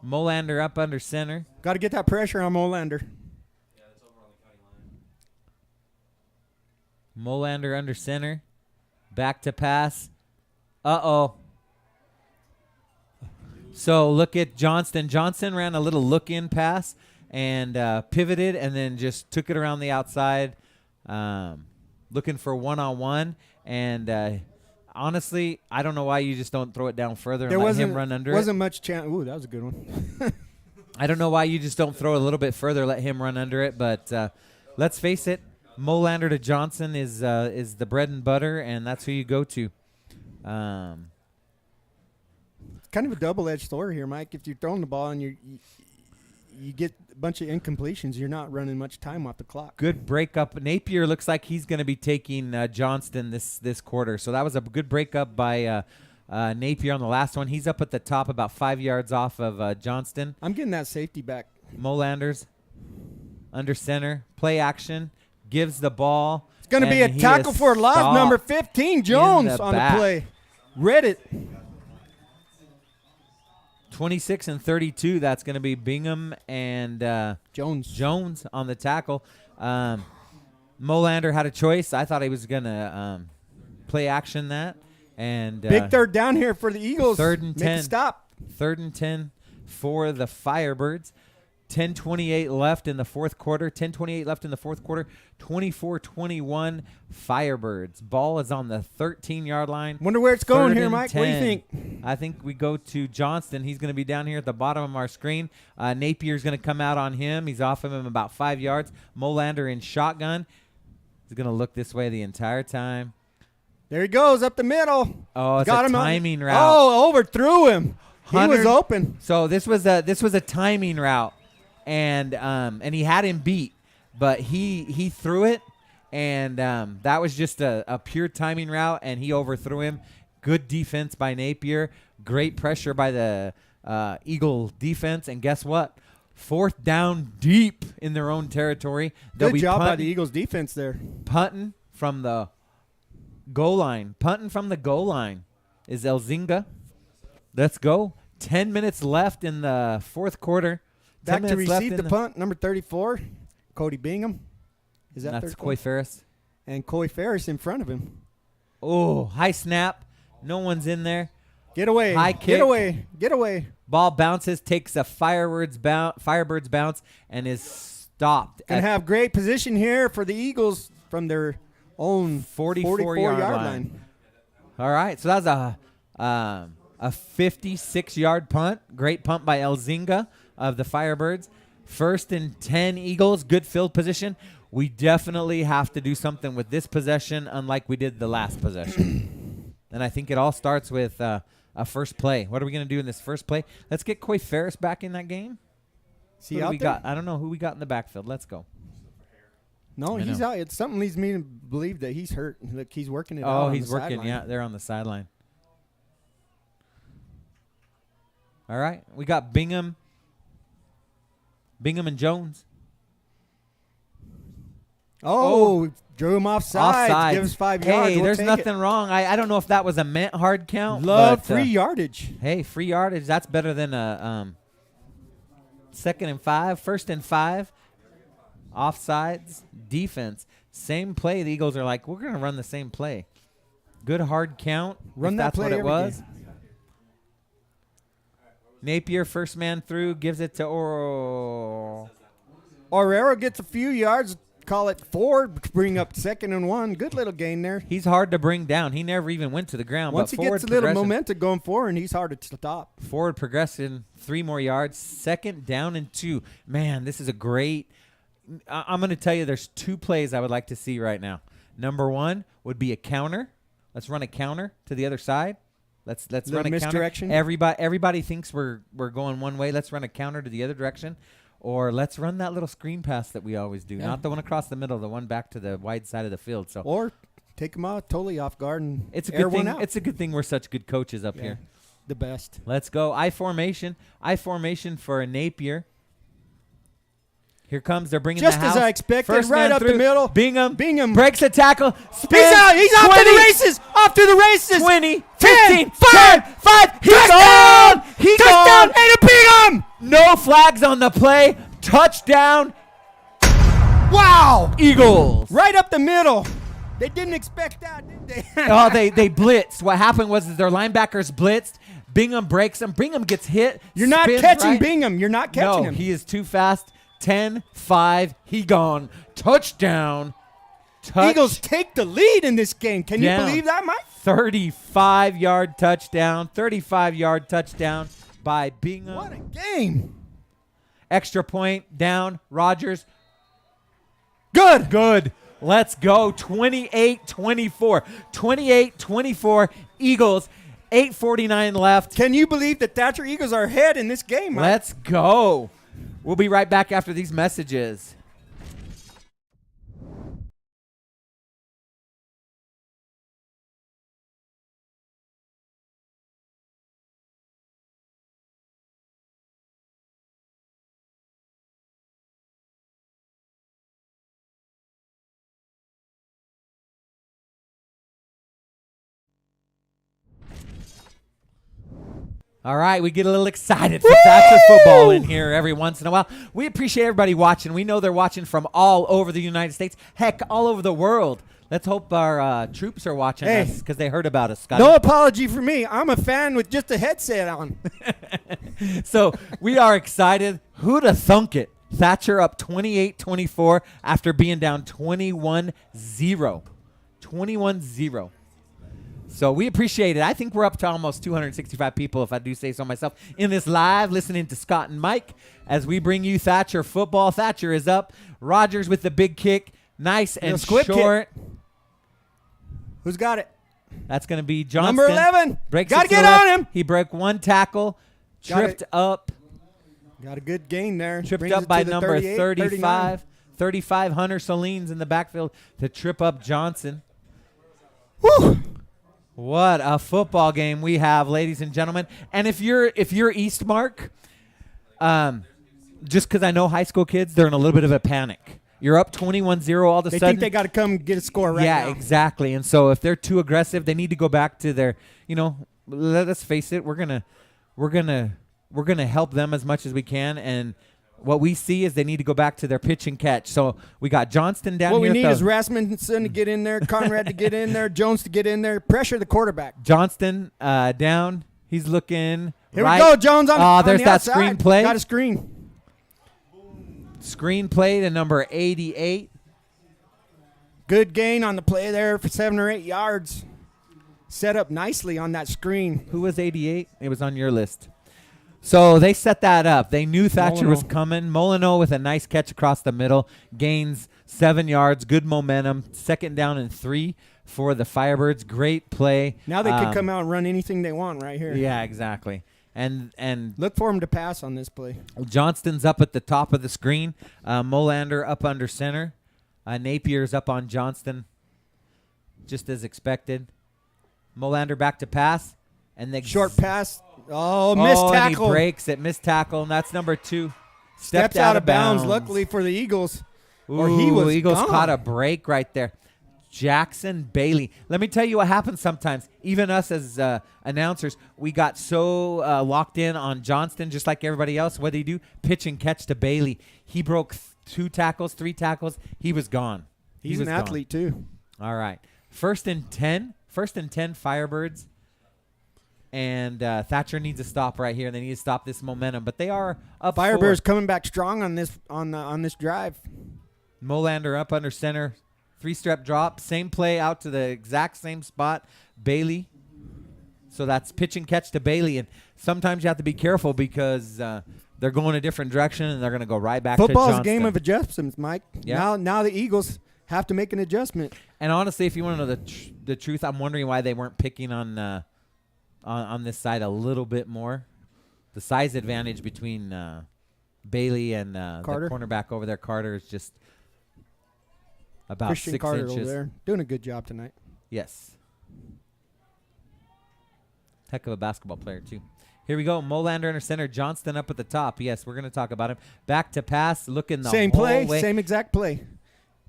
Molander up under center. Got to get that pressure on Molander. Molander under center. Back to pass. Uh-oh. So look at Johnston. Johnson ran a little look-in pass and pivoted and then just took it around the outside, looking for one-on-one. And honestly, I don't know why you just don't throw it down further and let him run under it. Wasn't much chance. Ooh, that was a good one. I don't know why you just don't throw it a little bit further, let him run under it. But let's face it, Molander to Johnson is the bread and butter, and that's who you go to. Kind of a double-edged story here, Mike. If you're throwing the ball and you get a bunch of incompletions, you're not running much time off the clock. Good breakup. Napier looks like he's going to be taking Johnston this quarter. So that was a good breakup by Napier on the last one. He's up at the top about 5 yards off of Johnston. I'm getting that safety back. Molanders under center. Play action. Gives the ball. It's going to be a tackle for loss, number 15, Jones on the play. Read it. 26 and 32. That's going to be Bingham and Jones on the tackle. Molander had a choice. I thought he was going to play action that. And big third down here for the Eagles. 3rd and 10. Make a stop. 3rd and 10 for the Firebirds. 10:28 left in the fourth quarter. 10:28 left in the fourth quarter. 24-21 Firebirds. Ball is on the 13-yard line. Wonder where it's going 3rd here, and Mike. 10. What do you think? I think we go to Johnston. He's going to be down here at the bottom of our screen. Napier's going to come out on him. He's off of him about 5 yards. Molander in shotgun. He's going to look this way the entire time. There he goes up the middle. Oh, it's Got a him timing route. Oh, overthrew him. He was open. So this was a timing route, and he had him beat, but he threw it, and that was just a pure timing route, and he overthrew him. Good defense by Napier. Great pressure by the Eagle defense, and guess what? 4th down deep in their own territory. Good job by the Eagles defense there. Punting from the goal line. Punting from the goal line is Elzinga. Let's go. 10 minutes left in the fourth quarter. Back to receive the punt, number 34, Cody Bingham. Is that That's 34? Coy Ferris. And Coy Ferris in front of him. Oh, high snap. No one's in there. Get away. High kick. Get away. Get away. Ball bounces, takes a Firebirds bounce, and is stopped. Going to have great position here for the Eagles from their own 44-yard line. All right, so that was a 56-yard punt. Great punt by Elzinga. of the Firebirds. 1st and 10 Eagles, good field position. We definitely have to do something with this possession, unlike we did the last possession. And I think it all starts with a first play. What are we going to do in this first play? Let's get Coy Ferris back in that game. See Who do out we there? got? I don't know who we got in the backfield. Let's go. No, I he's know. out. It's something leads me to believe that he's hurt. Look, he's working it out. Oh, on he's the working. sideline. Yeah, they're on the sideline. All right. We got Bingham and Jones. Oh, drew him offside. Offside. Give us 5 Hey, yards. We'll there's take nothing wrong. I don't know if that was a meant hard count. Love but, free yardage. Hey, free yardage. That's better than a 2nd and 5, 1st and 5. Offsides, defense. Same play. The Eagles are like, we're going to run the same play. Good hard count. Run if that that's play what it every was. game. Napier, first man through, gives it to Oro. Orero gets a few yards. Call it 4. Bring up 2nd and 1. Good little gain there. He's hard to bring down. He never even went to the ground. Once but he forward gets a little progression- momentum going forward, he's hard to stop. Forward progression, 3 more yards. 2nd down and 2. Man, this is a great. I'm going to tell you there's 2 plays I would like to see right now. Number 1 would be a counter. Let's run a counter to the other side. Let's Little run a misdirection. counter. Everybody thinks we're going one way. Let's run a counter to the other direction. Or let's run that little screen pass that we always do. Yeah. Not the one across the middle, the one back to the wide side of the field. So Or take him out totally off guard and it's a air good one thing. out. It's a good thing we're such good coaches up Yeah, here. the best. Let's go. I formation for a Napier. Here comes. They're bringing Just the as house. I expected, First right man up the through. middle. Bingham Breaks. breaks a tackle. Spins. He's out. He's off to 20, the races. Off to the races. 20, 10, 15, 5. He's Touchdown! gone. He's Touchdown! gone. Ada Bingham! No flags on the play. Touchdown. Wow! Eagles. Right up the middle. They didn't expect that, did they? Oh, they blitzed. What happened was their linebackers blitzed. Bingham breaks them. Bingham gets hit. You're not spins catching right. Bingham. You're not catching No, him. he is too fast. 10-5. He gone. Touchdown. Eagles take the lead in this game. Can you Down. believe that, Mike? 35-yard touchdown. 35-yard touchdown by Bingham. What a game. Extra point down. Rogers. Good. Let's go. 28-24. 28-24. Eagles. 8:49 left. Can you believe the Thatcher Eagles are ahead in this game, Mike? Let's go. We'll be right back after these messages. All right, we get a little excited for Thatcher football in here every once in a while. We appreciate everybody watching. We know they're watching from all over the United States, heck, all over the world. Let's hope our troops are watching Hey. us because they heard about us, Scotty. No apology for me. I'm a fan with just a headset on. So we are excited. Who'd have thunk it? Thatcher up 28-24 after being down 21-0. 21-0. So we appreciate it. I think we're up to almost 265 people, if I do say so myself, in this live, listening to Scott and Mike as we bring you Thatcher football. Thatcher is up. Rogers with the big kick. Nice and squib kick. short. Who's got it? That's going to be Johnston. Number 11. Breaks Gotta it to get the left. on him. He broke one tackle. Got Tripped it. up. Got a good gain there. Tripped Brings up it by to the number 38, 35. 35, Hunter Salines in the backfield to trip up Johnson. 39. Woo! What a football game we have, ladies and gentlemen. And if you're Eastmark, just because I know high school kids, they're in a little bit of a panic. You're up 21-0 all of a They sudden. think they got to come get a score right yeah, now. exactly. And so if they're too aggressive, they need to go back to their, let us face it, we're gonna help them as much as we can. And what we see is they need to go back to their pitch and catch. So we got Johnston down What here. we need at is the- Rasmussen to get in there, Conrad to get in there, Jones to get in there, pressure the quarterback. Johnston down. He's looking Here right. we go, Jones on there's the that outside. screen play. Got a screen. Screen play to number 88. Good gain on the play there for 7 or 8 yards. Set up nicely on that screen. Who was 88? It was on your list. So they set that up. They knew Thatcher was Molyneux. coming. Molyneux with a nice catch across the middle. Gains 7 yards. Good momentum. 2nd down and 3 for the Firebirds. Great play. Now they can come out and run anything they want right here. Yeah, exactly. And Look for them to pass on this play. Johnston's up at the top of the screen. Molander up under center. Napier's up on Johnston, just as expected. Molander back to pass. And the Short pass. Oh, missed and tackle. he breaks it. Missed tackle, and that's number 2. Stepped out of bounds, luckily for the Eagles. Or he was Eagles gone. caught a break right there. Jackson Bailey. Let me tell you what happens sometimes. Even us as announcers, we got so locked in on Johnston, just like everybody else. What did he do? Pitch and catch to Bailey. He broke 2 tackles, 3 tackles. He was gone. He's an athlete, too. All right. 1st and 10. 1st and 10 Firebirds. And Thatcher needs a stop right here. They need to stop this momentum. But they are up 4. Firebirds coming back strong on this on this drive. Molander up under center. 3-step drop. Same play out to the exact same spot. Bailey. So that's pitch and catch to Bailey. And sometimes you have to be careful because they're going a different direction and they're going to go right back to Johnston. Football's a game of adjustments, Mike. Yeah. Now the Eagles have to make an adjustment. And honestly, if you want to know the truth, I'm wondering why they weren't picking on this side a little bit more. The size advantage between Bailey and the Carter? cornerback over there, Carter, is just about Christian 6 Carter inches. over there doing a good job tonight. Yes. Heck of a basketball player, too. Here we go. Molander under center. Johnston up at the top. Yes, we're going to talk about him. Back to pass. Looking the Same whole play, way. same exact play.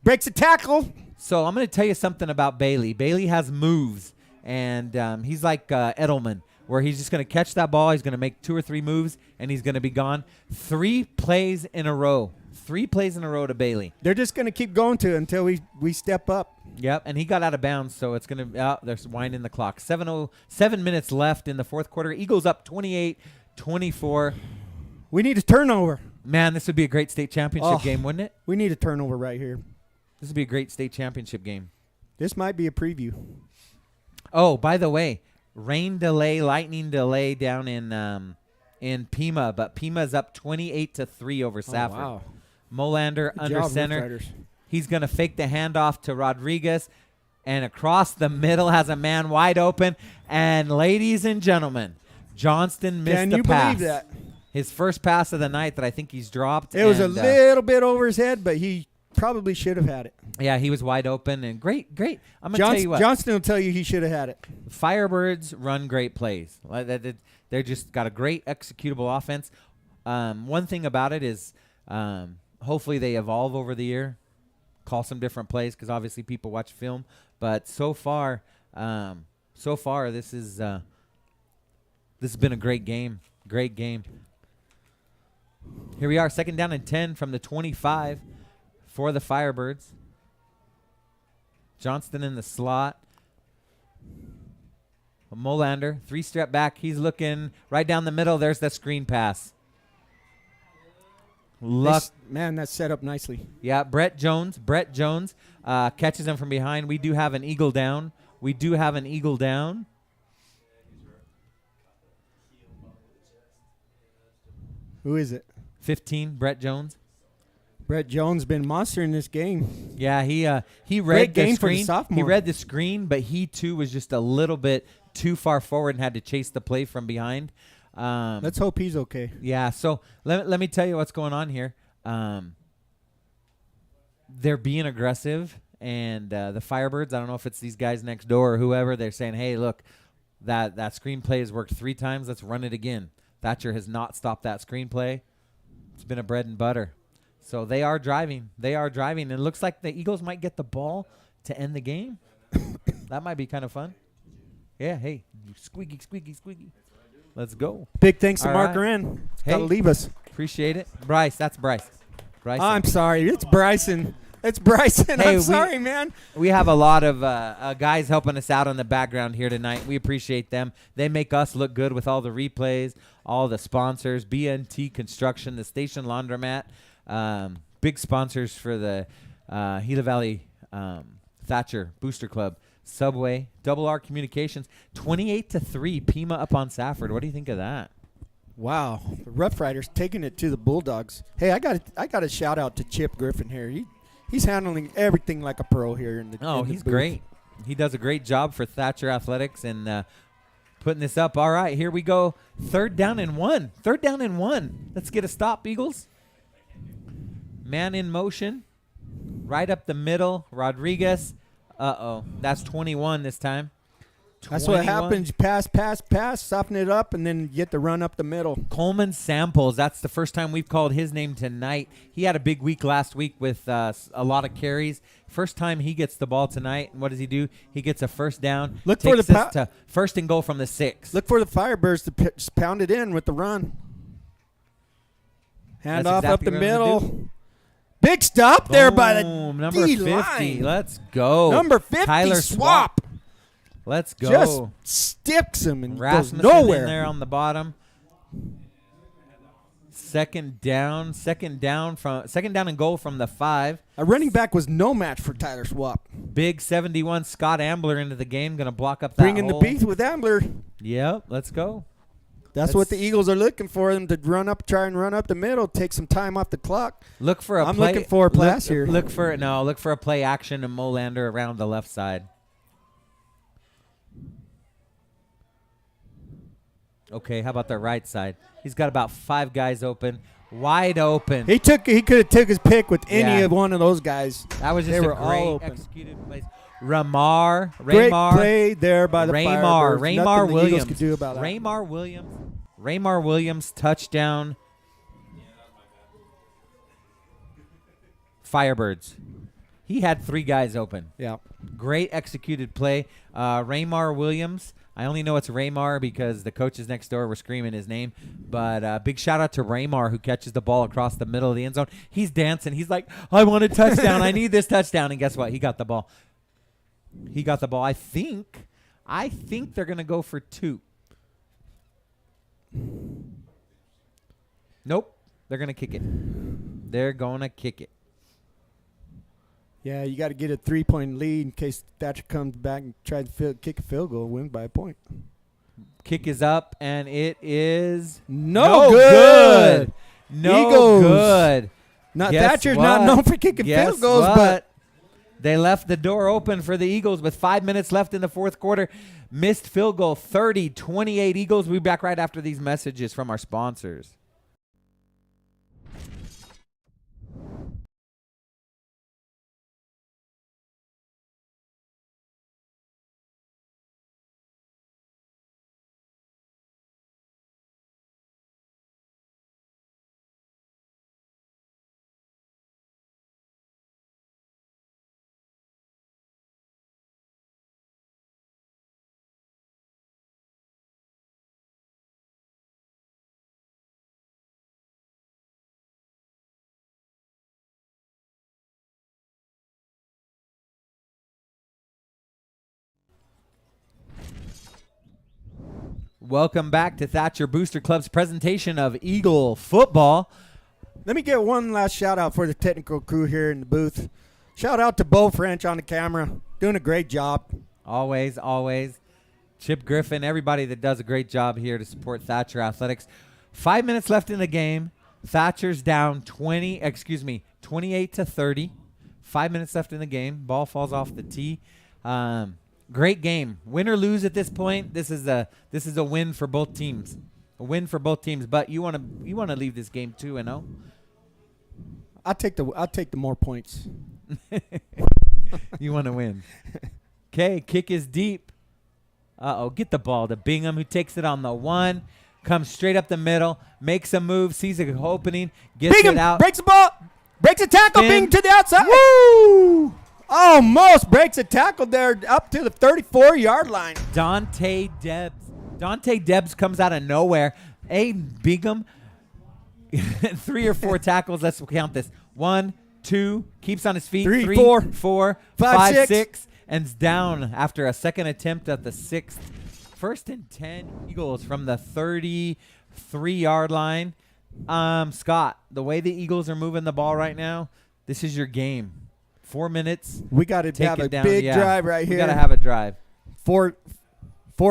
Breaks a tackle. So I'm going to tell you something about Bailey. Bailey has moves, and he's like Edelman, where he's just going to catch that ball. He's going to make 2 or 3 moves, and he's going to be gone. 3 plays in a row. 3 plays in a row to Bailey. They're just going to keep going to it until we step up. Yep, and he got out of bounds, so it's going to they're winding the clock. 7 minutes left in the 4th quarter. Eagles up 28-24. We need a turnover. Man, this would be a great state championship game, wouldn't it? We need a turnover right here. This would be a great state championship game. This might be a preview. Oh, by the way, rain delay, lightning delay down in Pima, but Pima's up 28-3 over Safford. Oh, wow. Molander Good under job, Rough center. Riders. He's going to fake the handoff to Rodriguez, and across the middle has a man wide open. And ladies and gentlemen, Johnston missed Can the you pass. believe that? His first pass of the night that I think he's dropped. It was a and, little bit over his head, but he probably should have had it. Yeah, he was wide open and great. I'm going to tell you what. Johnston will tell you he should have had it. Firebirds run great plays. They're just got a great executable offense. One thing about it is hopefully they evolve over the year, call some different plays because obviously people watch film. But so far this has been a great game. Great game. Here we are, 2nd down and 10 from the 25 for the Firebirds. Johnston in the slot. Molander, 3-step back. He's looking right down the middle. There's the screen pass. Man, that's set up nicely. Yeah, Brett Jones catches him from behind. We do have an eagle down. Who is it? 15, Brett Jones. Brett Jones been monster in this game. Yeah, he Great read the game for the screen. sophomore. He read the screen, but he too was just a little bit too far forward and had to chase the play from behind. Let's hope he's okay. Yeah, so let me tell you what's going on here. They're being aggressive, and the Firebirds, I don't know if it's these guys next door or whoever, they're saying, hey, look, that screenplay has worked 3 times. Let's run it again. Thatcher has not stopped that screenplay. It's been a bread and butter. So they are driving. And it looks like the Eagles might get the ball to end the game. That might be kind of fun. Yeah, hey, squeaky. Let's go. Big thanks to All Mark right. Wren. Hey. Got to leave us. Appreciate it. Bryce, that's Bryce. I'm sorry. It's Bryson. Hey, I'm sorry, man. We have a lot of guys helping us out in the background here tonight. We appreciate them. They make us look good with all the replays, all the sponsors, BNT Construction, the Station Laundromat, big sponsors for the Gila Valley Thatcher Booster Club, Subway, Double R Communications, 28-3, Pima up on Safford. What do you think of that? Wow, the Rough Riders taking it to the Bulldogs. Hey, I got a shout out to Chip Griffin here. He's handling everything like a pro here in the. Oh, in the he's booth. great. He does a great job for Thatcher Athletics and putting this up. All right, here we go. 3rd down and 1. 3rd down and 1. Let's get a stop, Eagles. Man in motion. Right up the middle. Rodriguez. That's 21 this time. That's what 21. happens. Pass, soften it up, and then you get the run up the middle. Coleman Samples. That's the first time we've called his name tonight. He had a big week last week with a lot of carries. First time he gets the ball tonight. And what does he do? He gets a first down. Look for takes the us to 1st and goal from the 6. Look for the Firebirds to pound it in with the run. Hand That's off exactly up the what I'm gonna middle. Big stop there by the number D 50. line. Let's go. Number 50, Tyler Swap. Let's go. Just sticks him and Rasmussen goes nowhere. in there on the bottom. Second down and goal from the 5. A running back was no match for Tyler Swap. Big 71 Scott Ambler into the game, going to block up that Bringing hole. the beef with Ambler. Yep, let's go. That's what the Eagles are looking for, them to try and run up the middle, take some time off the clock. Look for a I'm play. looking for a pass here. Look for a play action and Molander around the left side. Okay, how about the right side? He's got about 5 guys open, wide open. He could have took his pick with any Yeah. of one of those guys. That was just They a were all great open. executed play. Raymar Great play there by the Firebirds. Raymar Nothing the Eagles Williams. could do about that. Raymar Williams touchdown. Firebirds. He had 3 guys open. Yeah. Great executed play. Raymar Williams. I only know it's Raymar because the coaches next door were screaming his name. But big shout out to Raymar who catches the ball across the middle of the end zone. He's dancing. He's like, I want a touchdown. I need this touchdown. And guess what? He got the ball. I think they're going to go for 2. Nope. They're going to kick it. Yeah, you got to get a 3-point lead in case Thatcher comes back and tries to kick a field goal, win by a point. Kick is up, and it is No good. No Eagles. good. Now, Guess Thatcher's what? not known for kicking Guess field goals, what? but They left the door open for the Eagles with 5 minutes left in the 4th quarter. Missed field goal, 30-28 Eagles. We'll be back right after these messages from our sponsors. Welcome back to Thatcher Booster Club's presentation of Eagle football. let me get one last shout out for the technical crew here in the booth. Shout out to Bo French on the camera. Doing a great job. Always, always. Chip Griffin, everybody that does a great job here to support Thatcher Athletics. 5 minutes left in the game. Thatcher's down 28-30. 5 minutes left in the game. Ball falls off the tee. Great game. Win or lose at this point, this is a win for both teams. A win for both teams. But you want to leave this game 2-0. I'll take the more points. You want to win. Okay, kick is deep. Get the ball to Bingham, who takes it on the 1. Comes straight up the middle, makes a move, sees an opening, gets Bingham it out. breaks the ball, breaks a tackle, Spin. Bingham to the outside. Woo! Almost breaks a tackle there up to the 34-yard line. Dante Debs comes out of nowhere. Bingham, 3 or 4 tackles. Let's count this. 1, 2, keeps on his feet. 3, 4, 4, 5, 5, 6, and's down after a second attempt at the 6th. 1st and 10 Eagles from the 33-yard line. Scott, the way the Eagles are moving the ball right now, this is your game. 4 minutes. We got to Take have it a down. big Yeah. drive right here. We got to have a drive. Four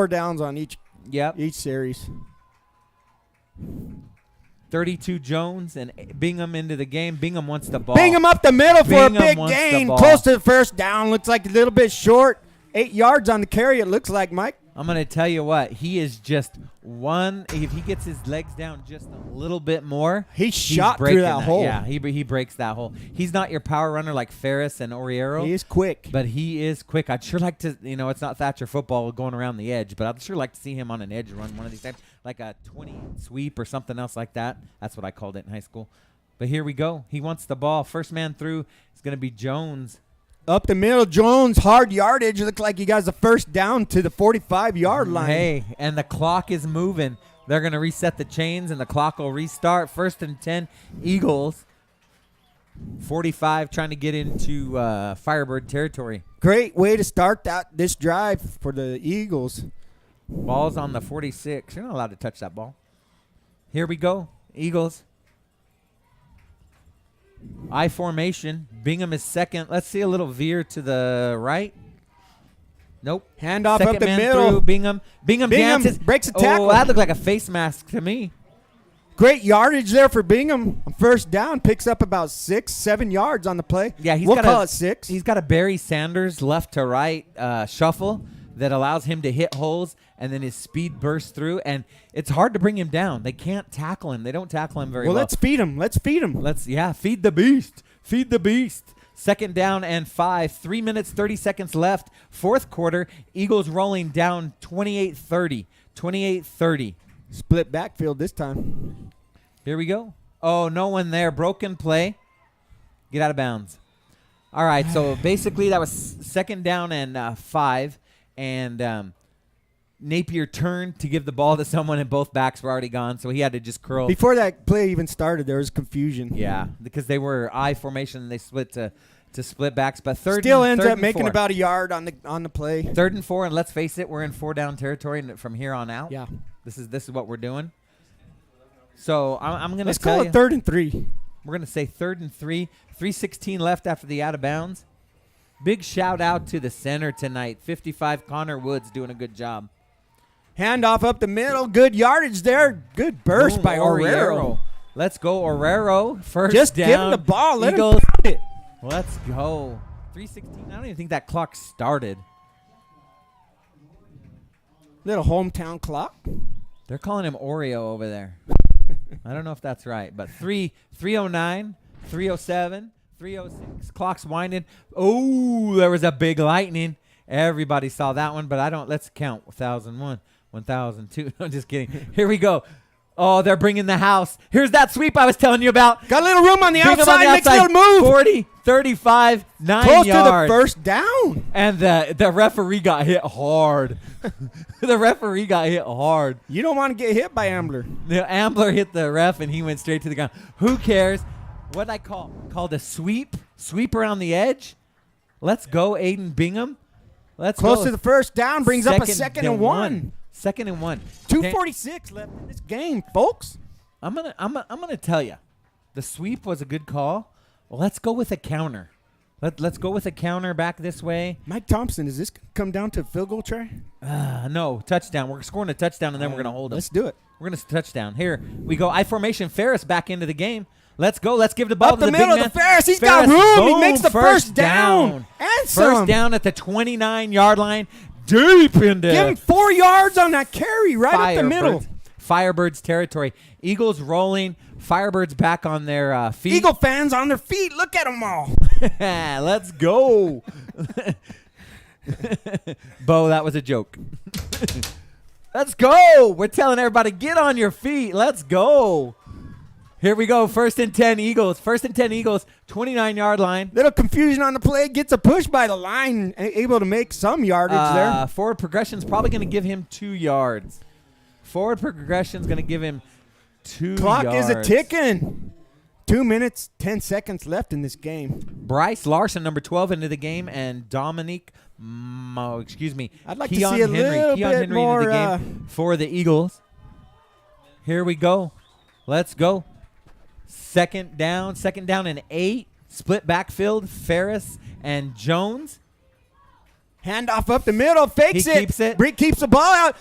downs on each Yep. series. 32 Jones and Bingham into the game. Bingham wants the ball. Bingham up the middle for Bingham a big wants the gain. ball. Close to the first down. Looks like a little bit short. 8 yards on the carry, it looks like, Mike. I'm going to tell you what. He is just one. If he gets his legs down just a little bit more, He he's shot through breaking that hole. Yeah, he breaks that hole. He's not your power runner like Ferris and Oriero. He is quick. But he is quick. I'd sure like to, it's not Thatcher football going around the edge, but I'd sure like to see him on an edge run one of these times, like a 20 sweep or something else like that. That's what I called it in high school. But here we go. He wants the ball. First man through is going to be Jones. Up the middle, Jones, hard yardage. Looked like he got the first down to the 45-yard line. Hey, and the clock is moving. They're going to reset the chains, and the clock will restart. 1st and 10, Eagles. 45 trying to get into Firebird territory. Great way to start this drive for the Eagles. Ball's on the 46. You're not allowed to touch that ball. Here we go. Eagles. I formation. Bingham is second. Let's see a little veer to the right. Nope. Handoff Second up the man middle. through. Bingham dances. Breaks a tackle. Oh, that looked like a face mask to me. Great yardage there for Bingham. First down, picks up about 6-7 yards on the play. Yeah, we'll call it 6. He's got a Barry Sanders left to right shuffle that allows him to hit holes, and then his speed bursts through, and it's hard to bring him down. They can't tackle him. They don't tackle him very well. Let's feed him. Feed the beast. Feed the beast. 2nd down and 5. 3 minutes, 30 seconds left. 4th quarter. Eagles rolling down 28-30. 28-30. Split backfield this time. Here we go. Oh, no one there. Broken play. Get out of bounds. All right, so basically that was 2nd down and 5. And Napier turned to give the ball to someone, and both backs were already gone, so he had to just curl. Before that play even started, there was confusion. Yeah, because they were I formation, and they split to split backs. But third ends third up and making 4. about a yard on the play. 3rd and 4, and let's face it, we're in 4-down territory from here on out. Yeah, this is what we're doing. So I'm going to let's tell call you, it 3rd and 3. We're going to say 3rd and 3. 3:16 left after the out of bounds. Big shout out to the center tonight. 55 Connor Woods doing a good job. Handoff up the middle. Good yardage there. Good burst Boom, by Oriero. Let's go, Oriero. First Just down. give him the ball. Let Eagles. him pound it. Let's go. 3:16. I don't even think that clock started. Little hometown clock. They're calling him Oreo over there. I don't know if that's right, but 3:09, 3:07, 3:06. Clock's winding. Oh, there was a big lightning. Everybody saw that one, but I don't. Let's count. 1001, 1002. I'm just kidding. Here we go. Oh, they're bringing the house. Here's that sweep I was telling you about. Got a little room on the Bingham outside. Makes a little move. 40, 35, 9 Close yards. to the first down. And the referee got hit hard. The referee got hit hard. You don't want to get hit by Ambler. The Ambler hit the ref, and he went straight to the ground. Who cares? What I called a sweep? Sweep around the edge? Let's go, Aiden Bingham. Let's Close go. to the first down. Brings up a 2nd and 1. 2nd and 1. 2:46 left in this game, folks. I'm gonna tell you, the sweep was a good call. Well, let's go with a counter. Let's go with a counter back this way. Mike Thompson, is this come down to a field goal try? No, touchdown. We're scoring a touchdown, and then we're gonna hold them. Let's do it. We're gonna touchdown. Here we go. I formation. Ferris back into the game. Let's go. Let's give the ball Up to the the middle big to man. Ferris. He's got room. He makes the first down. And First some. down at the 29-yard line. Deep into Give him 4 yards on that carry right up the middle. Firebirds territory. Eagles rolling. Firebirds back on their feet. Eagle fans on their feet. Look at them all. Let's go. Bo, that was a joke. Let's go. We're telling everybody, get on your feet. Let's go. Here we go. 1st and 10 Eagles. 1st and 10 Eagles. 29-yard line. Little confusion on the play. Gets a push by the line. Able to make some yardage there. Forward progression's probably going to give him 2 yards. Forward progression's going to give him 2 Clock yards. is a ticking. 2 minutes, 10 seconds left in this game. Bryce Larson, number 12, into the game, and Dominique, I'd like Keon to see a Henry. little Keon bit Henry more. into the game for the Eagles. Here we go. Let's go. 2nd down and 8. Split backfield, Ferris and Jones. Handoff up the middle. Fakes He it. keeps it. Brick keeps the ball out.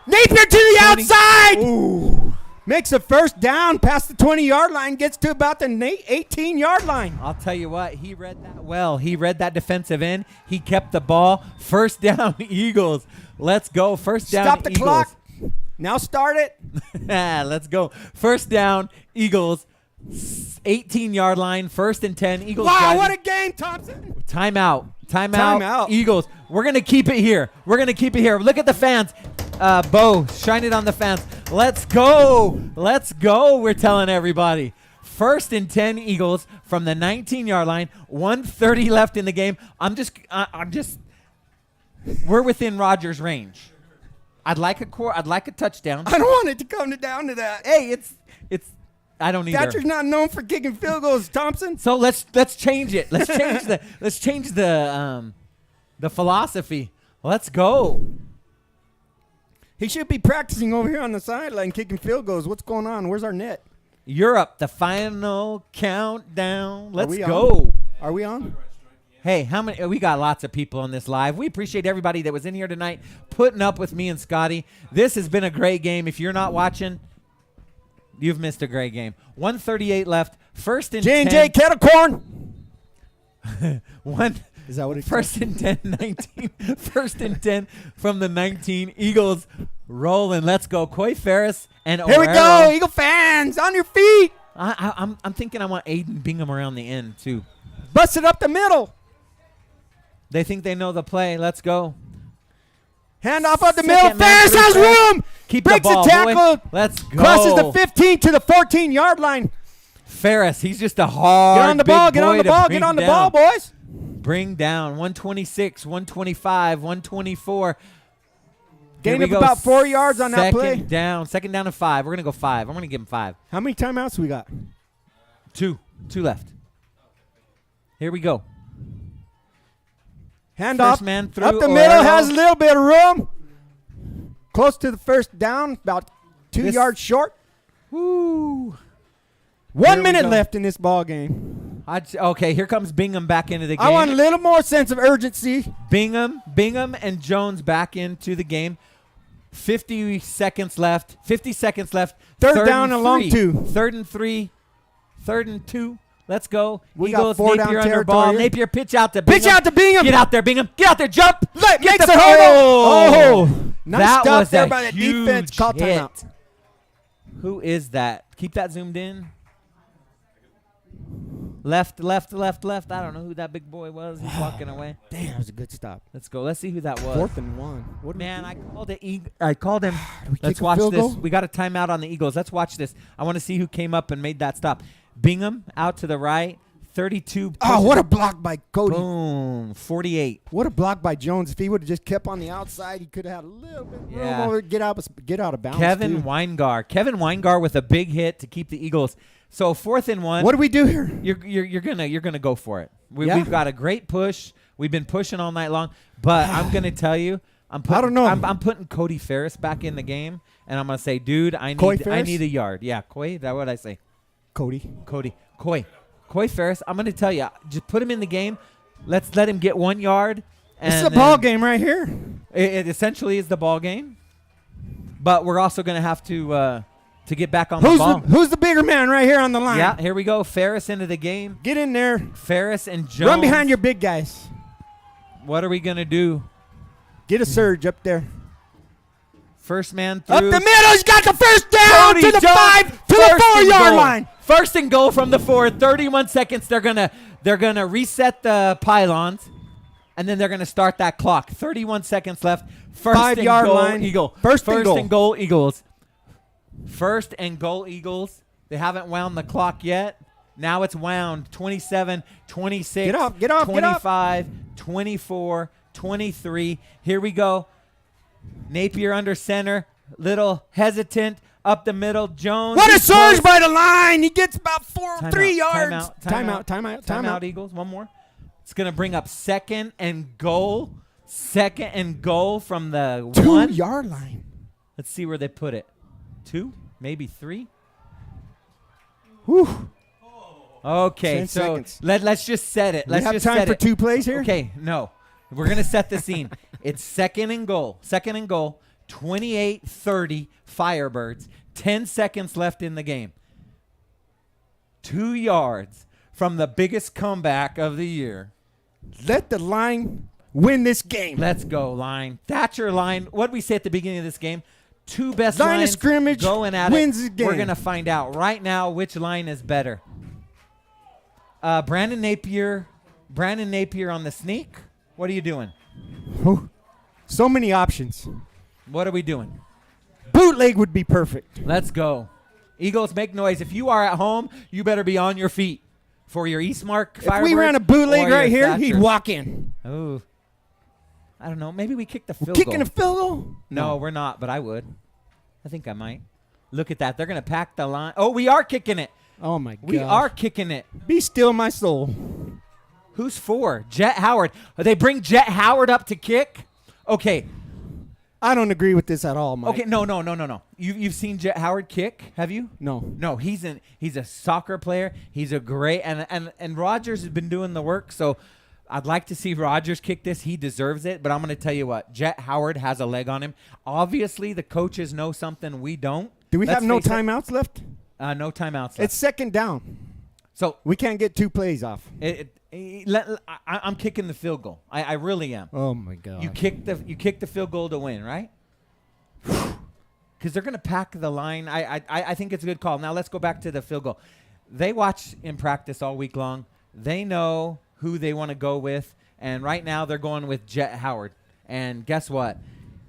Napier to the 20. outside. Ooh. Makes a first down past the 20-yard line, gets to about the 18-yard line. I'll tell you what, he read that well. He read that defensive end. He kept the ball. First down, Eagles. Let's go. First down, Stop the Eagles. clock. Now start it. Let's go. First down, Eagles. 18-yard line. First and 10. Eagles. Wow, driving. what a game, Thompson. Timeout. Timeout. Eagles. We're going to keep it here. Look at the fans. Bo, shine it on the fans. Let's go. We're telling everybody. First and 10 Eagles from the 19-yard line. 1:30 left in the game. I'm just we're within Rodgers' range. I'd like a touchdown. I don't want it to come down to that. Hey, it's I don't either. Thatcher's not known for kicking field goals, Thompson. So let's change it. Let's change the philosophy. Let's go. He should be practicing over here on the sideline kicking field goals. What's going on? Where's our net? Europe, the final countdown. Let's we go. on? Are we on? Hey, how many? We got lots of people on this live. We appreciate everybody that was in here tonight, putting up with me and Scotty. This has been a great game. If you're not watching, you've missed a great game. 1:38 left. First and 10. J&J Kettle Corn. Is that what it's First and 10, 19. First and 10 from the 19. Eagles rolling. Let's go. Coy Ferris and Here we O'Hara. go, Eagle fans, on your feet. I'm thinking I want Aiden Bingham around the end, too. Bust it up the middle. They think they know the play. Let's go. Hand off up the Second middle. man Ferris through has Ferris. room. Keep Breaks the ball, a tackle. boy. Let's go. Crosses the 15 to the 14-yard line. Ferris, he's just a hard Get on the big ball. Get boy on the to ball. bring Get on the down. ball, boys. Bring down 126, 125, 124. Gain Here of we go. about 4 yards on that play. Second down and 5. We're going to go 5. I'm going to give him 5. How many timeouts we got? 2 left. Here we go. Hand First off. man through. Up the middle, O'Hara. has a little bit of room. Close to the first down, about 2 This- yards short. Woo. 1 we minute go. left in this ball game. Okay, here comes Bingham back into the game. I want a little more sense of urgency. Bingham and Jones back into the game. 50 seconds left. Third down and long 2. 3rd and 3. 3rd and 2. Let's go. We got Eagles, 4 down Napier under territory ball. here. Napier pitch out to Bingham. Pitch out to Bingham. Get out there, Bingham. Get out there. Jump. Makes the a hold. Oh. Nice That stop was there a by the huge defense. Call hit. timeout. Who is that? Keep that zoomed in. Left. I don't know who that big boy was. He's walking away. Damn, that was a good stop. Let's go. Let's see who that was. 4th and 1. What Man, I called it. I called him. we Let's kick a watch field this. goal? We got a timeout on the Eagles. Let's watch this. I want to see who came up and made that stop. Bingham out to the right. 32. Oh, what a block by Cody. Boom. 48. What a block by Jones. If he would have just kept on the outside, he could have had a little bit room Yeah. over, get out of bounds. Kevin too. Weingart with a big hit to keep the Eagles. So 4th and 1. What do we do here? You're gonna go for it. Yeah. We've got a great push. We've been pushing all night long. But I'm gonna tell you, I'm putting Cody Ferris back in the game, and I'm gonna say, dude, I need a yard. Yeah, Coy. That's what I say. Coy Ferris. I'm gonna tell you, just put him in the game. Let's let him get 1 yard. This is a ball game right here. It essentially is the ball game, but we're also gonna have to get back on the ball. Who's the bigger man right here on the line? Yeah, here we go. Ferris into the game. Get in there. Ferris and Jones. Run behind your big guys. What are we going to do? Get a surge up there. First man through. Up the middle. He's got the first down Cody to the Jones. 5 to the 4-yard line. First and goal from the 4. 31 seconds. They're gonna reset the pylons, and then they're gonna start that clock. 31 seconds left. First 5-yard and goal, line. Eagle. First and goal. and goal, Eagles. First and goal, Eagles. They haven't wound the clock yet. Now it's wound. 27, 26, Get off, get off, get off. 25, 24, 23. Here we go. Napier under center. Little hesitant. Up the middle. Jones. What a is surge close. by the line. He gets about 3 Timeout, yards. timeout, Timeout. Eagles. One more. It's going to bring up second and goal. Second and goal from the 2-yard line. Let's see where they put it. 2, maybe 3. Whew. Okay, 10 so seconds. let's just set it. We Let's have just time set for it. 2 plays here? Okay, no. We're going to set the scene. It's second and goal. Second and goal. 28-30 Firebirds. 10 seconds left in the game. 2 yards from the biggest comeback of the year. Let the line win this game. Let's go, line. Thatcher line. What did we say at the beginning of this game? 2 best Line of lines scrimmage going at wins it. the game. We're going to find out right now which line is better. Brandon Napier on the sneak. What are you doing? Whew. So many options. What are we doing? Bootleg would be perfect. Let's go. Eagles, make noise. If you are at home, you better be on your feet for your Eastmark Firebirds. If we ran a bootleg or right your here, he'd Thatchers. walk in. Oh. I don't know. Maybe we kick the field Kicking goal. a field goal? No, we're not, but I would. I think I might. Look at that. They're going to pack the line. Oh, we are kicking it. Oh, my God. We are kicking it. Be still, my soul. Who's for? Jet Howard. They bring Jet Howard up to kick? Okay. I don't agree with this at all, Mike. Okay, no. You've seen Jet Howard kick, have you? No. No, he's a soccer player. He's a great and Rogers has been doing the work, so I'd like to see Rogers kick this. He deserves it, but I'm going to tell you what. Jet Howard has a leg on him. Obviously, the coaches know something we don't. Do we Let's have no face it. timeouts left? No timeouts left. It's second down. So We can't get 2 plays off. I'm kicking the field goal. I really am. Oh, my God. You kick the field goal to win, right? Because they're going to pack the line. I think it's a good call. Now let's go back to the field goal. They watch in practice all week long. They know who they want to go with, and right now they're going with Jet Howard. And guess what?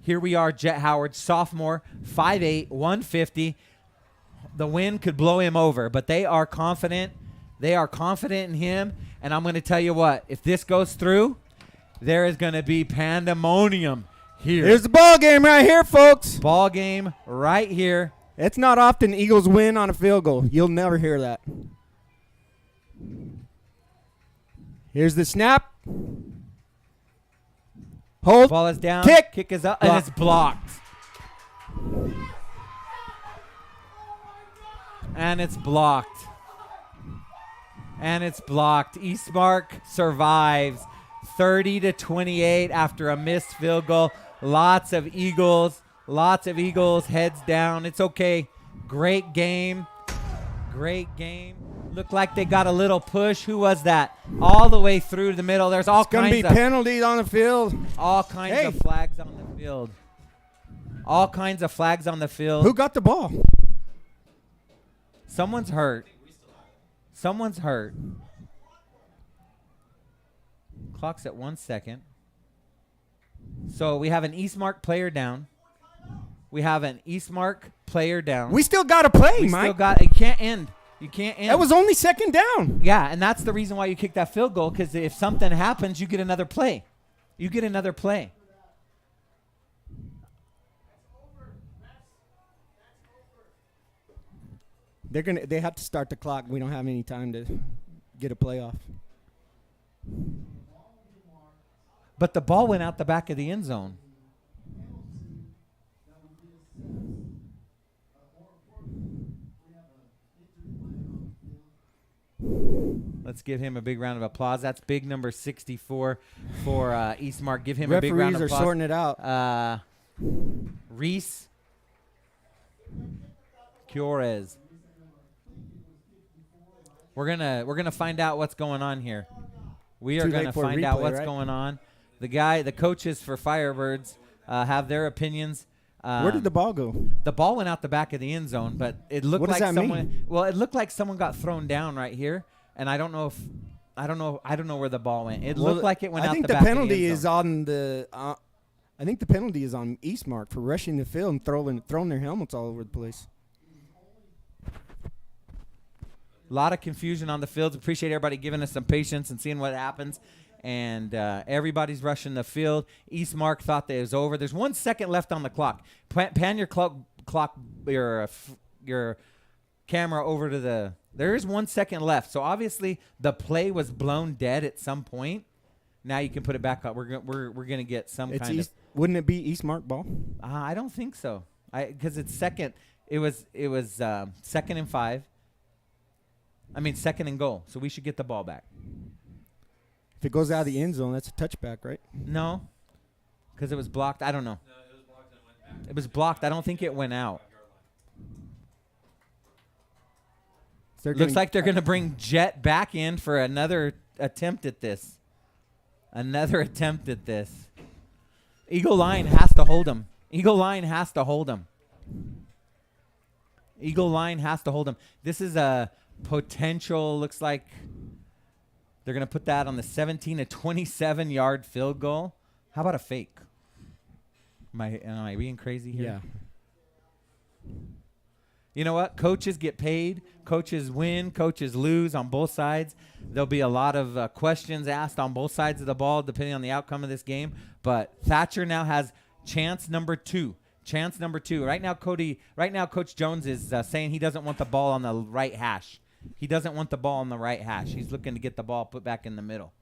Here we are, Jet Howard, sophomore, 5'8", 150. The wind could blow him over, but they are confident. They are confident in him, and I'm going to tell you what. If this goes through, there is going to be pandemonium here. Here's the ball game right here, folks. Ball game right here. It's not often Eagles win on a field goal. You'll never hear that. Here's the snap. Hold. Ball is down. Kick. is up, Block. and it's blocked. And it's blocked. And it's blocked. Eastmark survives 30-28 after a missed field goal. Lots of Eagles, heads down. It's okay. Great game. Looked like they got a little push. Who was that? All the way through the middle. There's all It's going to be kinds of penalties on the field. all kinds of flags on the field. All kinds of flags on the field. Who got the ball? Someone's hurt. Clock's at 1 second. So we have an Eastmark player down. We We still got to play, We Mike. still got. It can't end. You can't end. That was only second down. Yeah, and that's the reason why you kick that field goal, because if something happens, you get another play. They have to start the clock. We don't have any time to get a playoff. But the ball went out the back of the end zone. Let's give him a big round of applause. That's big number 64 for Eastmark. Give him a big round of Referees are applause. sorting it out. Reese Cures. We're gonna find out what's going on here. We are Too gonna late for a find out replay, what's right? going on. The coaches for Firebirds have their opinions. Where did the ball go? The ball went out the back of the end zone, but it looked What does like that someone. mean? Well, it looked like someone got thrown down right here, and I don't know where the ball went. It looked like it went out I think the the back penalty of is the end zone. on the. I think the penalty is on Eastmark for rushing the field and throwing their helmets all over the place. A lot of confusion on the fields. Appreciate everybody giving us some patience and seeing what happens. And everybody's rushing the field. Eastmark thought that it was over. There's 1 second left on the clock. Pan your clock, your camera over to the. There is 1 second left. So obviously the play was blown dead at some point. Now you can put it back up. We're gonna get some kind of. Wouldn't it be Eastmark ball? I don't think so. Because it's second. It was 2nd and 5. I mean 2nd and goal. So we should get the ball back. If it goes out of the end zone, that's a touchback, right? No, because it was blocked. I don't know. No, it was blocked and went back. It was blocked. I don't think it went out. Looks like they're going to bring Jet back in for another attempt at this. Another attempt at this. Eagle line has to hold him. Eagle line has to hold him. Eagle line has to hold him. This is a potential, looks like they're going to put that on the 17 to 27 yard field goal. How about a fake? Am I being crazy here? Yeah. You know what? Coaches get paid. Coaches win. Coaches lose on both sides. There'll be a lot of questions asked on both sides of the ball depending on the outcome of this game. But Thatcher now has chance number 2. Chance number 2. Right now, Coach Jones is saying he doesn't want the ball on the right hash. He doesn't want the ball on the right hash. He's looking to get the ball put back in the middle.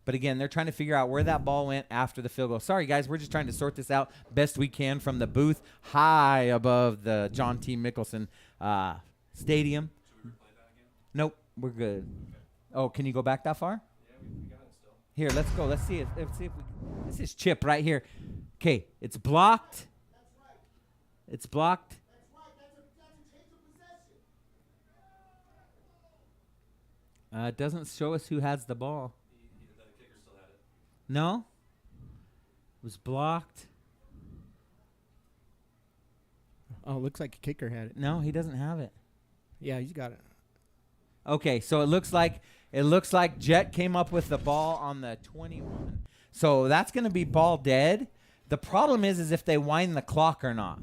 But again, they're trying to figure out where that ball went after the field goal. Sorry, guys. We're just trying to sort this out best we can from the booth high above the John T. Mickelson Stadium. Nope. We're good. Oh, can you go back that far? Yeah, we got it still. Here, let's go. Let's see if we. This is Chip right here. Okay, it's blocked. It's blocked. It doesn't show us who has the ball. The kicker still had it. No? It was blocked. Oh, it looks like a kicker had it. No, he doesn't have it. Yeah, he's got it. Okay, so it looks like Jet came up with the ball on the 21. So that's going to be ball dead. The problem is if they wind the clock or not.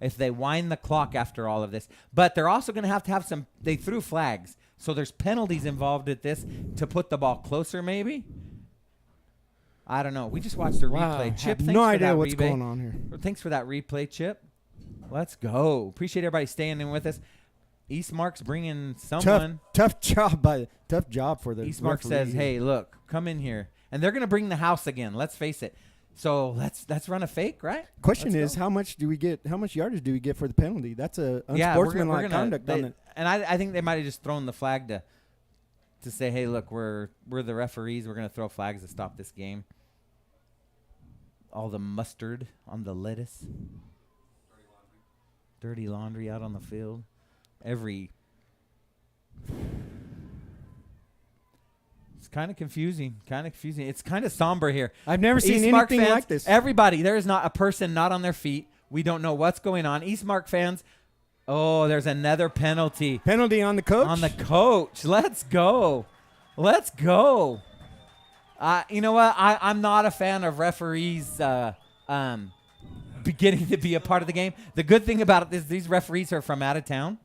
If they wind the clock after all of this. But they're also going to have some, they threw flags. So there's penalties involved at this to put the ball closer maybe. I don't know. We just watched the replay. Chip, thanks no for idea that what's replay. going on here. Thanks for that replay, Chip. Let's go. Appreciate everybody staying in with us. Eastmark's bringing someone. Tough job for the Eastmark referee says, here. hey, look, come in here. And they're going to bring the house again. Let's face it. So let's run a fake, right? Question Let's is, go. how much yardage do we get for the penalty? That's a unsportsmanlike conduct on it. And I think they might have just thrown the flag to say, hey, look, we're the referees. We're going to throw flags to stop this game. All the mustard on the lettuce. Dirty laundry out on the field. It's kind of confusing. It's kind of somber here. I've never seen Eastmark anything fans, like this. Everybody, there is not a person not on their feet. We don't know what's going on. Eastmark fans, oh, there's another penalty. Penalty on the coach? On the coach. Let's go. You know what? I'm not a fan of referees beginning to be a part of the game. The good thing about it is these referees are from out of town.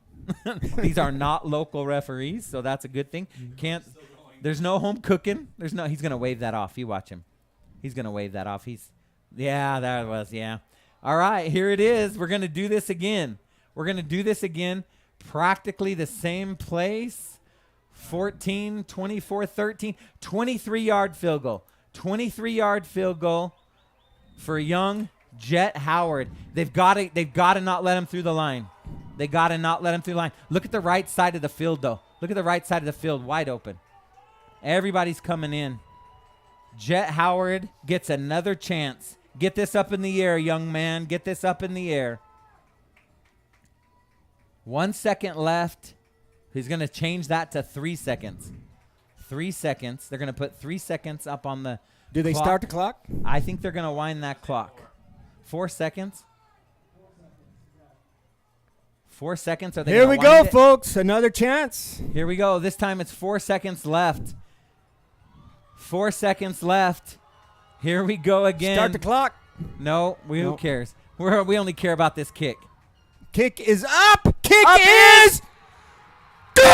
These are not local referees, so that's a good thing. There's no home cooking. He's going to wave that off. You watch him. He's going to wave that off. Yeah. All right, here it is. We're going to do this again. Practically the same place. 14, 24, 13, 23-yard field goal. 23-yard field goal for young Jet Howard. They've got to not let him through the line. Look at the right side of the field, though. Look at the right side of the field, wide open. Everybody's coming in. Jet Howard gets another chance. Get this up in the air, young man. Get this up in the air. 1 second left. He's going to change that to 3 seconds. 3 seconds. They're going to put 3 seconds up on the Do they clock. start the clock? I think they're going to wind that clock. 4 seconds. 4 seconds. Are they Here gonna we go, wind it? folks. Another chance. Here we go. This time it's 4 seconds left. 4 seconds left. Here we go again. Start the clock. No, who Nope. cares? We only care about this kick. Kick is up. Kick Up is good.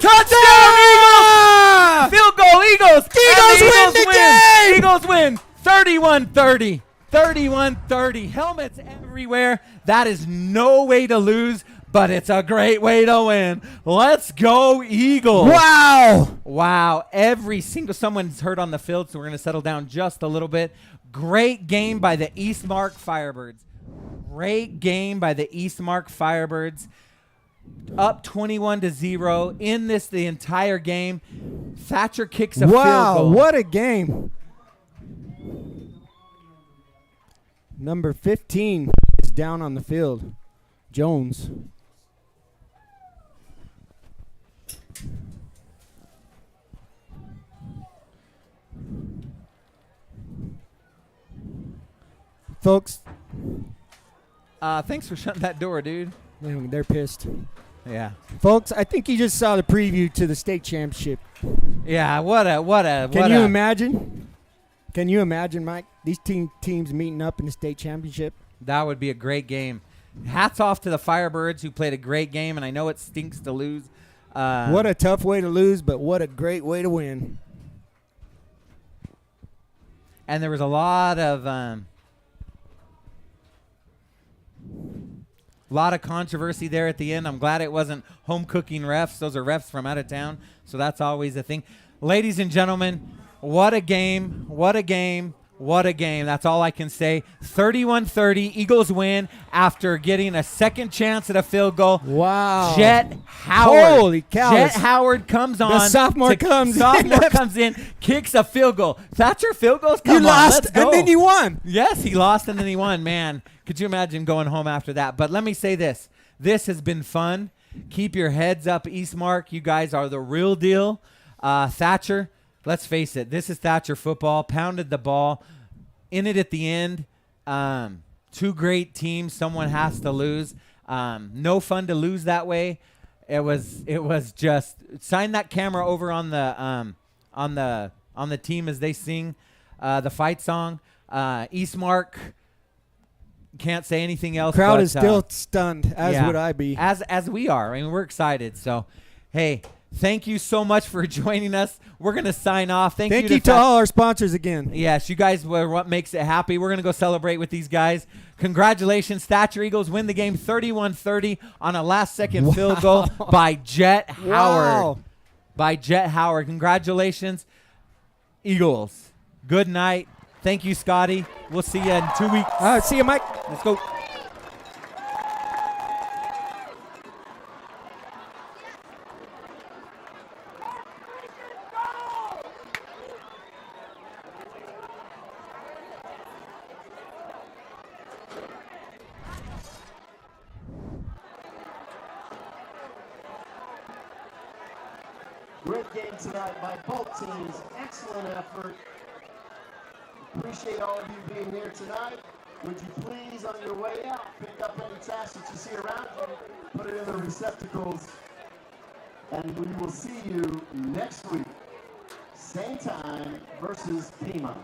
Touchdown, Eagles! Field goal, Eagles! Eagles win the game! Eagles win 31-30. 31-30. Helmets everywhere. That is no way to lose, but it's a great way to win. Let's go, Eagles. Wow. Every single someone's hurt on the field, so we're going to settle down just a little bit. Great game by the Eastmark Firebirds. Up 21-0 in this the entire game. Thatcher kicks a field goal. What a game. Number 15 is down on the field. Jones. Folks, Thanks for shutting that door, dude. they're pissed. Yeah. Folks, I think you just saw the preview to the state championship. Yeah, what a Can you imagine? Can you imagine, Mike, these teams meeting up in the state championship? That would be a great game. Hats off to the Firebirds who played a great game, and I know it stinks to lose. What a tough way to lose, but what a great way to win. And there was a lot of controversy there at the end. I'm glad it wasn't home cooking refs. Those are refs from out of town, so that's always a thing. Ladies and gentlemen, what a game, what a game, what a game. That's all I can say. 31-30, Eagles win after getting a second chance at a field goal. Wow. Jet Howard. Holy cow. Jet Howard comes on. The sophomore comes in, kicks a field goal. Thatcher field goals? Come You on, lost, let's go. and then you won. Yes, he lost and then he won. Man, could you imagine going home after that? But let me say this. This has been fun. Keep your heads up, Eastmark. You guys are the real deal. Thatcher, let's face it. This is Thatcher football. Pounded the ball. In it at the end. Two great teams. Someone has to lose. No fun to lose that way. It was just sign that camera over on the team as they sing the fight song. Eastmark can't say anything else. Crowd but, is still stunned, as would I be. As we are. I mean, we're excited. So, hey, thank you so much for joining us. We're going to sign off. Thank you to all our sponsors again. Yes, you guys were what makes it happy. We're going to go celebrate with these guys. Congratulations. Thatcher Eagles win the game 31-30 on a last-second field goal by Jet Howard. By Jet Howard. Congratulations, Eagles. Good night. Thank you, Scotty. We'll see you in 2 weeks. All right, see you, Mike. Let's go. Great game tonight by both teams. Excellent effort. Appreciate all of you being here tonight. Would you please, on your way out, pick up any trash that you see around you, put it in the receptacles, and we will see you next week. Same time versus Piedmont.